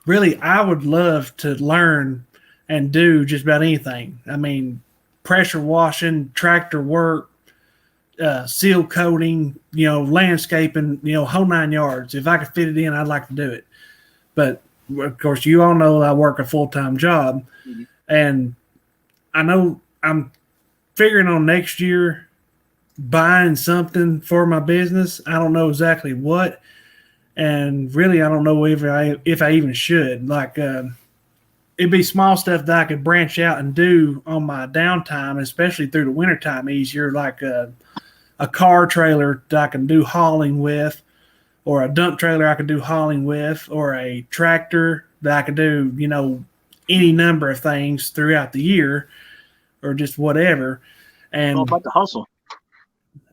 really, I would love to learn and do just about anything. I mean, pressure washing, tractor work, seal coating, landscaping, whole 9 yards. If I could fit it in, I'd like to do it. But of course, you all know I work a full-time job, and I know I'm figuring on next year buying something for my business. I don't know exactly what, and really, I don't know if I even should. Like, it'd be small stuff that I could branch out and do on my downtime, especially through the wintertime easier, like a car trailer that I can do hauling with, or a dump trailer I could do hauling with, or a tractor that I could do, any number of things throughout the year, or just whatever. And All about the hustle.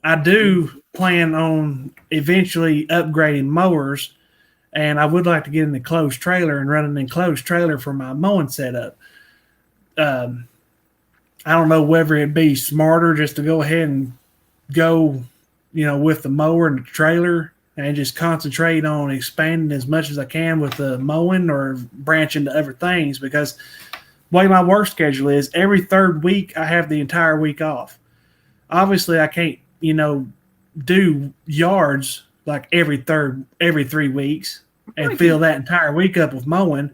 I do plan on eventually upgrading mowers, and I would like to get an enclosed trailer and run an enclosed trailer for my mowing setup. I don't know whether it'd be smarter just to go ahead and go, with the mower and the trailer and just concentrate on expanding as much as I can with the mowing, or branch into other things, because the way my work schedule is, every third week I have the entire week off. Obviously, I can't, do yards like every 3 weeks and fill that entire week up with mowing.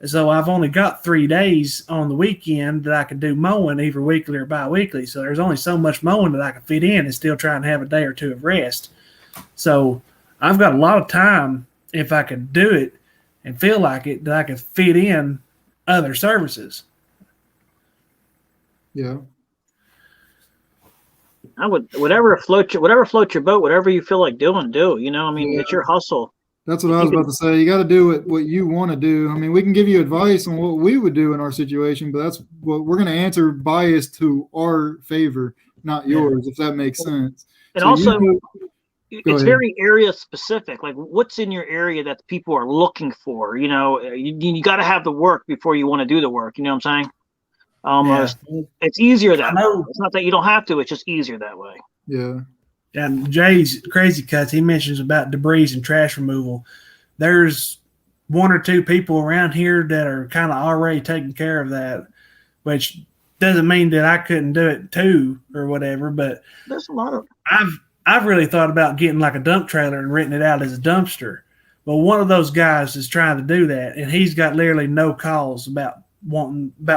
So I've only got 3 days on the weekend that I can do mowing, either weekly or bi-weekly. So there's only so much mowing that I can fit in and still try and have a day or two of rest. So I've got a lot of time, if I could do it and feel like it, that I could fit in other services. Yeah. I would whatever floats your boat, whatever you feel like doing, do. It's your hustle. That's what I was about to say. You got to do what you want to do. I mean, we can give you advice on what we would do in our situation, but that's what we're going to answer biased to our favor, not yours, if that makes sense. And So also, it's very area specific. Like, what's in your area that people are looking for? You know, you got to have the work before you want to do the work. You know what I'm saying? Almost. Yeah. It's easier that way. It's not that you don't have to. It's just easier that way. Yeah. And Jay's Crazy Cuts, he mentions about debris and trash removal. There's 1 or 2 people around here that are kind of already taking care of that, which doesn't mean that I couldn't do it too or whatever. But there's a lot of. I've really thought about getting like a dump trailer and renting it out as a dumpster. Well, one of those guys is trying to do that, and he's got literally no calls about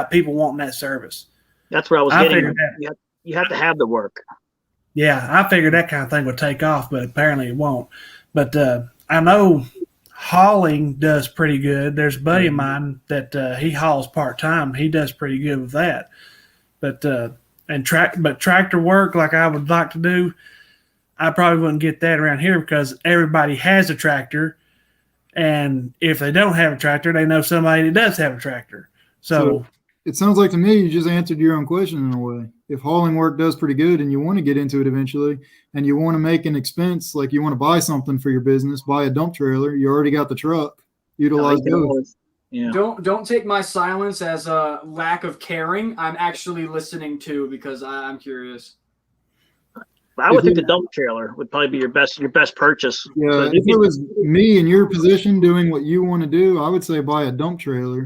people wanting that service. That's where I was getting. You have to have the work. Yeah, I figured that kind of thing would take off, but apparently it won't. But I know hauling does pretty good. There's a buddy of mine that he hauls part-time. He does pretty good with that. But tractor work like I would like to do, I probably wouldn't get that around here because everybody has a tractor. And if they don't have a tractor, they know somebody that does have a tractor. So it sounds like to me you just answered your own question in a way. If hauling work does pretty good and you want to get into it eventually and you want to make an expense, like you want to buy something for your business, buy a dump trailer, you already got the truck, utilize those. Yeah. Don't take my silence as a lack of caring. I'm actually listening too because I'm curious. I would think the dump trailer would probably be your best purchase. Yeah, if it was me in your position doing what you want to do, I would say buy a dump trailer.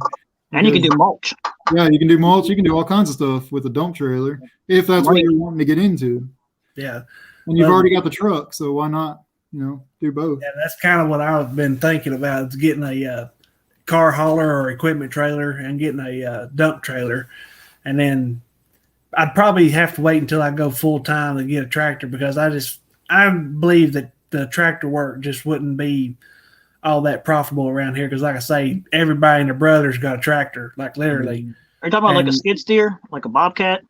And you can do mulch. Yeah, you can do mulch. You can do all kinds of stuff with a dump trailer if that's what you're wanting to get into. Yeah. And you've already got the truck, so why not, do both? Yeah, that's kind of what I've been thinking about is getting a car hauler or equipment trailer and getting a dump trailer. And then I'd probably have to wait until I go full time to get a tractor because I believe that the tractor work just wouldn't be all that profitable around here because, like I say, everybody and their brother's got a tractor, like literally. Are you talking about like a skid steer, like a Bobcat?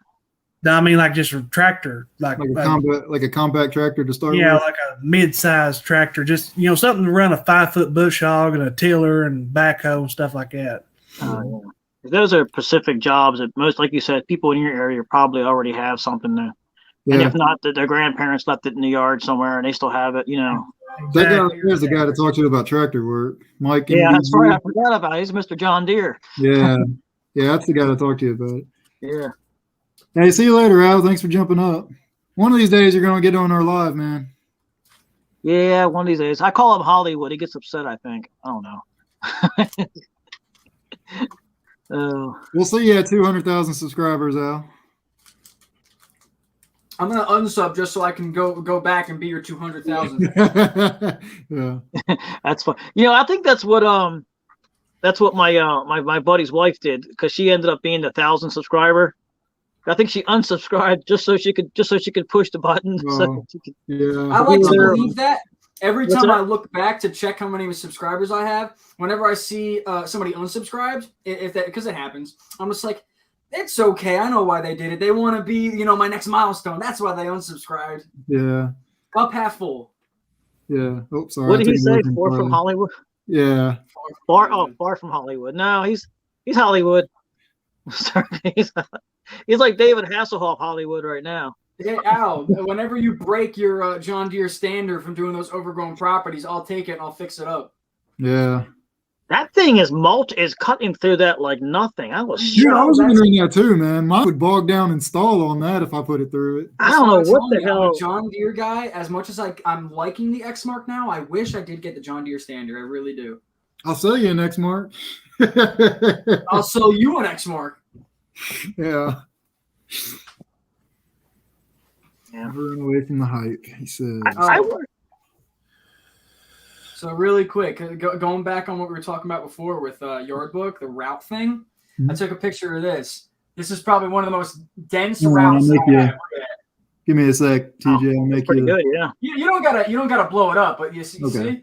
No, I mean like just a tractor, like a compact tractor to start. Yeah, with? like a mid-sized tractor, just something to run a 5-foot bush hog and a tiller and backhoe and stuff like that. Yeah. Those are specific jobs that most, like you said, people in your area probably already have something there. Yeah. And if not, their grandparents left it in the yard somewhere and they still have it, That guy is the guy to talk to about tractor work. Mike. Yeah, that's right. I forgot about it. He's Mr. John Deere. Yeah. Yeah, that's the guy to talk to you about it. Yeah. Hey, see you later, Al. Thanks for jumping up. One of these days you're going to get on our live, man. Yeah, one of these days. I call him Hollywood. He gets upset, I think. I don't know. We'll see you at 200,000 subscribers, Al. I'm gonna unsub just so I can go back and be your 200,000. Yeah, that's fun. I think that's what my buddy's wife did because she ended up being the 1,000 subscriber. I think she unsubscribed just so she could push the button. Yeah, I like to believe that. Every time I look back to check how many subscribers I have, whenever I see somebody unsubscribed, because it happens, I'm just like, it's okay. I know why they did it. They want to be, my next milestone. That's why they unsubscribed. Yeah. Cup half full. Yeah. Oh, sorry. What did he say? Far from Hollywood? Yeah. Far from Hollywood. No, he's Hollywood. Sorry, he's like David Hasselhoff Hollywood right now. Hey, Al, whenever you break your John Deere standard from doing those overgrown properties, I'll take it and I'll fix it up. Yeah. That thing is cutting through that like nothing. I was wondering that too, man. Mine would bog down and stall on that if I put it through it. I don't know what the hell. I'm a John Deere guy. As much as I'm liking the Exmark now, I wish I did get the John Deere standard. I really do. I'll sell you an Exmark. I'll sell you an Exmark. Yeah. Run away from the hype, he says. So really quick, going back on what we were talking about before with Yardbook, the route thing, I took a picture of this. This is probably one of the most dense routes I've ever had. Give me a sec, TJ. I'll make pretty good, yeah. You don't gotta blow it up, but you see?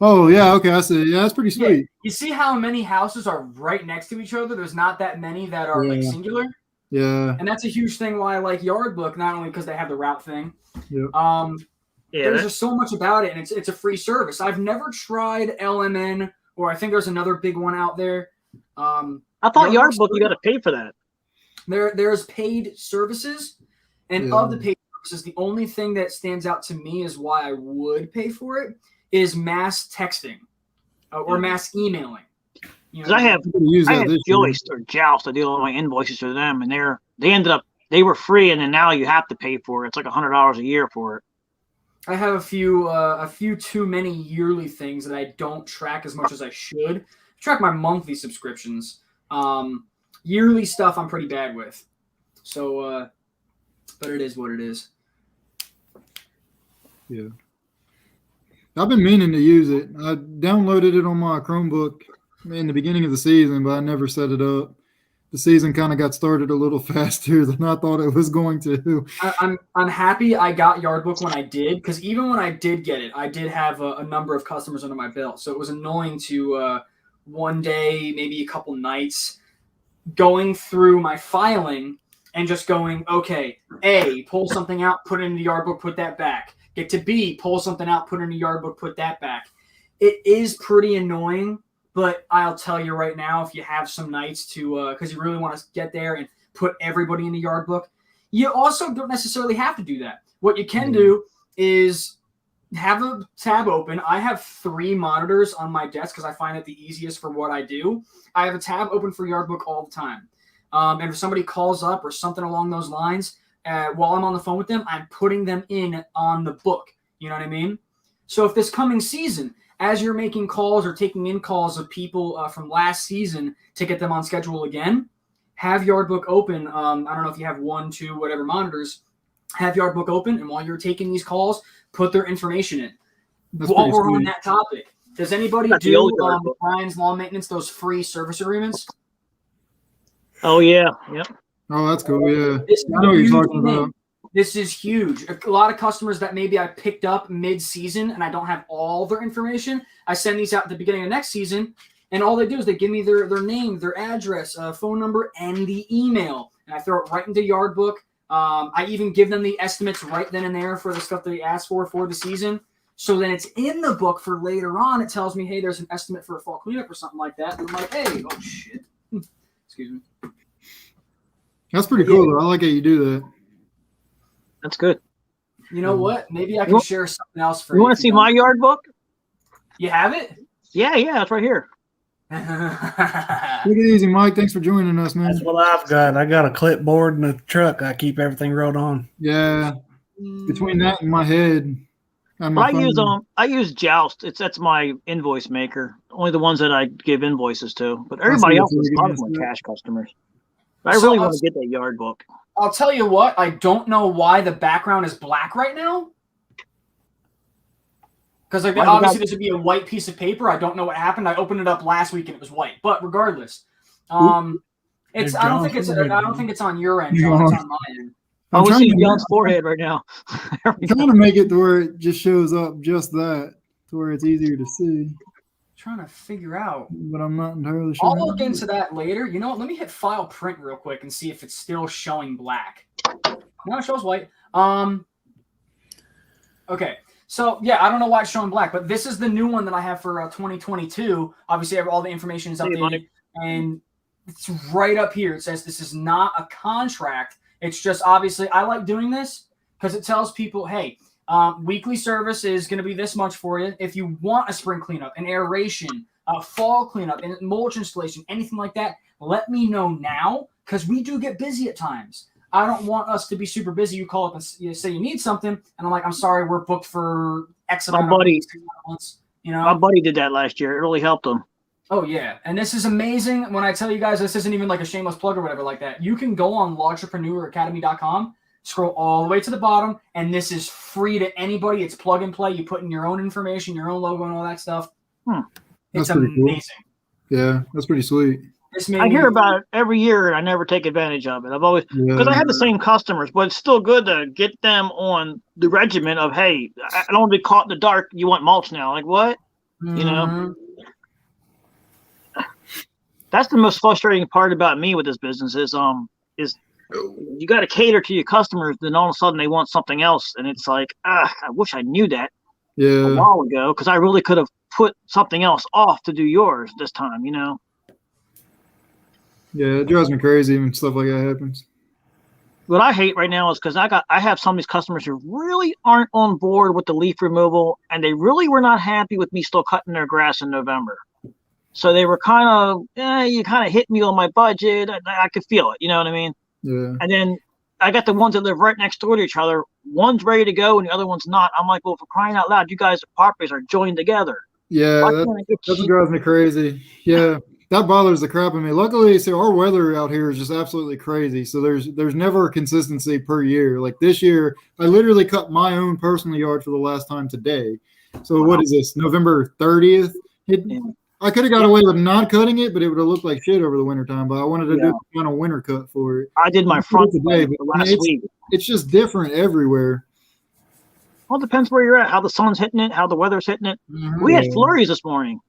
Oh yeah, okay, I see. Yeah, that's pretty sweet. Yeah. You see how many houses are right next to each other? There's not that many that are like singular. Yeah. And that's a huge thing why I like Yardbook, not only because they have the route thing. Yep. There's just so much about it, and it's a free service. I've never tried LMN, or I think there's another big one out there. I thought Yardbook, you got to pay for that. There's paid services, and of the paid services, the only thing that stands out to me is why I would pay for it is mass texting or mass emailing. You know, Because Use I that had this year. Joist or Joust. I deal with my invoices for them, and they were free, and then now you have to pay for it. It's like $100 a year for it. I have a few too many yearly things that I don't track as much as I should. I track my monthly subscriptions. Yearly stuff I'm pretty bad with. So, but it is what it is. Yeah. I've been meaning to use it. I downloaded it on my Chromebook in the beginning of the season, but I never set it up. The season kind of got started a little faster than I thought it was going to. I'm happy I got Yardbook when I did, because even when I did get it, I did have a number of customers under my belt. So it was annoying to one day, maybe a couple nights, going through my filing and just going, okay, A, pull something out, put it into Yardbook, put that back. Get to B, pull something out, put it into Yardbook, put that back. It is pretty annoying, but I'll tell you right now, if you have some nights to, because you really want to get there and put everybody in the Yardbook, you also don't necessarily have to do that. What you can do is have a tab open. I have 3 monitors on my desk because I find it the easiest for what I do. I have a tab open for Yardbook all the time. And if somebody calls up or something along those lines, while I'm on the phone with them, I'm putting them in on the book. You know what I mean? So if this coming season, as you're making calls or taking in calls of people from last season to get them on schedule again, have Yardbook open. I don't know if you have 1, 2, whatever monitors. Have Yardbook open, and while you're taking these calls, put their information in. While we're on that topic, does anybody do Brian's Lawn Maintenance, those free service agreements? Oh, yeah. Yep. Oh, that's cool. Yeah. This I know what you're talking about. This is huge. A lot of customers that maybe I picked up mid-season and I don't have all their information, I send these out at the beginning of next season, and all they do is they give me their name, their address, phone number, and the email, and I throw it right into Yardbook. I even give them the estimates right then and there for the stuff they asked for the season. So then it's in the book for later on. It tells me, hey, there's an estimate for a fall cleanup or something like that. And I'm like, hey, oh, shit. Excuse me. That's pretty cool, though. I like how you do that. That's good. You know what? Maybe I can share something else for you. You want to see my Yardbook? You have it? Yeah, it's right here. Take it easy, Mike. Thanks for joining us, man. That's what I've got. I got a clipboard in the truck. I keep everything wrote on. Yeah. Between that and my head. And my phone. I use Joust. That's my invoice maker. Only the ones that I give invoices to. But everybody else is a lot of my cash customers. But I really want to get that Yardbook. I'll tell you what, I don't know why the background is black right now. Because obviously this would be a white piece of paper. I don't know what happened. I opened it up last week and it was white. But regardless, I don't think it's on your end, John. It's on my end. I'm seeing John's forehead right now. I'm trying to make it to where it just shows up just that, to where it's easier to see. Trying to figure out, but I'm not entirely sure. I'll look into that later. You know what? Let me hit file print real quick and see if it's still showing black. No, it shows white. Okay. So yeah, I don't know why it's showing black, but this is the new one that I have for 2022. Obviously, all the information is updated, and it's right up here. It says this is not a contract. It's just obviously I like doing this because it tells people, hey, weekly service is going to be this much for you. If you want a spring cleanup, an aeration, a fall cleanup, and mulch installation, anything like that, let me know now because we do get busy at times. I don't want us to be super busy. You call up and you say you need something, and I'm like, I'm sorry, we're booked for X amount of months. You know, my buddy did that last year. It really helped him. Oh yeah, and this is amazing. When I tell you guys, this isn't even like a shameless plug or whatever like that. You can go on LodgePreneurAcademy.com. Scroll all the way to the bottom, and this is free to anybody. It's plug and play. You put in your own information, your own logo, and all that stuff. It's amazing. Cool. Yeah, that's pretty sweet. I hear about it every year, and I never take advantage of it. I've always because I have the same customers, but it's still good to get them on the regimen of, hey, I don't want to be caught in the dark. You want mulch now? Like what? Mm-hmm. You know. That's the most frustrating part about me with this business is you got to cater to your customers, then all of a sudden they want something else, and it's like, I wish I knew that a while ago because I really could have put something else off to do yours this time, you know. Yeah, it drives me crazy when stuff like that happens. what I hate right now is because I have some of these customers who really aren't on board with the leaf removal, and they really were not happy with me still cutting their grass in November. So they were kind of, you kind of hit me on my budget. I could feel it, you know what I mean? Yeah. And then I got the ones that live right next door to each other. One's ready to go and the other one's not. I'm like, well, for crying out loud, you guys' properties are joined together. Yeah, that's what drives me crazy. Yeah, that bothers the crap out of me. Luckily, so our weather out here is just absolutely crazy. So there's never a consistency per year. Like this year, I literally cut my own personal yard for the last time today. So what is this, November 30th? I could have got away with not cutting it, but it would have looked like shit over the wintertime. But I wanted to do the final winter cut for it. I did my front today, but last week. It's just different everywhere. Well, it depends where you're at, how the sun's hitting it, how the weather's hitting it. Mm-hmm. We had flurries this morning.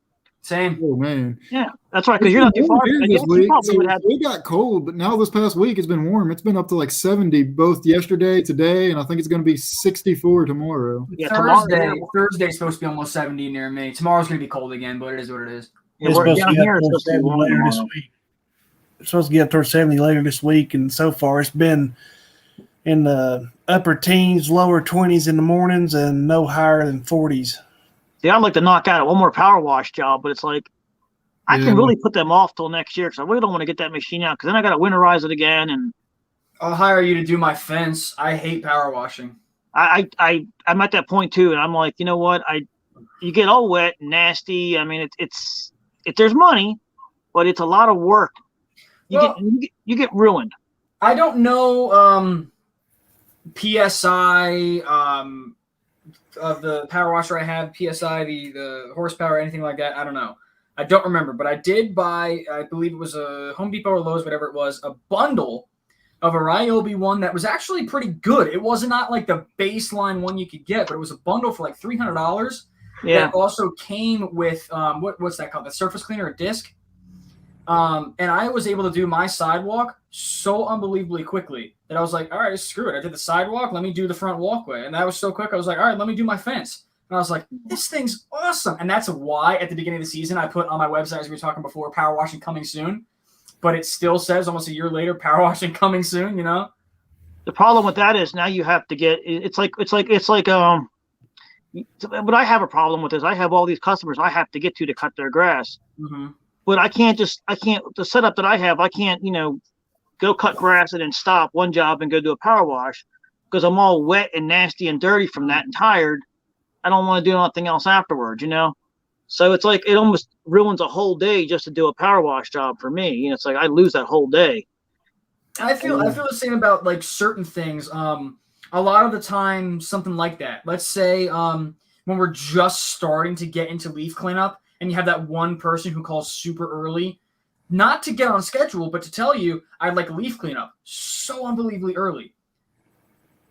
Same. Oh man. Yeah, that's right. Because you're not too far. It got cold, but now this past week it's been warm. It's been up to like 70 both yesterday, today, and I think it's going to be 64 tomorrow. Yeah, Thursday's supposed to be almost 70 near me. Tomorrow's going to be cold again, but it is what it is. It's supposed to get up towards 70 later this week. It's supposed to get up towards 70 later this week, and so far it's been in the upper teens, lower 20s in the mornings, and no higher than 40s. See, I'd like to knock out one more power wash job, but it's like I can really put them off till next year because I really don't want to get that machine out because then I got to winterize it again. And I'll hire you to do my fence. I hate power washing. I'm at that point too, and I'm like, you know what? You get all wet and nasty. I mean, it's there's money, but it's a lot of work. You get ruined. I don't know PSI of the power washer I have, PSI, the horsepower, anything like that. I don't know. I don't remember, but I did buy, I believe it was a Home Depot or Lowe's, whatever it was, a bundle of a Ryobi one that was actually pretty good. It was not like the baseline one you could get, but it was a bundle for like $300. Yeah. That also came with, what's that called? The surface cleaner, a disc. And I was able to do my sidewalk so unbelievably quickly that I was like, all right, screw it. I did the sidewalk. Let me do the front walkway. And that was so quick. I was like, all right, let me do my fence. And I was like, this thing's awesome. And that's why at the beginning of the season, I put on my website, as we were talking before, power washing coming soon. But it still says almost a year later, power washing coming soon, you know? The problem with that is now you have to get, what I have a problem with is I have all these customers I have to get to cut their grass. Mm-hmm. But the setup that I have, I can't, go cut grass and then stop one job and go do a power wash because I'm all wet and nasty and dirty from that and tired. I don't want to do anything else afterwards, So it's like it almost ruins a whole day just to do a power wash job for me. It's like I lose that whole day. I feel the same about like certain things. A lot of the time, something like that. Let's say when we're just starting to get into leaf cleanup, and you have that one person who calls super early, not to get on schedule, but to tell you, I'd like a leaf cleanup so unbelievably early.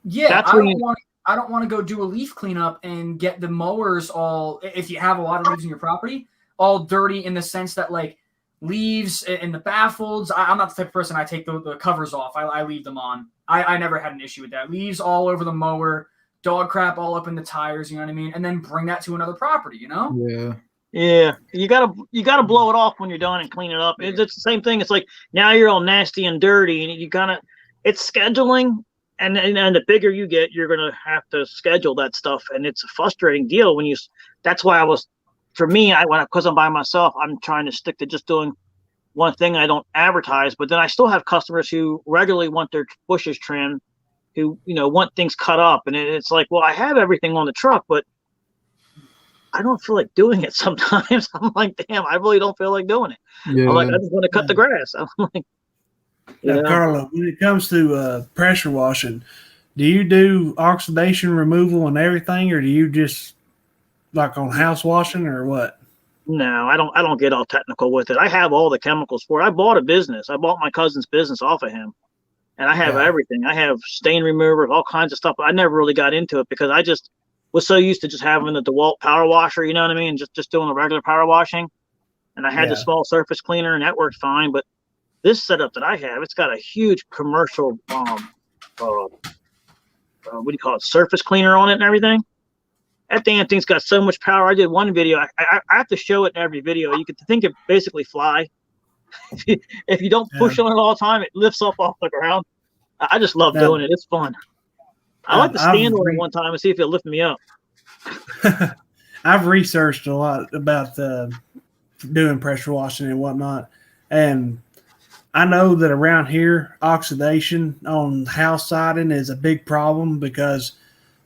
Yeah, I don't want to go do a leaf cleanup and get the mowers all, if you have a lot of leaves in your property, all dirty in the sense that like leaves in the baffles. I'm not the type of person I take the covers off. I leave them on. I never had an issue with that. Leaves all over the mower, dog crap all up in the tires, you know what I mean? And then bring that to another property, Yeah. Yeah, you gotta blow it off when you're done and clean it up. It's the same thing. It's like now you're all nasty and dirty, and it's scheduling, and the bigger you get, you're gonna have to schedule that stuff, and it's a frustrating deal when you. That's why because I'm by myself, I'm trying to stick to just doing one thing. I don't advertise, but then I still have customers who regularly want their bushes trimmed, who want things cut up, and it's like, well, I have everything on the truck, but I don't feel like doing it sometimes. I'm like, damn, I really don't feel like doing it. Yeah. I'm like, I just want to cut the grass. I'm like, Carlo, when it comes to pressure washing, do you do oxidation removal and everything, or do you just like on house washing or what? No, I don't get all technical with it. I have all the chemicals for it. I bought a business. I bought my cousin's business off of him, and I have everything. I have stain removers, all kinds of stuff. But I never really got into it because I just was so used to just having the DeWalt power washer, you know what I mean? Just doing the regular power washing. And I had the small surface cleaner and that worked fine. But this setup that I have, it's got a huge commercial, what do you call it? Surface cleaner on it and everything. That damn thing's got so much power. I did one video. I have to show it in every video. You could think it basically fly. If you don't push on it all the time, it lifts up off the ground. I just love Now- doing it. It's fun. I like to I've stand on re- it one time and see if it'll lift me up. I've researched a lot about doing pressure washing and whatnot, and I know that around here, oxidation on house siding is a big problem because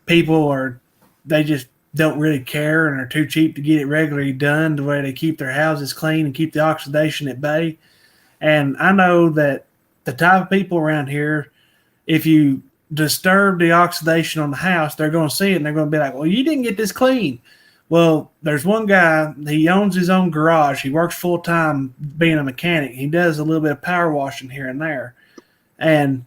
they just don't really care and are too cheap to get it regularly done the way they keep their houses clean and keep the oxidation at bay. And I know that the type of people around here, if you disturb the oxidation on the house, they're going to see it and they're going to be like, well, you didn't get this clean. Well, there's one guy, he owns his own garage. He works full time being a mechanic. He does a little bit of power washing here and there. And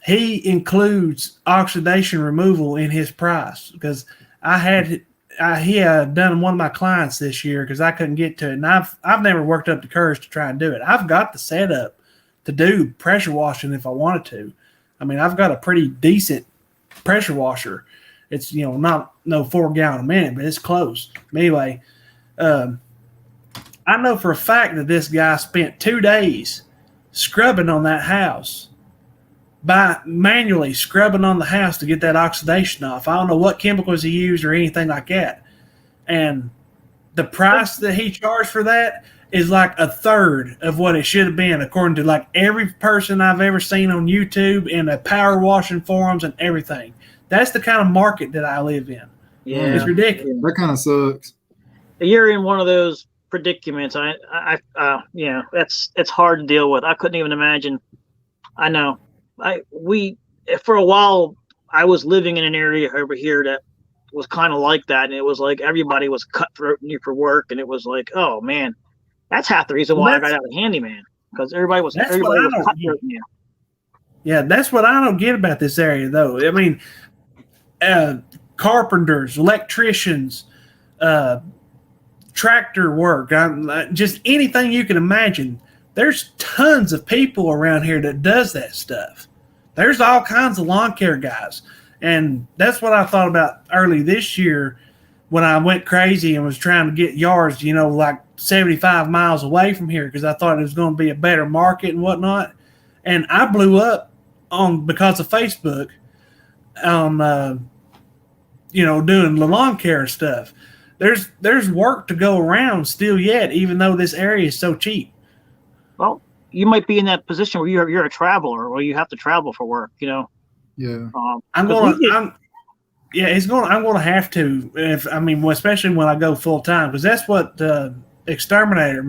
he includes oxidation removal in his price because he had done one of my clients this year because I couldn't get to it. And I've never worked up the courage to try and do it. I've got the setup to do pressure washing if I wanted to. I mean, I've got a pretty decent pressure washer. It's, not no 4 gallon a minute, but it's close. But anyway, I know for a fact that this guy spent 2 days scrubbing on that house, by manually scrubbing on the house to get that oxidation off. I don't know what chemicals he used or anything like that. And the price that he charged for that is like a third of what it should have been, according to like every person I've ever seen on YouTube and the power washing forums and everything. That's the kind of market that I live in. Yeah, It's ridiculous. That kind of sucks. You're in one of those predicaments. It's hard to deal with. I couldn't even imagine. I know. For a while, I was living in an area over here that was kind of like that, and it was like everybody was cutthroating you for work, and it was like, oh man, that's half the reason why I got out of handyman, because everybody was cutthroating you. Yeah, that's what I don't get about this area, though. I mean, carpenters, electricians, tractor work, just anything you can imagine. There's tons of people around here that does that stuff. There's all kinds of lawn care guys. And that's what I thought about early this year when I went crazy and was trying to get yards, like 75 miles away from here because I thought it was going to be a better market and whatnot. And I blew up because of Facebook on, doing the lawn care stuff. There's work to go around still yet, even though this area is so cheap. Well, you might be in that position where you're a traveler, or you have to travel for work. Yeah. I'm going to have to especially when I go full time, because that's what my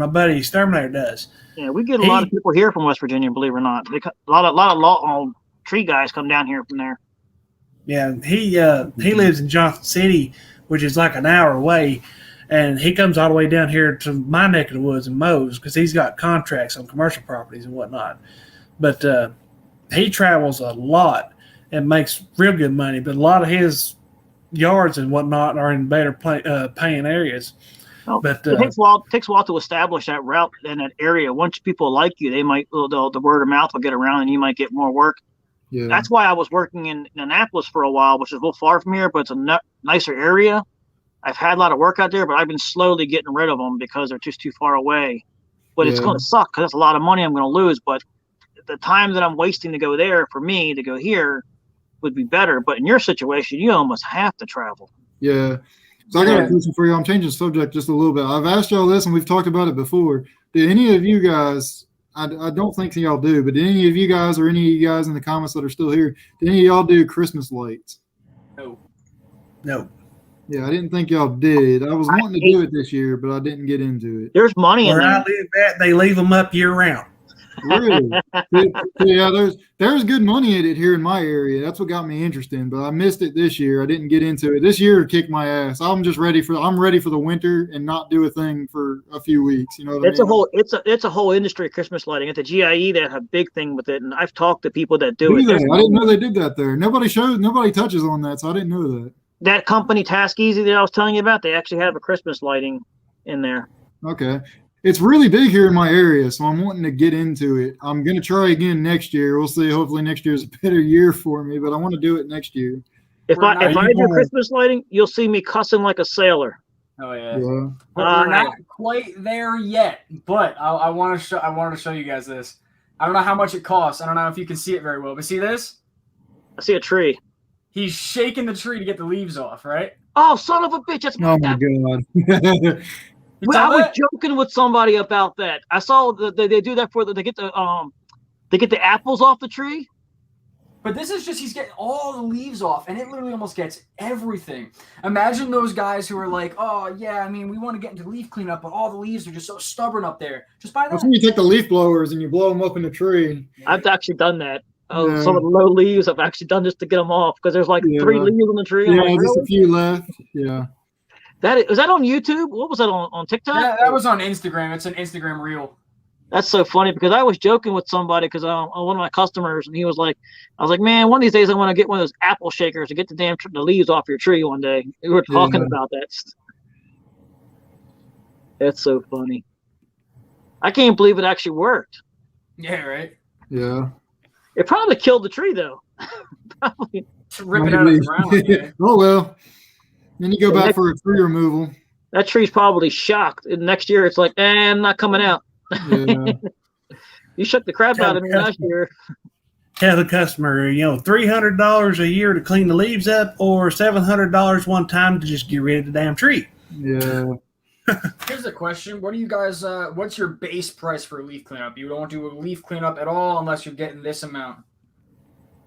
buddy Exterminator does. Yeah, we get a lot of people here from West Virginia, believe it or not. A lot of tree guys come down here from there. Yeah, he lives in Johnson City, which is like an hour away. And he comes all the way down here to my neck of the woods and mows because he's got contracts on commercial properties and whatnot. But he travels a lot and makes real good money. But a lot of his yards and whatnot are in better paying areas. Well, but it takes a while to establish that route in that area. Once people like you, they might the word of mouth will get around, and you might get more work. Yeah. That's why I was working in Annapolis for a while, which is a little far from here, but it's a nicer area. I've had a lot of work out there, but I've been slowly getting rid of them because they're just too far away. But it's going to suck because that's a lot of money I'm going to lose. But the time that I'm wasting to go there, for me to go here, would be better. But in your situation, you almost have to travel. Yeah. So I got a question for you. I'm changing the subject just a little bit. I've asked y'all this, and we've talked about it before. Do any of you guys, I don't think y'all do, but did any of you guys or any of you guys in the comments that are still here, did any of y'all do Christmas lights? No. Yeah, I didn't think y'all did. I was wanting to do it this year, but I didn't get into it. There's money in Where I there. live at, they leave them up year round. Really? Yeah, there's good money in it here in my area. That's what got me interested, but I missed it this year. I didn't get into it. This year kicked my ass. I'm ready for the winter and not do a thing for a few weeks. You know what I mean? It's a whole industry, Christmas lighting. At the GIE, they have a big thing with it, and I've talked to people that do it. I didn't know they did that there. Nobody touches on that, so I didn't know that. That company, Task Easy, that I was telling you about, they actually have a Christmas lighting in there. Okay. It's really big here in my area, so I'm wanting to get into it. I'm going to try again next year. We'll see. Hopefully next year is a better year for me, but I want to do it next year. If I do Christmas lighting, you'll see me cussing like a sailor. Oh yeah. Yeah. We're not quite there yet, but I wanted to show you guys this. I don't know how much it costs. I don't know if you can see it very well, but see this? I see a tree. He's shaking the tree to get the leaves off, right? Oh, son of a bitch! That's Oh my god. You Well, I saw was that? joking with somebody about that. I saw that they do that they get the apples off the tree. But this is just, he's getting all the leaves off, and it literally almost gets everything. Imagine those guys who are like, oh, yeah, I mean, we want to get into leaf cleanup, but all the leaves are just so stubborn up there. Just buy That's that. when you take the leaf blowers and you blow them up in the tree. I've actually done that. Oh, Yeah. some of the low leaves I've actually done just to get them off because there's like Yeah. 3 leaves on the tree. I'm Yeah, like, just a really? few left. Yeah. Was that on YouTube? What was that on TikTok? Yeah, that was on Instagram. It's an Instagram reel. That's so funny because I was joking with somebody because one of my customers, and he was like, I was like, man, one of these days I want to get one of those apple shakers to get the leaves off your tree one day. We were talking Yeah. about that. That's so funny. I can't believe it actually worked. Yeah, right? Yeah. It probably killed the tree though. Probably. To rip it out of the ground. Yeah. Oh well. Then you go back for a tree removal. That tree's probably shocked. And next year it's like, I'm not coming out. Yeah. You shook the crap out of me last year. Tell the customer, $300 a year to clean the leaves up, or $700 one time to just get rid of the damn tree. Yeah. Here's the question. What do you guys, what's your base price for a leaf cleanup? You don't do a leaf cleanup at all unless you're getting this amount.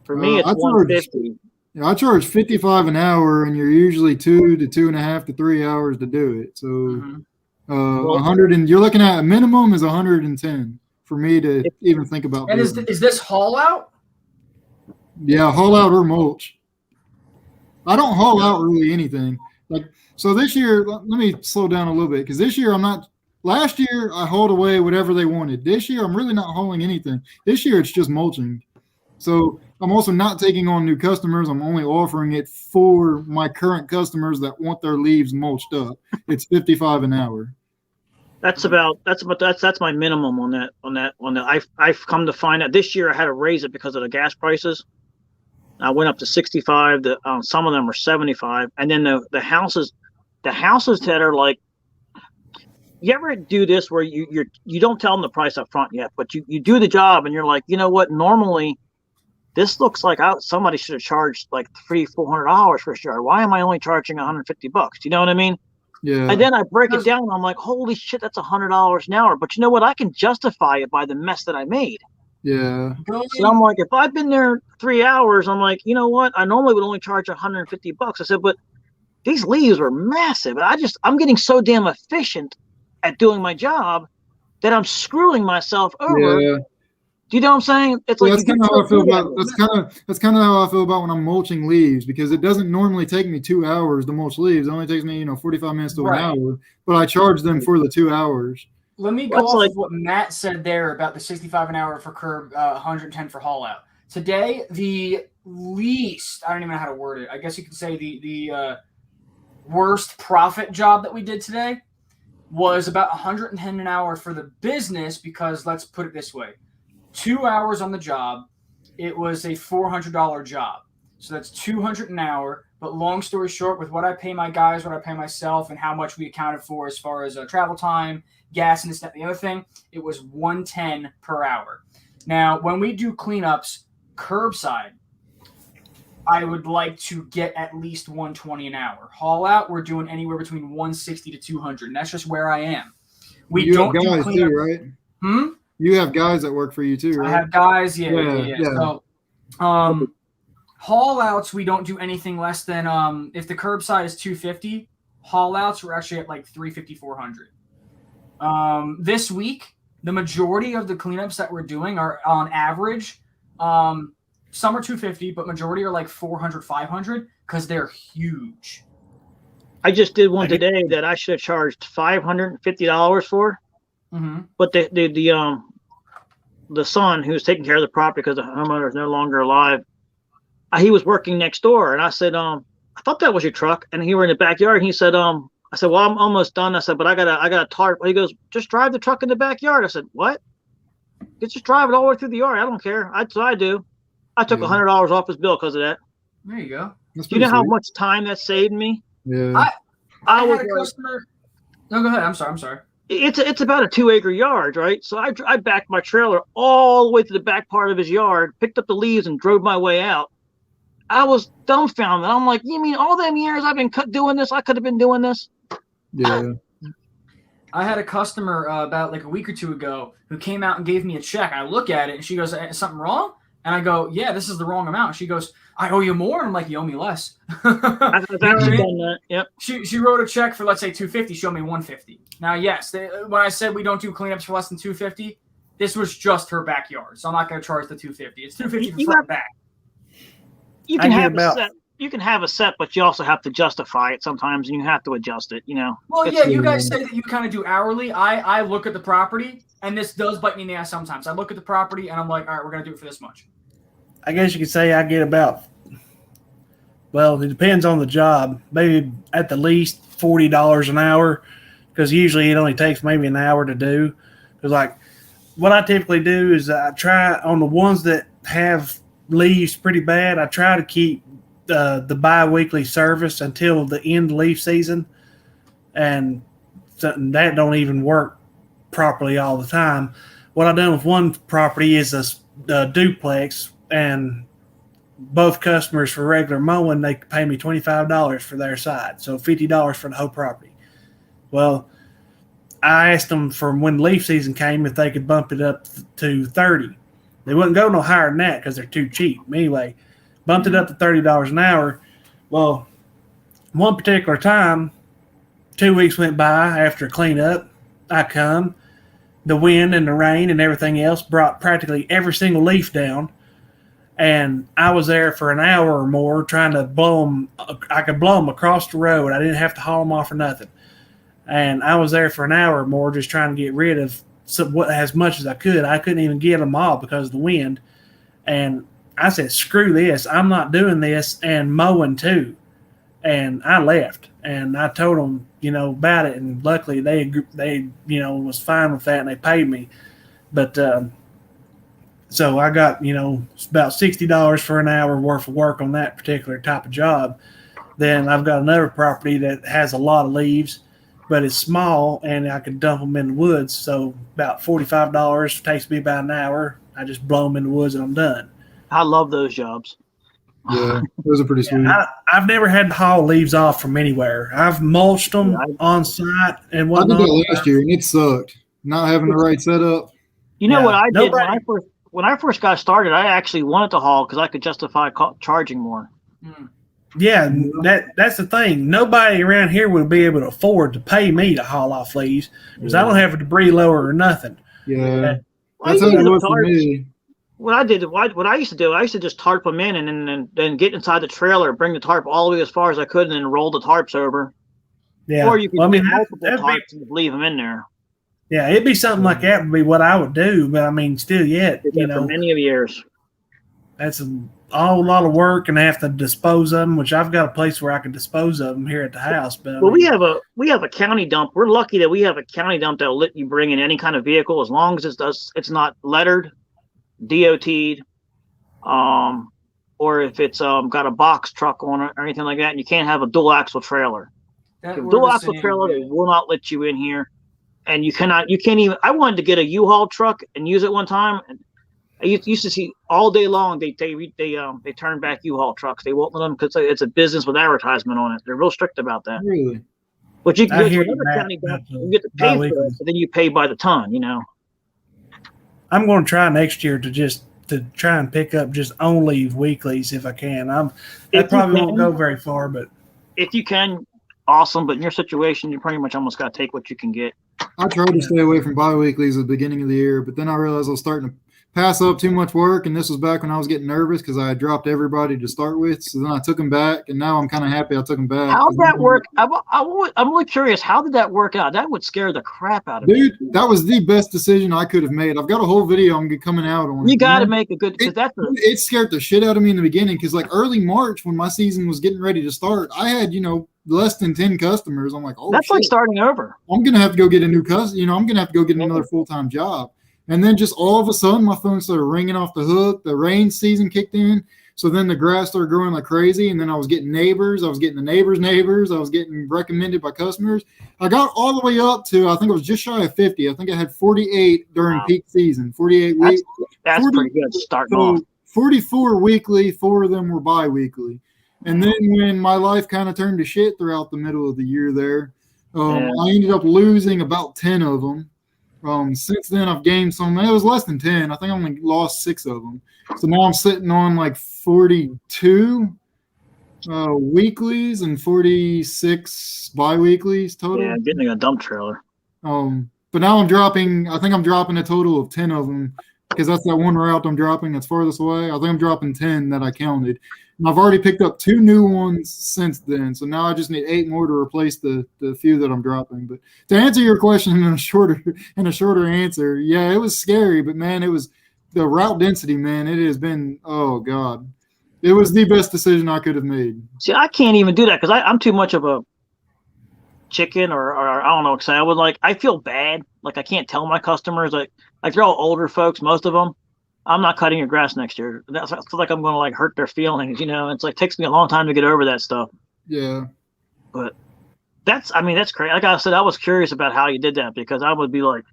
For me, it's I charge- 150. Yeah, I charge $55 an hour, and you're usually 2 to 2.5 to 3 hours to do it. So, Mhm. 100 and you're looking at a minimum is 110 for me to even think about. And is this haul out? Yeah, haul out or mulch. I don't haul out really anything. So this year, let me slow down a little bit because this year I'm not. Last year I hauled away whatever they wanted. This year I'm really not hauling anything. This year it's just mulching. So I'm also not taking on new customers. I'm only offering it for my current customers that want their leaves mulched up. It's $55 an hour. That's my minimum on that. I've come to find out this year I had to raise it because of the gas prices. I went up to 65. Some of them are 75, and then the houses that are like, you ever do this where you don't tell them the price up front yet, but you do the job and you're like, you know what? Normally, this looks like somebody should have charged like $300-400 for a yard. Why am I only charging $150? Do you know what I mean? Yeah. And then I break it down and I'm like, holy shit, that's $100 an hour. But you know what? I can justify it by the mess that I made. Yeah. So I'm like, if I've been there 3 hours, I'm like, you know what? I normally would only charge $150. I said, but these leaves were massive. I'm getting so damn efficient at doing my job that I'm screwing myself over. Yeah. Do you know what I'm saying? It's like That's kind of how I feel about. That's kind of how I feel about when I'm mulching leaves because it doesn't normally take me 2 hours to mulch leaves. It only takes me 45 minutes to an hour, but I charge them for the 2 hours. Let me go off of what Matt said there about the 65 an hour for curb, 110 for haul out. Today, the least, I don't even know how to word it. I guess you could say the worst profit job that we did today was about 110 an hour for the business because let's put it this way. 2 hours on the job, it was a $400 job. So that's $200 an hour. But long story short, with what I pay my guys, what I pay myself, and how much we accounted for as far as travel time, gas, and this, that, and the other thing, it was $110 per hour. Now, when we do cleanups curbside, I would like to get at least $120 an hour. Haul out, we're doing anywhere between $160 to $200, and that's just where I am. You have guys too, right? You have guys that work for you too, right? I have guys, yeah. So, haul outs, we don't do anything less than if the curbside is $250, haul outs we're actually at like $350, $400. This week, the majority of the cleanups that we're doing are on average. Some are $250, but majority are like $400, $500 because they're huge. I just did one today that I should have charged $550 for. Mm-hmm. But the son who was taking care of the property because the homeowner is no longer alive, he was working next door, and I said, I thought that was your truck, and he were in the backyard. And he said, I said, well, I'm almost done. I said, but I got a tarp. He goes, just drive the truck in the backyard. I said, what? Just drive it all the way through the yard. I don't care. That's what I do. I took $100 off his bill because of that. There you go. Do you know how much time that saved me? Yeah. I had a customer. No, go ahead. I'm sorry. It's about a 2-acre yard, right? So I backed my trailer all the way to the back part of his yard, picked up the leaves, and drove my way out. I was dumbfounded. I'm like, you mean all them years I've been doing this? I could have been doing this. Yeah. I had a customer about like a week or two ago who came out and gave me a check. I look at it and she goes, "Is something wrong?" And I go, "Yeah, this is the wrong amount." She goes, "I owe you more." And I'm like, "You owe me less." I've actually done that. Yep. She wrote a check for, let's say, $250. She owed me $150. Now, yes, when I said we don't do cleanups for less than $250, this was just her backyard, so I'm not going to charge the $250. It's $250 for front and back. You can have a set. You can have a set, but you also have to justify it sometimes, and you have to adjust it. Well, yeah, you guys say that you kind of do hourly. I look at the property, and this does bite me in the ass sometimes. I look at the property, and I'm like, all right, we're going to do it for this much. I guess you could say I get about, well, it depends on the job. Maybe at the least $40 an hour, because usually it only takes maybe an hour to do. Because like what I typically do is I try on the ones that have leaves pretty bad. I try to keep the bi-weekly service until the end of leaf season, and that don't even work properly all the time. What I've done with one property is a duplex, and both customers for regular mowing, they pay me $25 for their side, so $50 for the whole property. Well, I asked them from when leaf season came if they could bump it up to $30. They wouldn't go no higher than that because they're too cheap. Anyway, bumped it up to $30 an hour. Well, one particular time, 2 weeks went by after cleanup. I come, the wind and the rain and everything else brought practically every single leaf down. And I was there for an hour or more trying to blow them. I could blow them across the road. I didn't have to haul them off or nothing. And I was there for an hour or more just trying to get rid of as much as I could. I couldn't even get them all because of the wind. And I said, screw this. I'm not doing this and mowing too. And I left. And I told them, about it. And luckily they was fine with that and they paid me. But so I got, about $60 for an hour worth of work on that particular type of job. Then I've got another property that has a lot of leaves, but it's small and I can dump them in the woods. So about $45 takes me about an hour. I just blow them in the woods and I'm done. I love those jobs. Yeah, those are pretty sweet. I've never had to haul leaves off from anywhere. I've mulched them on site and whatnot. I did that last year and it sucked. Not having the right setup. What I did when I first got started, I actually wanted to haul because I could justify charging more. Yeah, that's the thing. Nobody around here would be able to afford to pay me to haul off leaves because I don't have a debris lower or nothing. Yeah, that's how it was for me. What I used to do, I used to just tarp them in and then get inside the trailer, bring the tarp all the way as far as I could, and then roll the tarps over. Yeah, or you could get multiple tarps and leave them in there. Yeah, it'd be something like that would be what I would do, but I mean, still yet, for many years. That's a whole lot of work, and I have to dispose of them, which I've got a place where I can dispose of them here at the house. But we have a county dump. We're lucky that we have a county dump that'll let you bring in any kind of vehicle as long as it's not lettered, DOT'd, or if it's got a box truck on it or anything like that. And you can't have a dual axle trailer. Dual axle trailer, they will not let you in here. And you can't even. I wanted to get a U-Haul truck and use it one time. And I used to see all day long they turn back U-Haul trucks. They won't let them because it's a business with advertisement on it. They're real strict about that. Really? But you can get another county dump. You get to pay for it, but then you pay by the ton. I'm going to try next year to try and pick up just only weeklies if I can. That probably won't go very far, but if you can, awesome. But in your situation, you pretty much almost got to take what you can get. I tried to stay away from bi-weeklies at the beginning of the year, but then I realized I was starting to pass up too much work, and this was back when I was getting nervous because I had dropped everybody to start with. So then I took them back, and now I'm kind of happy I took them back. How'd that work? I'm really curious. How did that work out? That would scare the crap out of me. Dude, that was the best decision I could have made. I've got a whole video coming out on it. You got to make a good – it scared the shit out of me in the beginning because, like, early March when my season was getting ready to start, I had, less than 10 customers. I'm like, oh, that's shit. Like starting over. I'm going to have to go get a new customer. I'm going to have to go get another full-time job. And then just all of a sudden, my phone started ringing off the hook. The rain season kicked in. So then the grass started growing like crazy, and then I was getting neighbors. I was getting the neighbors. I was getting recommended by customers. I got all the way up to, I think it was just shy of 50. I think I had 48 during peak season, 48 weeks. That's 40, pretty good starting so off. 44 weekly, 4 of them were bi-weekly. And then when my life kind of turned to shit throughout the middle of the year there, I ended up losing about 10 of them. Since then, I've gained some. It was less than 10. I think I only lost 6 of them. So now I'm sitting on like 42 weeklies and 46 bi-weeklies total. Yeah, getting a dump trailer. But now I think I'm dropping a total of 10 of them because that's that one route I'm dropping that's farthest away. I think I'm dropping 10 that I counted. And I've already picked up 2 new ones since then. So now I just need 8 more to replace the few that I'm dropping. But to answer your question in a shorter answer, yeah, it was scary, but man, it was the route density, man. It has been, oh God. It was the best decision I could have made. See, I can't even do that because I'm too much of a chicken or I don't know what to say. I feel bad. Like I can't tell my customers, like they're all older folks, most of them. I'm not cutting your grass next year. I feel like I'm going to like hurt their feelings, you know. It's like takes me a long time to get over that stuff. Yeah. But that's crazy. Like I said, I was curious about how you did that because I would be like,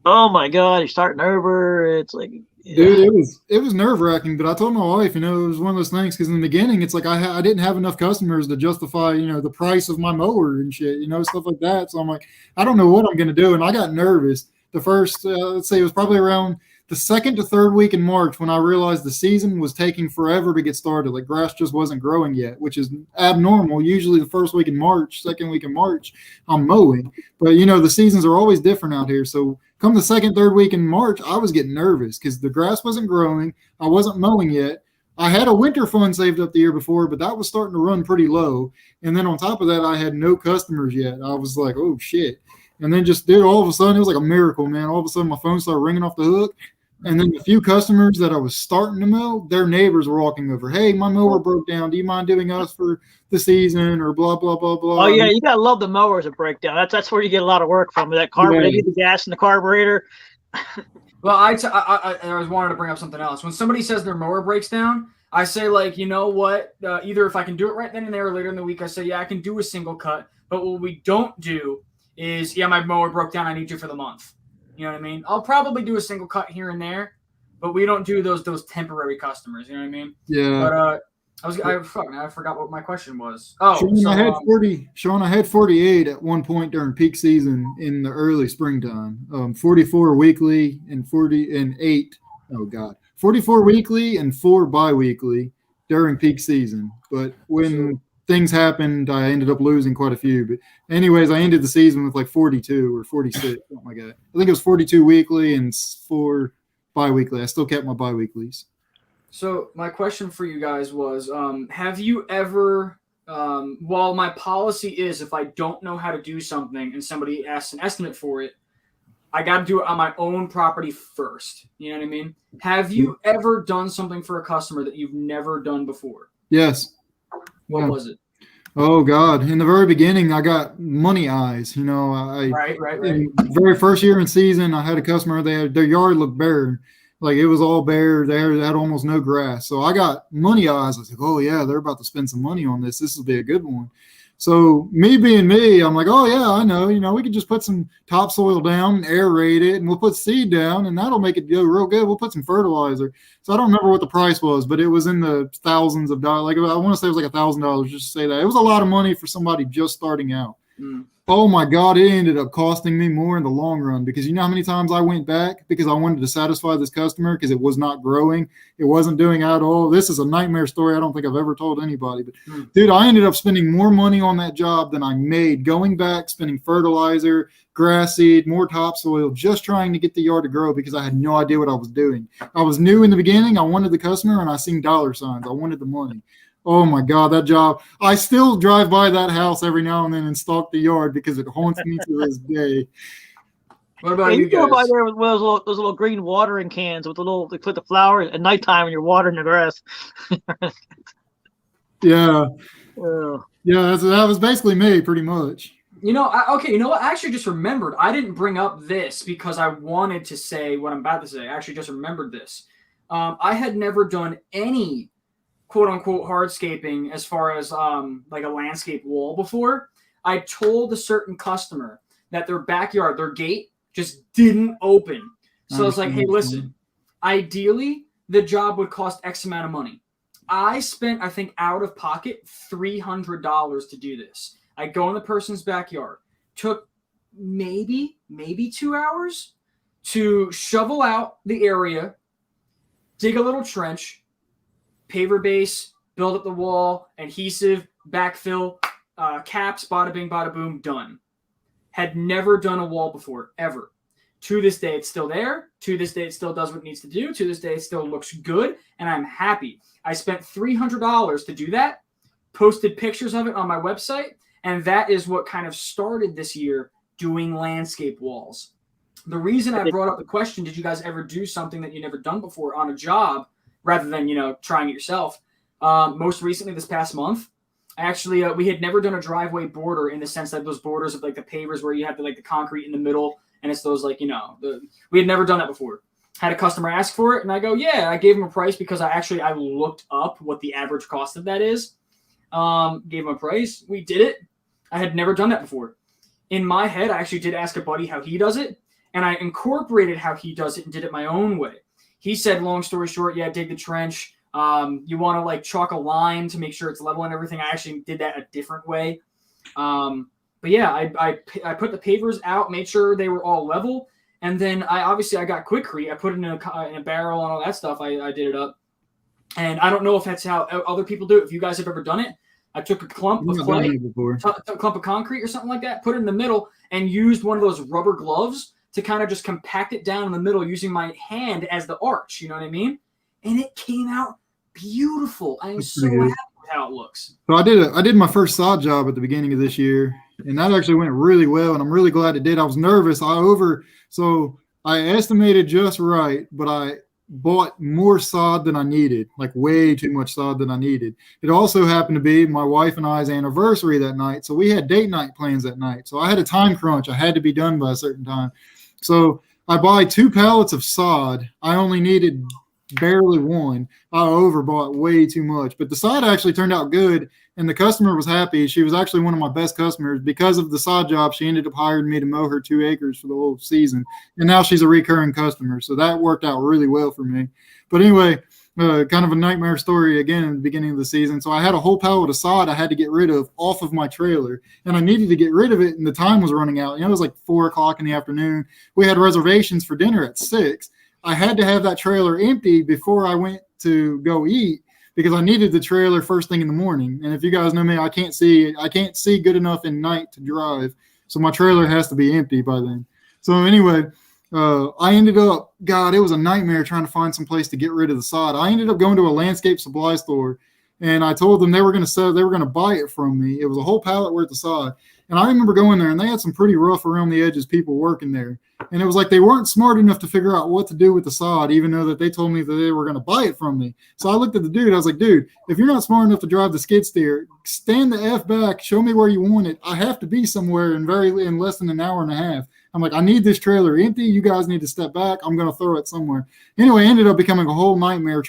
oh my God, you're starting over. It's like, yeah. Dude, it was nerve wracking, but I told my wife, it was one of those things because in the beginning, it's like I didn't have enough customers to justify, the price of my mower and shit, stuff like that. So I'm like, I don't know what I'm going to do. And I got nervous the first, let's say it was probably around the 2nd to 3rd week in March when I realized the season was taking forever to get started. Like grass just wasn't growing yet, which is abnormal. Usually the 1st week in March, 2nd week in March, I'm mowing. But, the seasons are always different out here. So come the 2nd, 3rd week in March, I was getting nervous because the grass wasn't growing. I wasn't mowing yet. I had a winter fund saved up the year before, but that was starting to run pretty low. And then on top of that, I had no customers yet. I was like, oh, shit. And then all of a sudden, it was like a miracle, man. All of a sudden, my phone started ringing off the hook. And then the few customers that I was starting to mow, their neighbors were walking over. Hey, my mower broke down. Do you mind doing us for the season or blah, blah, blah, blah. Oh, yeah, you got to love the mowers that break down. That's where you get a lot of work from. That carburetor, the gas in the carburetor. Well, I was wanted to bring up something else. When somebody says their mower breaks down, I say, like, you know what? Either if I can do it right then and there or later in the week, I say, yeah, I can do a single cut. But what we don't do is, yeah, my mower broke down. I need you for the month. You know what I mean? I'll probably do a single cut here and there, but we don't do those temporary customers. You know what I mean? Yeah. But I forgot what my question was. Oh, Sean, I had 48 at one point during peak season in the early springtime. 44 weekly and 8. Oh God, 44 weekly and 4 bi-weekly during peak season. But when things happened, I ended up losing quite a few. But anyways, I ended the season with like 42 or 46, something like that. I think it was 42 weekly and 4 bi-weekly. I still kept my bi-weeklies. So my question for you guys was, have you ever, while my policy is if I don't know how to do something and somebody asks an estimate for it, I got to do it on my own property first. You know what I mean? Have you ever done something for a customer that you've never done before? Yes. What was it? Oh God! In the very beginning, I got money eyes. Right. In the very first year in season, I had a customer. Their yard looked bare, like it was all bare. They had almost no grass. So I got money eyes. I was like, oh yeah, they're about to spend some money on this. This will be a good one. So me being me, I'm like, oh yeah, I know. We could just put some topsoil down, and aerate it, and we'll put seed down, and that'll make it go real good. We'll put some fertilizer. So I don't remember what the price was, but it was in the thousands of dollars. Like I want to say it was like $1,000 just to say that. It was a lot of money for somebody just starting out. Mm. Oh my God, it ended up costing me more in the long run because you know how many times I went back because I wanted to satisfy this customer because it was not growing. It wasn't doing at all. This is a nightmare story I don't think I've ever told anybody. But dude, I ended up spending more money on that job than I made going back, spending fertilizer, grass seed, more topsoil, just trying to get the yard to grow because I had no idea what I was doing. I was new in the beginning. I wanted the customer and I seen dollar signs. I wanted the money. Oh my God, that job. I still drive by that house every now and then and stalk the yard because it haunts me to this day. What about you go guys? by there with those little green watering cans with they put the flowers at nighttime when you're watering the grass. Yeah. Yeah, that was basically me pretty much. You know what? I actually just remembered. I didn't bring up this because I wanted to say what I'm about to say. I actually just remembered this. I had never done any quote unquote hardscaping as far as like a landscape wall before. I told a certain customer that their backyard, their gate just didn't open. So I was like, hey, listen, ideally the job would cost X amount of money. I spent, I think, out of pocket $300 to do this. I go in the person's backyard, took maybe 2 hours to shovel out the area, dig a little trench, paver base, build up the wall, adhesive, backfill, caps, bada bing, bada boom, done. Had never done a wall before, ever. To this day, it's still there. To this day, it still does what it needs to do. To this day, it still looks good, and I'm happy. I spent $300 to do that, posted pictures of it on my website, and that is what kind of started this year doing landscape walls. The reason I brought up the question, did you guys ever do something that you never done before on a job rather than, trying it yourself? Most recently, this past month, actually, we had never done a driveway border in the sense that those borders of like the pavers where you have the concrete in the middle and it's those we had never done that before. Had a customer ask for it and I go, yeah, I gave him a price because I looked up what the average cost of that is. Gave him a price. We did it. I had never done that before. In my head, I actually did ask a buddy how he does it, and I incorporated how he does it and did it my own way. He said, long story short, yeah, dig the trench. You want to chalk a line to make sure it's level and everything. I actually did that a different way. But yeah, I put the pavers out, made sure they were all level. And then I got Quikrete. I put it in a barrel and all that stuff. I did it up. And I don't know if that's how other people do it. If you guys have ever done it, I took a clump of clay, a clump of concrete or something like that, put it in the middle, and used one of those rubber gloves to kind of just compact it down in the middle using my hand as the arch. You know what I mean? And it came out beautiful. I am so happy with how it looks. So I did my first sod job at the beginning of this year, and that actually went really well, and I'm really glad it did. I was nervous. So I estimated just right, but I bought more sod than I needed, like way too much sod than I needed. It also happened to be my wife and I's anniversary that night, so we had date night plans that night. So I had a time crunch. I had to be done by a certain time. So I buy 2 pallets of sod. I only needed barely one. I overbought way too much, but the sod actually turned out good, and the customer was happy. She was actually one of my best customers. Because of the sod job, she ended up hiring me to mow her 2 acres for the whole season, and now she's a recurring customer, so that worked out really well for me. But anyway, kind of a nightmare story again in the beginning of the season. So I had a whole pallet of sod I had to get rid of off of my trailer, and I needed to get rid of it, and the time was running out. It was like 4 o'clock in the afternoon. We had reservations for dinner at 6. I had to have that trailer empty before I went to go eat because I needed the trailer first thing in the morning. And if you guys know me, I can't see good enough in night to drive. So my trailer has to be empty by then. So anyway, I ended up, it was a nightmare trying to find some place to get rid of the sod. I ended up going to a landscape supply store, and I told them they were going to buy it from me. It was a whole pallet worth of sod. And I remember going there, and they had some pretty rough around the edges people working there. And it was like they weren't smart enough to figure out what to do with the sod, even though that they told me that they were going to buy it from me. So I looked at the dude. I was like, dude, if you're not smart enough to drive the skid steer, stand the F back, show me where you want it. I have to be somewhere in less than an hour and a half. I'm like, I need this trailer empty. You guys need to step back. I'm going to throw it somewhere. Anyway, it ended up becoming a whole nightmare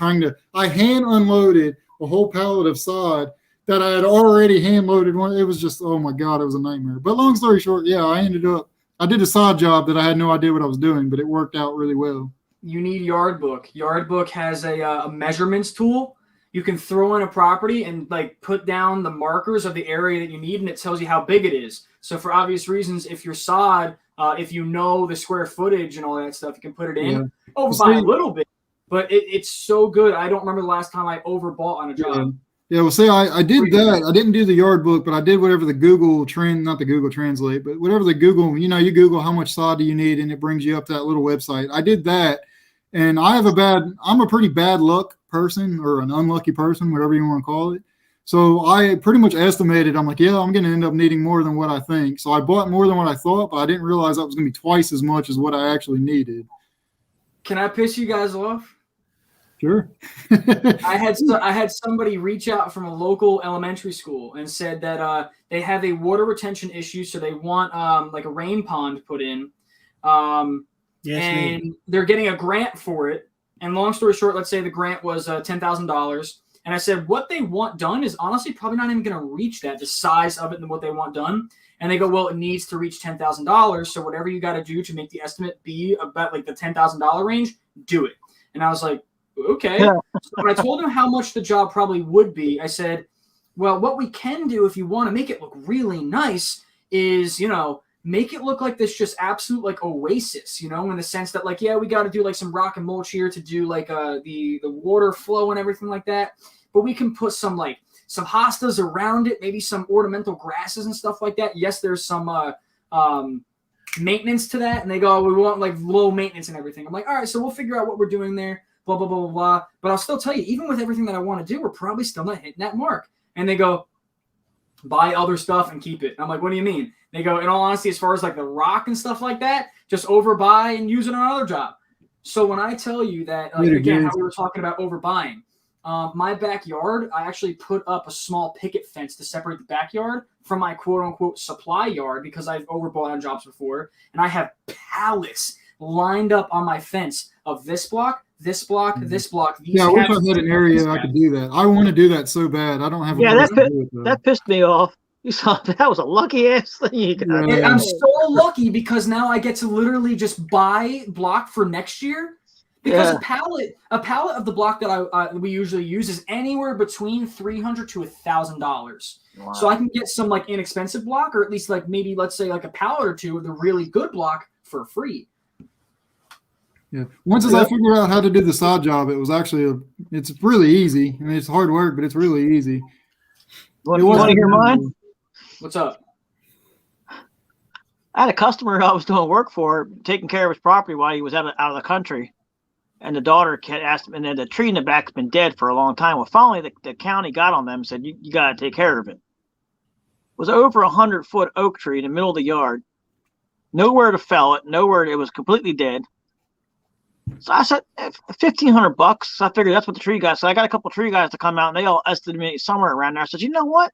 I hand unloaded a whole pallet of sod that I had already hand loaded. It was just, oh my God, it was a nightmare. But long story short, yeah, I did a sod job that I had no idea what I was doing, but it worked out really well. You need Yardbook. Yardbook has a measurements tool. You can throw in a property and put down the markers of the area that you need, and it tells you how big it is. So for obvious reasons, if your sod, if you know the square footage and all that stuff, you can put it in over by a little bit. But it's so good. I don't remember the last time I overbought on a job. Yeah, well, see, I did that. I didn't do the Yardbook, but I did whatever the Google not the Google Translate, but whatever the Google, you Google how much sod do you need, and it brings you up to that little website. I did that, and I'm a pretty bad luck person, or an unlucky person, whatever you want to call it. So I pretty much estimated, I'm like, yeah, I'm going to end up needing more than what I think. So I bought more than what I thought, but I didn't realize that was going to be twice as much as what I actually needed. Can I piss you guys off? Sure. I had somebody reach out from a local elementary school and said that they have a water retention issue, so they want a rain pond put in, and they're getting a grant for it. And long story short, let's say the grant was $10,000, And I said, what they want done is honestly probably not even going to reach that, the size of it and what they want done. And they go, well, it needs to reach $10,000. So whatever you got to do to make the estimate be about like the $10,000 range, do it. And I was like, okay. Yeah. So when I told him how much the job probably would be, I said, well, what we can do if you want to make it look really nice is, you know, make it look like this just absolute like oasis, you know, in the sense that like, yeah, we got to do like some rock and mulch here to do like the water flow and everything like that. But we can put some hostas around it, maybe some ornamental grasses and stuff like that. Yes, there's some maintenance to that. And they go, we want like low maintenance and everything. I'm like, all right, so we'll figure out what we're doing there, blah, blah, blah, blah, blah. But I'll still tell you, even with everything that I want to do, we're probably still not hitting that mark. And they go, buy other stuff and keep it. And I'm like, what do you mean? They go, in all honesty, as far as like the rock and stuff like that, just overbuy and use it on another job. So when I tell you that, like, again, how we were talking about overbuying, my backyard, I actually put up a small picket fence to separate the backyard from my quote unquote supply yard because I've overbought on jobs before. And I have pallets lined up on my fence of this block, this block, this block. These I wish I had an area I could do that. I want to do that so bad. I don't have. That pissed me off. You saw that was a lucky ass thing. You got. And I'm so lucky because now I get to literally just buy block for next year. Because a pallet of the block that we usually use is anywhere between $300 to $1,000. Wow. So I can get some like inexpensive block, or at least like maybe let's say like a pallet or two of the really good block for free. Yeah. Once as I figured out how to do the sod job, it was actually it's really easy. I mean, it's hard work, but it's really easy. You want to hear mine? What's up? I had a customer I was doing work for, taking care of his property while he was out of the country. And the daughter asked him, and then the tree in the back's been dead for a long time. Well, finally, the county got on them and said, you got to take care of it. It was over 100-foot oak tree in the middle of the yard. Nowhere to fell it. Nowhere. It was completely dead. So I said, $1,500. So I figured that's what the tree guy said. I got a couple of tree guys to come out, and they all estimated somewhere around there. I said, you know what?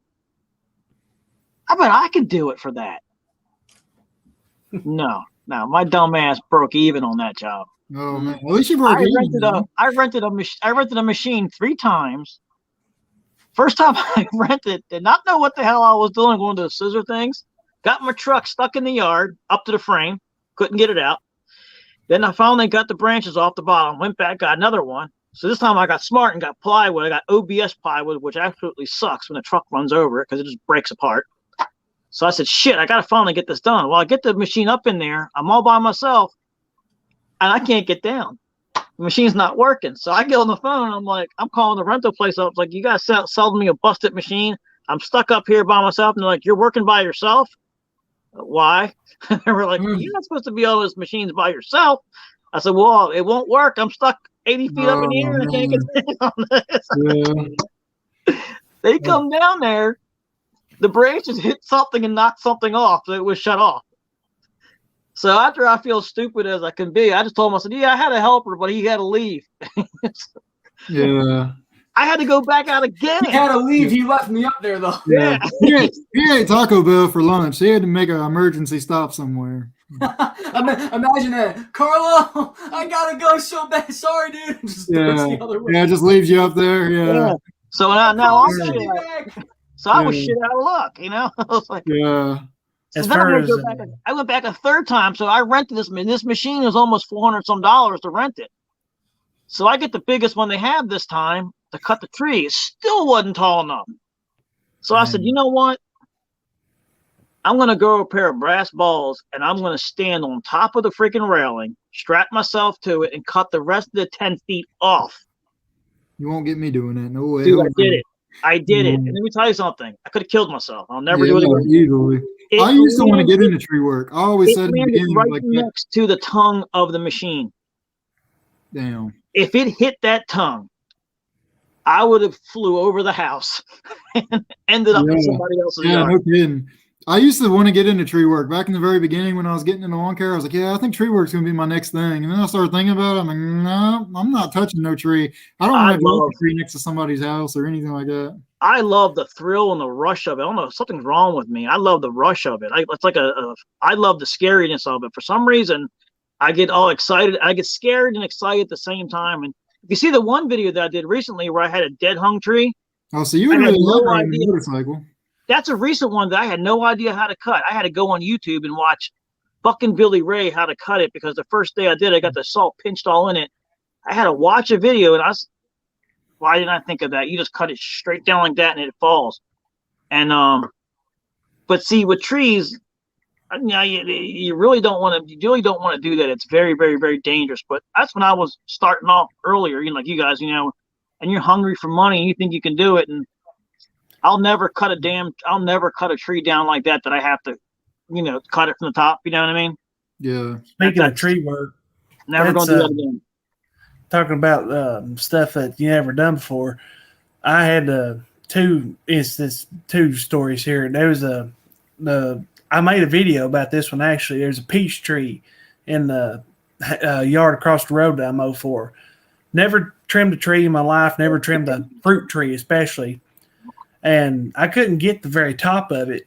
I bet I could do it for that. No, my dumb ass broke even on that job. Oh man! At least you broke even. I rented a machine 3 times. First time I rented, did not know what the hell I was doing, going to the scissor things. Got my truck stuck in the yard, up to the frame, couldn't get it out. Then I finally got the branches off the bottom, went back, got another one. So this time I got smart and got plywood. I got OBS plywood, which absolutely sucks when the truck runs over it because it just breaks apart. So I said, shit, I got to finally get this done. Well, I get the machine up in there. I'm all by myself. And I can't get down. The machine's not working. So I get on the phone. I'm like, I'm calling the rental place up. It's like, you guys sell me a busted machine. I'm stuck up here by myself. And they're like, you're working by yourself? Why? They were like, you're not supposed to be on those machines by yourself. I said, well, it won't work. I'm stuck 80 feet up in the air and I can't get down. Yeah. They come down there. The branches hit something and knocked something off. So it was shut off. So after I feel stupid as I can be, I just told him, I said, yeah, I had a helper, but he had to leave. Yeah. I had to go back out again. He had to leave. He left me up there, though. Yeah. He ate Taco Bell for lunch. He had to make an emergency stop somewhere. Imagine that. Carlo, I got to go so bad. Sorry, dude. Just the other way. Yeah, just leaves you up there. Yeah. So now I'm shit. So I was shit out of luck, you know? I was like, yeah. So then I went back a third time. So I rented this machine was almost $400 some to rent it. So I get the biggest one they have this time to cut the tree. It still wasn't tall enough. So I said, you know what? I'm going to grow a pair of brass balls and I'm going to stand on top of the freaking railing, strap myself to it, and cut the rest of the 10 feet off. You won't get me doing that. No way. Dude, I did it. I did it. And let me tell you something. I could have killed myself. I'll never do it again. Easily. I used to want to get into tree work. I always said in the beginning, right next to the tongue of the machine. Damn. If it hit that tongue, I would have flew over the house and ended up in somebody else's yard. No kidding. I used to want to get into tree work back in the very beginning when I was getting into lawn care. I was like, yeah, I think tree work's going to be my next thing. And then I started thinking about it. I'm like, no, I'm not touching no tree. I don't want to go a tree next to somebody's house or anything like that. I love the thrill and the rush of it. I don't know, something's wrong with me. I love the rush of it. It's like I love the scariness of it. For some reason, I get all excited. I get scared and excited at the same time. And If you see the one video that I did recently where I had a dead hung tree, Oh, so you would I had really no love riding a idea. motorcycle. That's a recent one that I had no idea how to cut. I had to go on YouTube and watch fucking Billy Ray how to cut it, because the first day I did, I got the salt pinched all in it. I had to watch a video, and why didn't I think of that? You just cut it straight down like that and it falls. And but see, with trees, you really don't want to do that. It's very, very, very dangerous. But that's when I was starting off earlier, like you guys, and you're hungry for money and you think you can do it. And I'll never cut a tree down like that I have to, cut it from the top. You know what I mean? Yeah. Speaking of tree work, Never going to do that again. Talking about stuff that you never done before, I had two stories here. There was I made a video about this one actually. There's a peach tree in the yard across the road that I mow for. Never trimmed a tree in my life, never trimmed a fruit tree especially. And I couldn't get the very top of it,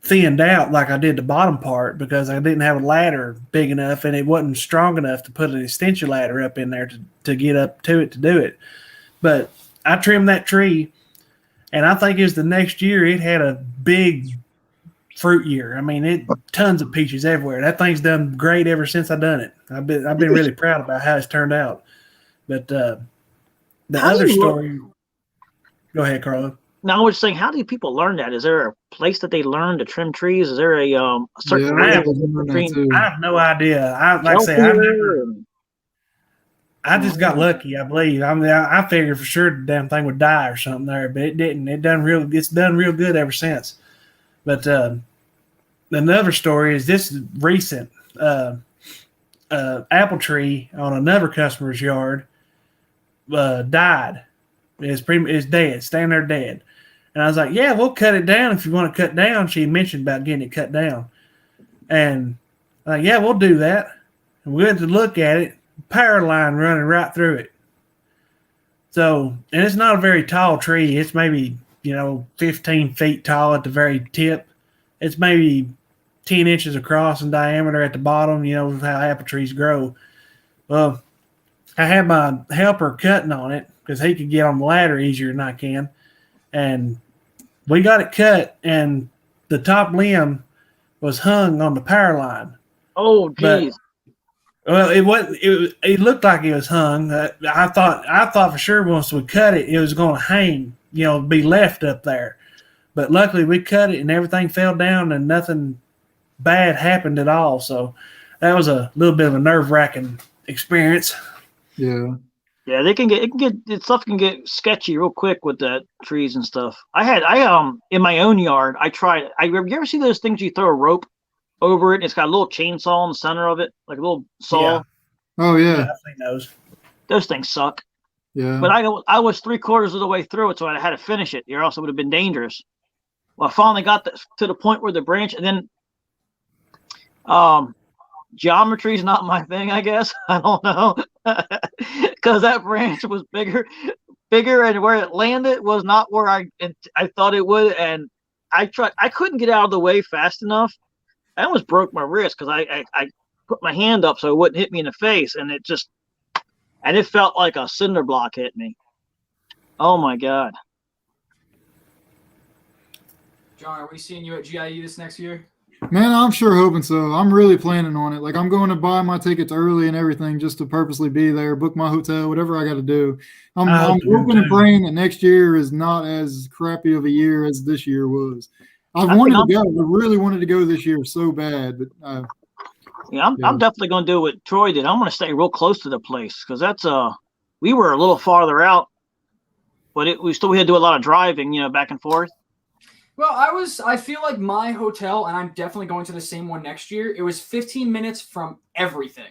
thinned out like I did the bottom part because I didn't have a ladder big enough and it wasn't strong enough to put an extension ladder up in there to get up to it to do it. But I trimmed that tree, and I think it was the next year it had a big fruit year. I mean, tons of peaches everywhere. That thing's done great ever since I done it. I've been really proud about how it's turned out. But the other story. Go ahead, Carlo. Now I was saying, how do people learn that? Is there a place that they learn to trim trees? Is there a certain? Yeah, I have no idea. I just got lucky, I believe. I figured for sure the damn thing would die or something there, but it didn't. It's done real good ever since. But another story is this recent apple tree on another customer's yard died. It's dead, standing there dead. And I was like, yeah, we'll cut it down if you want to cut down. She mentioned about getting it cut down. And I'm like, yeah, we'll do that. And we went to look at it, power line running right through it. So, and it's not a very tall tree. It's maybe, 15 feet tall at the very tip. It's maybe 10 inches across in diameter at the bottom, how apple trees grow. Well, I had my helper cutting on it because he could get on the ladder easier than I can. And we got it cut, and the top limb was hung on the power line. Oh, geez. Well, it looked like it was hung. I thought for sure once we cut it, it was going to hang, be left up there. But luckily we cut it and everything fell down and nothing bad happened at all. So that was a little bit of a nerve-wracking experience. Yeah. Yeah, stuff can get sketchy real quick with the trees and stuff. In my own yard, I tried. You ever see those things you throw a rope over it? And it's got a little chainsaw in the center of it, like a little saw. Yeah. Oh yeah. I've seen those. Those things suck. Yeah. But I was 3/4 of the way through it, so I had to finish it, or else it would have been dangerous. Well, I finally got to the point where the branch, and then geometry is not my thing, I guess. I don't know, because that branch was bigger, and where it landed was not where I thought it would. And I couldn't get out of the way fast enough. I almost broke my wrist because I put my hand up so it wouldn't hit me in the face, and it felt like a cinder block hit me. Oh my God. John, are we seeing you at GIE this next year? Man, I'm sure hoping so. I'm really planning on it. Like, I'm going to buy my tickets early and everything just to purposely be there, book my hotel, whatever I got to do. I'm hoping and praying that next year is not as crappy of a year as this year was. I really wanted to go this year so bad, but I'm definitely going to do what Troy did. I'm going to stay real close to the place because we were a little farther out, but we had to do a lot of driving, back and forth. Well, I feel like my hotel, and I'm definitely going to the same one next year. It was 15 minutes from everything.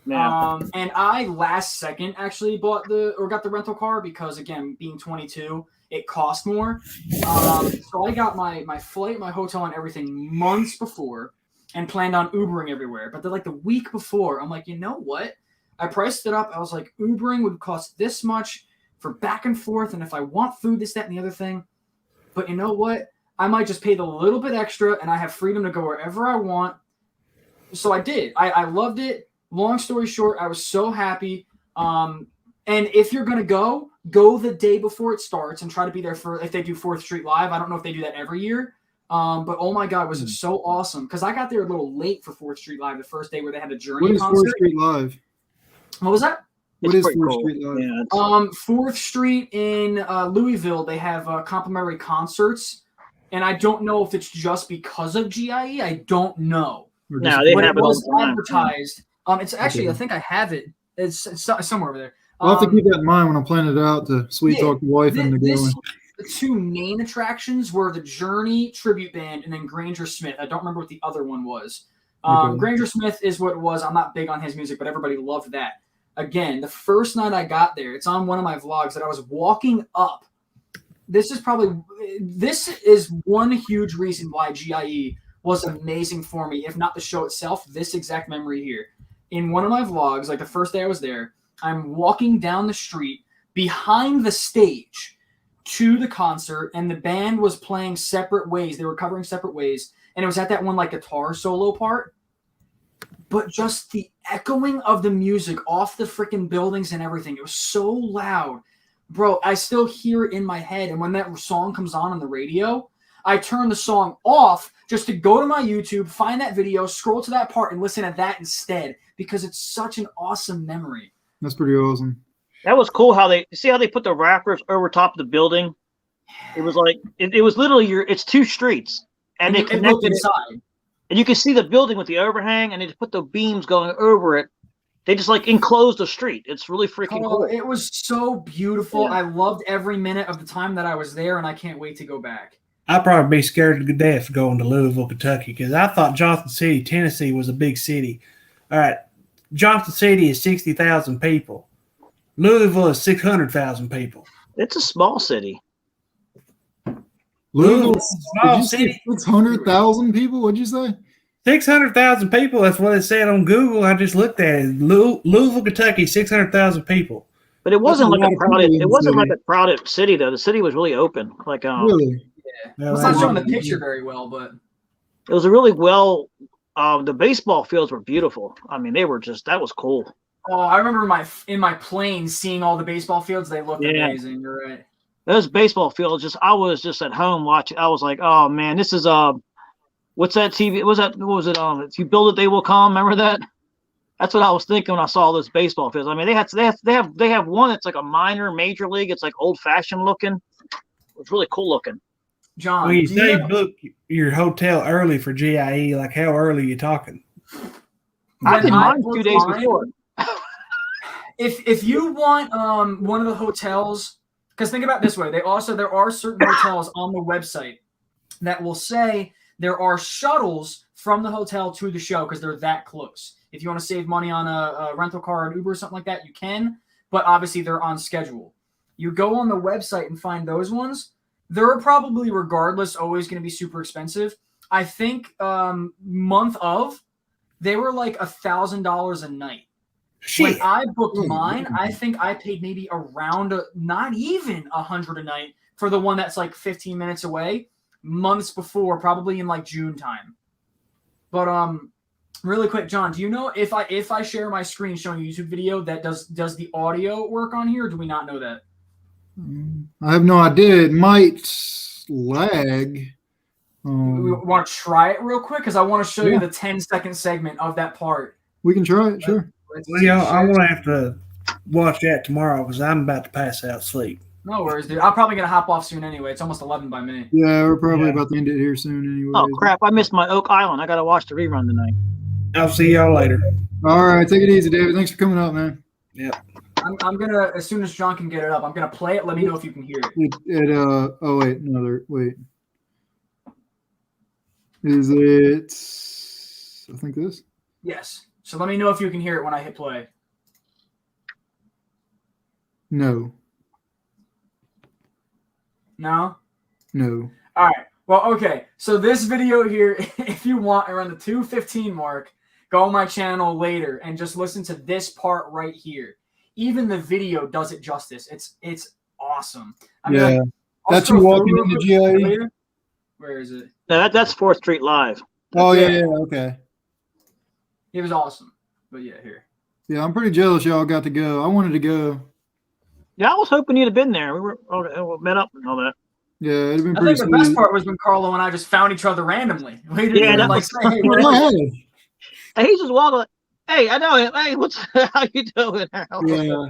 Yeah. And I last second actually got the rental car because, again, being 22, it cost more. So I got my flight, my hotel, and everything months before and planned on Ubering everywhere. But then like the week before, I'm like, you know what? I priced it up. I was like, Ubering would cost this much for back and forth. And if I want food, this, that, and the other thing. But you know what? I might just pay the little bit extra and I have freedom to go wherever I want. So I did. I loved it. Long story short, I was so happy. And if you're gonna go the day before it starts and try to be there for if they do 4th Street Live. I don't know if they do that every year. But oh my God, was it so awesome? Because I got there a little late for 4th Street Live the first day where they had the Journey What is concert. 4th Street Live? What was that? What It's is pretty 4th cool. Street Live? Yeah, 4th Street in Louisville, they have complimentary concerts. And I don't know if it's just because of GIE. I don't know. Or No, just- they But have it it all was the time. advertised. It's actually, Okay. I think I have it. It's somewhere over there. I'll have to keep that in mind when I'm planning it out to sweet yeah, talk the wife into going. The 2 main attractions were the Journey tribute band and then Granger Smith. I don't remember what the other one was. Okay. Granger Smith is what it was. I'm not big on his music, but everybody loved that. Again, the first night I got there, it's on one of my vlogs that I was walking up. This is one huge reason why GIE was amazing for me, if not the show itself, this exact memory here. In one of my vlogs, like the first day I was there, I'm walking down the street behind the stage to the concert, and the band was playing separate ways. They were covering separate ways, and it was at that one like guitar solo part. But just the echoing of the music off the freaking buildings and everything, it was so loud. Bro, I still hear it in my head, and when that song comes on the radio, I turn the song off just to go to my YouTube, find that video, scroll to that part, and listen to that instead, because it's such an awesome memory. That's pretty awesome. That was cool how they see how they put the wrappers over top of the building. It was like it was literally it's 2 streets and they you can look connected it, inside. and you can see the building with the overhang, and they just put the beams going over it. They just like enclosed the street. It's really freaking cool. It was so beautiful. Yeah. I loved every minute of the time that I was there, and I can't wait to go back. I'd probably be scared to death going to Louisville, Kentucky, because I thought Johnson City, Tennessee was a big city. All right, Johnson City is 60,000 people. Louisville is 600,000 people. It's a small city. Louisville, Louisville's a small city. 600,000 people? What'd you say? 600,000 people. That's what it said on Google. I just looked at it. Louisville, Kentucky, 600,000 people. But it wasn't That's a like lot a of crowded. people in It the wasn't city. like a crowded city though. The city was really open. Like Really? Yeah. It's not showing the picture very well, but it was a really well. The baseball fields were beautiful. I mean, they were just that was cool. I remember in my plane seeing all the baseball fields. They looked Yeah. amazing. You're right. Those baseball fields, I was just at home watching. I was like, oh man, this is what's that TV? What was it? If you build it, they will come. Remember that? That's what I was thinking when I saw those baseball fields. I mean, they have one that's like a minor major league. It's like old fashioned looking. It's really cool looking. John, When you do say know- book your hotel early for GIE, like how early are you talking? I When did I mine 2 booked days mine- before. if you want one of the hotels, because think about it this way, there are certain hotels on the website that will say there are shuttles from the hotel to the show because they're that close. If you want to save money on a rental car or an Uber or something like that, you can, but obviously they're on schedule. You go on the website and find those ones. They're probably, regardless, always going to be super expensive. I think month of, they were like $1,000 a night. Shit. When I booked mine, I think I paid maybe around not even $100 a night for the one that's like 15 minutes away, months before, probably in like June time. But really quick, John, do you know if I share my screen showing a YouTube video that does the audio work on here? Or do we not know that? I have no idea. It might lag. We want to try it real quick because I want to show Yeah. you the 10-second segment of that part. We can try it, sure. Well, y'all, I'm going to have to watch that tomorrow because I'm about to pass out sleep. No worries, dude. I'm probably gonna hop off soon anyway. It's almost 11 by me. Yeah, we're probably Yeah. about to end it here soon anyway. Oh crap! I missed my Oak Island. I got to watch the rerun tonight. I'll see y'all later. All right, take it easy, David. Thanks for coming up, man. I'm gonna, as soon as John can get it up, I'm gonna play it. Let me know if you can hear it. Oh wait, wait. Is it? I think this. Yes. So let me know if you can hear it when I hit play. No, No? no. All right. Well, okay. So this video here, if you want, around the 2:15 mark, go on my channel later and just listen to this part right here. Even the video does it justice. It's awesome. I mean, Yeah. like, I'll That's you scroll walking through into real quick GIE? later. Where is it? No, that's 4th Street Live. Oh yeah, okay. It was awesome. But yeah, here. Yeah, I'm pretty jealous y'all got to go. I wanted to go. Yeah, I was hoping you'd have been there. We met up and all that. Yeah, it'd have been I pretty think the best sweet. part was when Carlo and I just found each other randomly. We didn't Yeah, even that like was- say, hey, Go we're ahead. And he's just walking like, hey, I know him. Hey, what's how you doing? Yeah.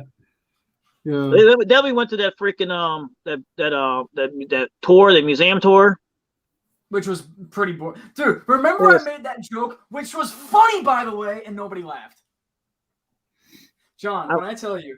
Yeah. Then we went to that freaking that tour, the museum tour. which was pretty boring. Dude, remember I made that joke, which was funny, by the way, and nobody laughed. John, when I tell you,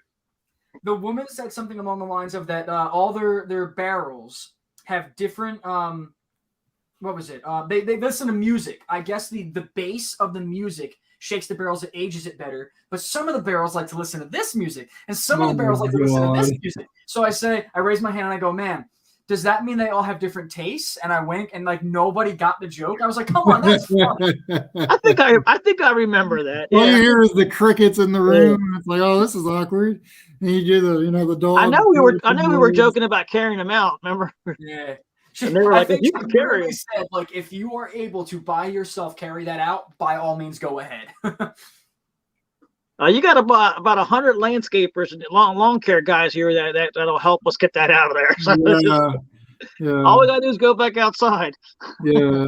the woman said something along the lines of that all their barrels have different what was it? They listen to music. I guess the bass of the music shakes the barrels, it ages it better. But some of the barrels like to listen to this music, and some of the barrels like to listen to this music. So I raise my hand and I go, man, does that mean they all have different tastes? And I wink, and like nobody got the joke. I was like, come on, that's funny. I think I remember that. All you Yeah. hear is the crickets in the room. And it's like, oh, this is awkward. And you do the dog. I know we were joking about carrying them out. Remember? Yeah. And they were I like, think "You she can carry literally it." said, like, if you are able to by yourself carry that out, by all means, go ahead. You got about 100 landscapers and lawn care guys here that'll help us get that out of there. So Yeah. all we gotta do is go back outside. Yeah.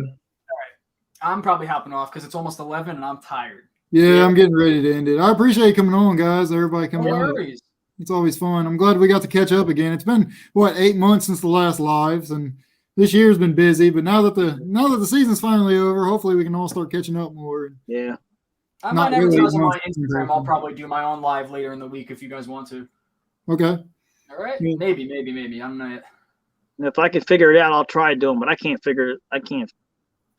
I'm probably hopping off because it's almost 11 and I'm tired. Yeah, I'm getting ready to end it. I appreciate you coming on, guys. Everybody No coming on. worries. It's always fun. I'm glad we got to catch up again. It's been 8 months since the last lives, and this year's been busy. But now that the season's finally over, hopefully we can all start catching up more. Yeah. I Not might really, advertise on my not Instagram. I'll probably do my own live later in the week if you guys want to. Okay. All right? Yeah. Maybe. I don't know yet. If I can figure it out, I'll try doing. But I can't figure it. I can't.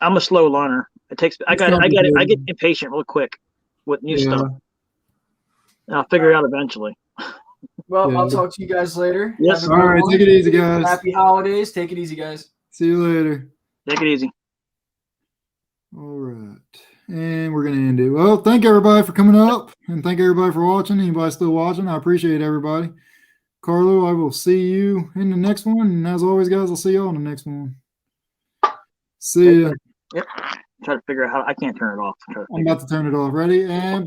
I'm a slow learner. It takes. I get impatient real quick with new stuff. I'll figure it out eventually. Well, Yeah. I'll talk to you guys later. Yes. Have a All good right. one. Take it easy, guys. Happy holidays. Take it easy, guys. See you later. Take it easy. All right. And we're going to end it. Well, thank everybody for coming up, and thank everybody for watching. Anybody still watching, I appreciate everybody. Carlo, I will see you in the next one. And as always, guys, I'll see you all in the next one. See ya. Yep. Try to figure out how I can't turn it off. I'm about to turn it off. Ready? And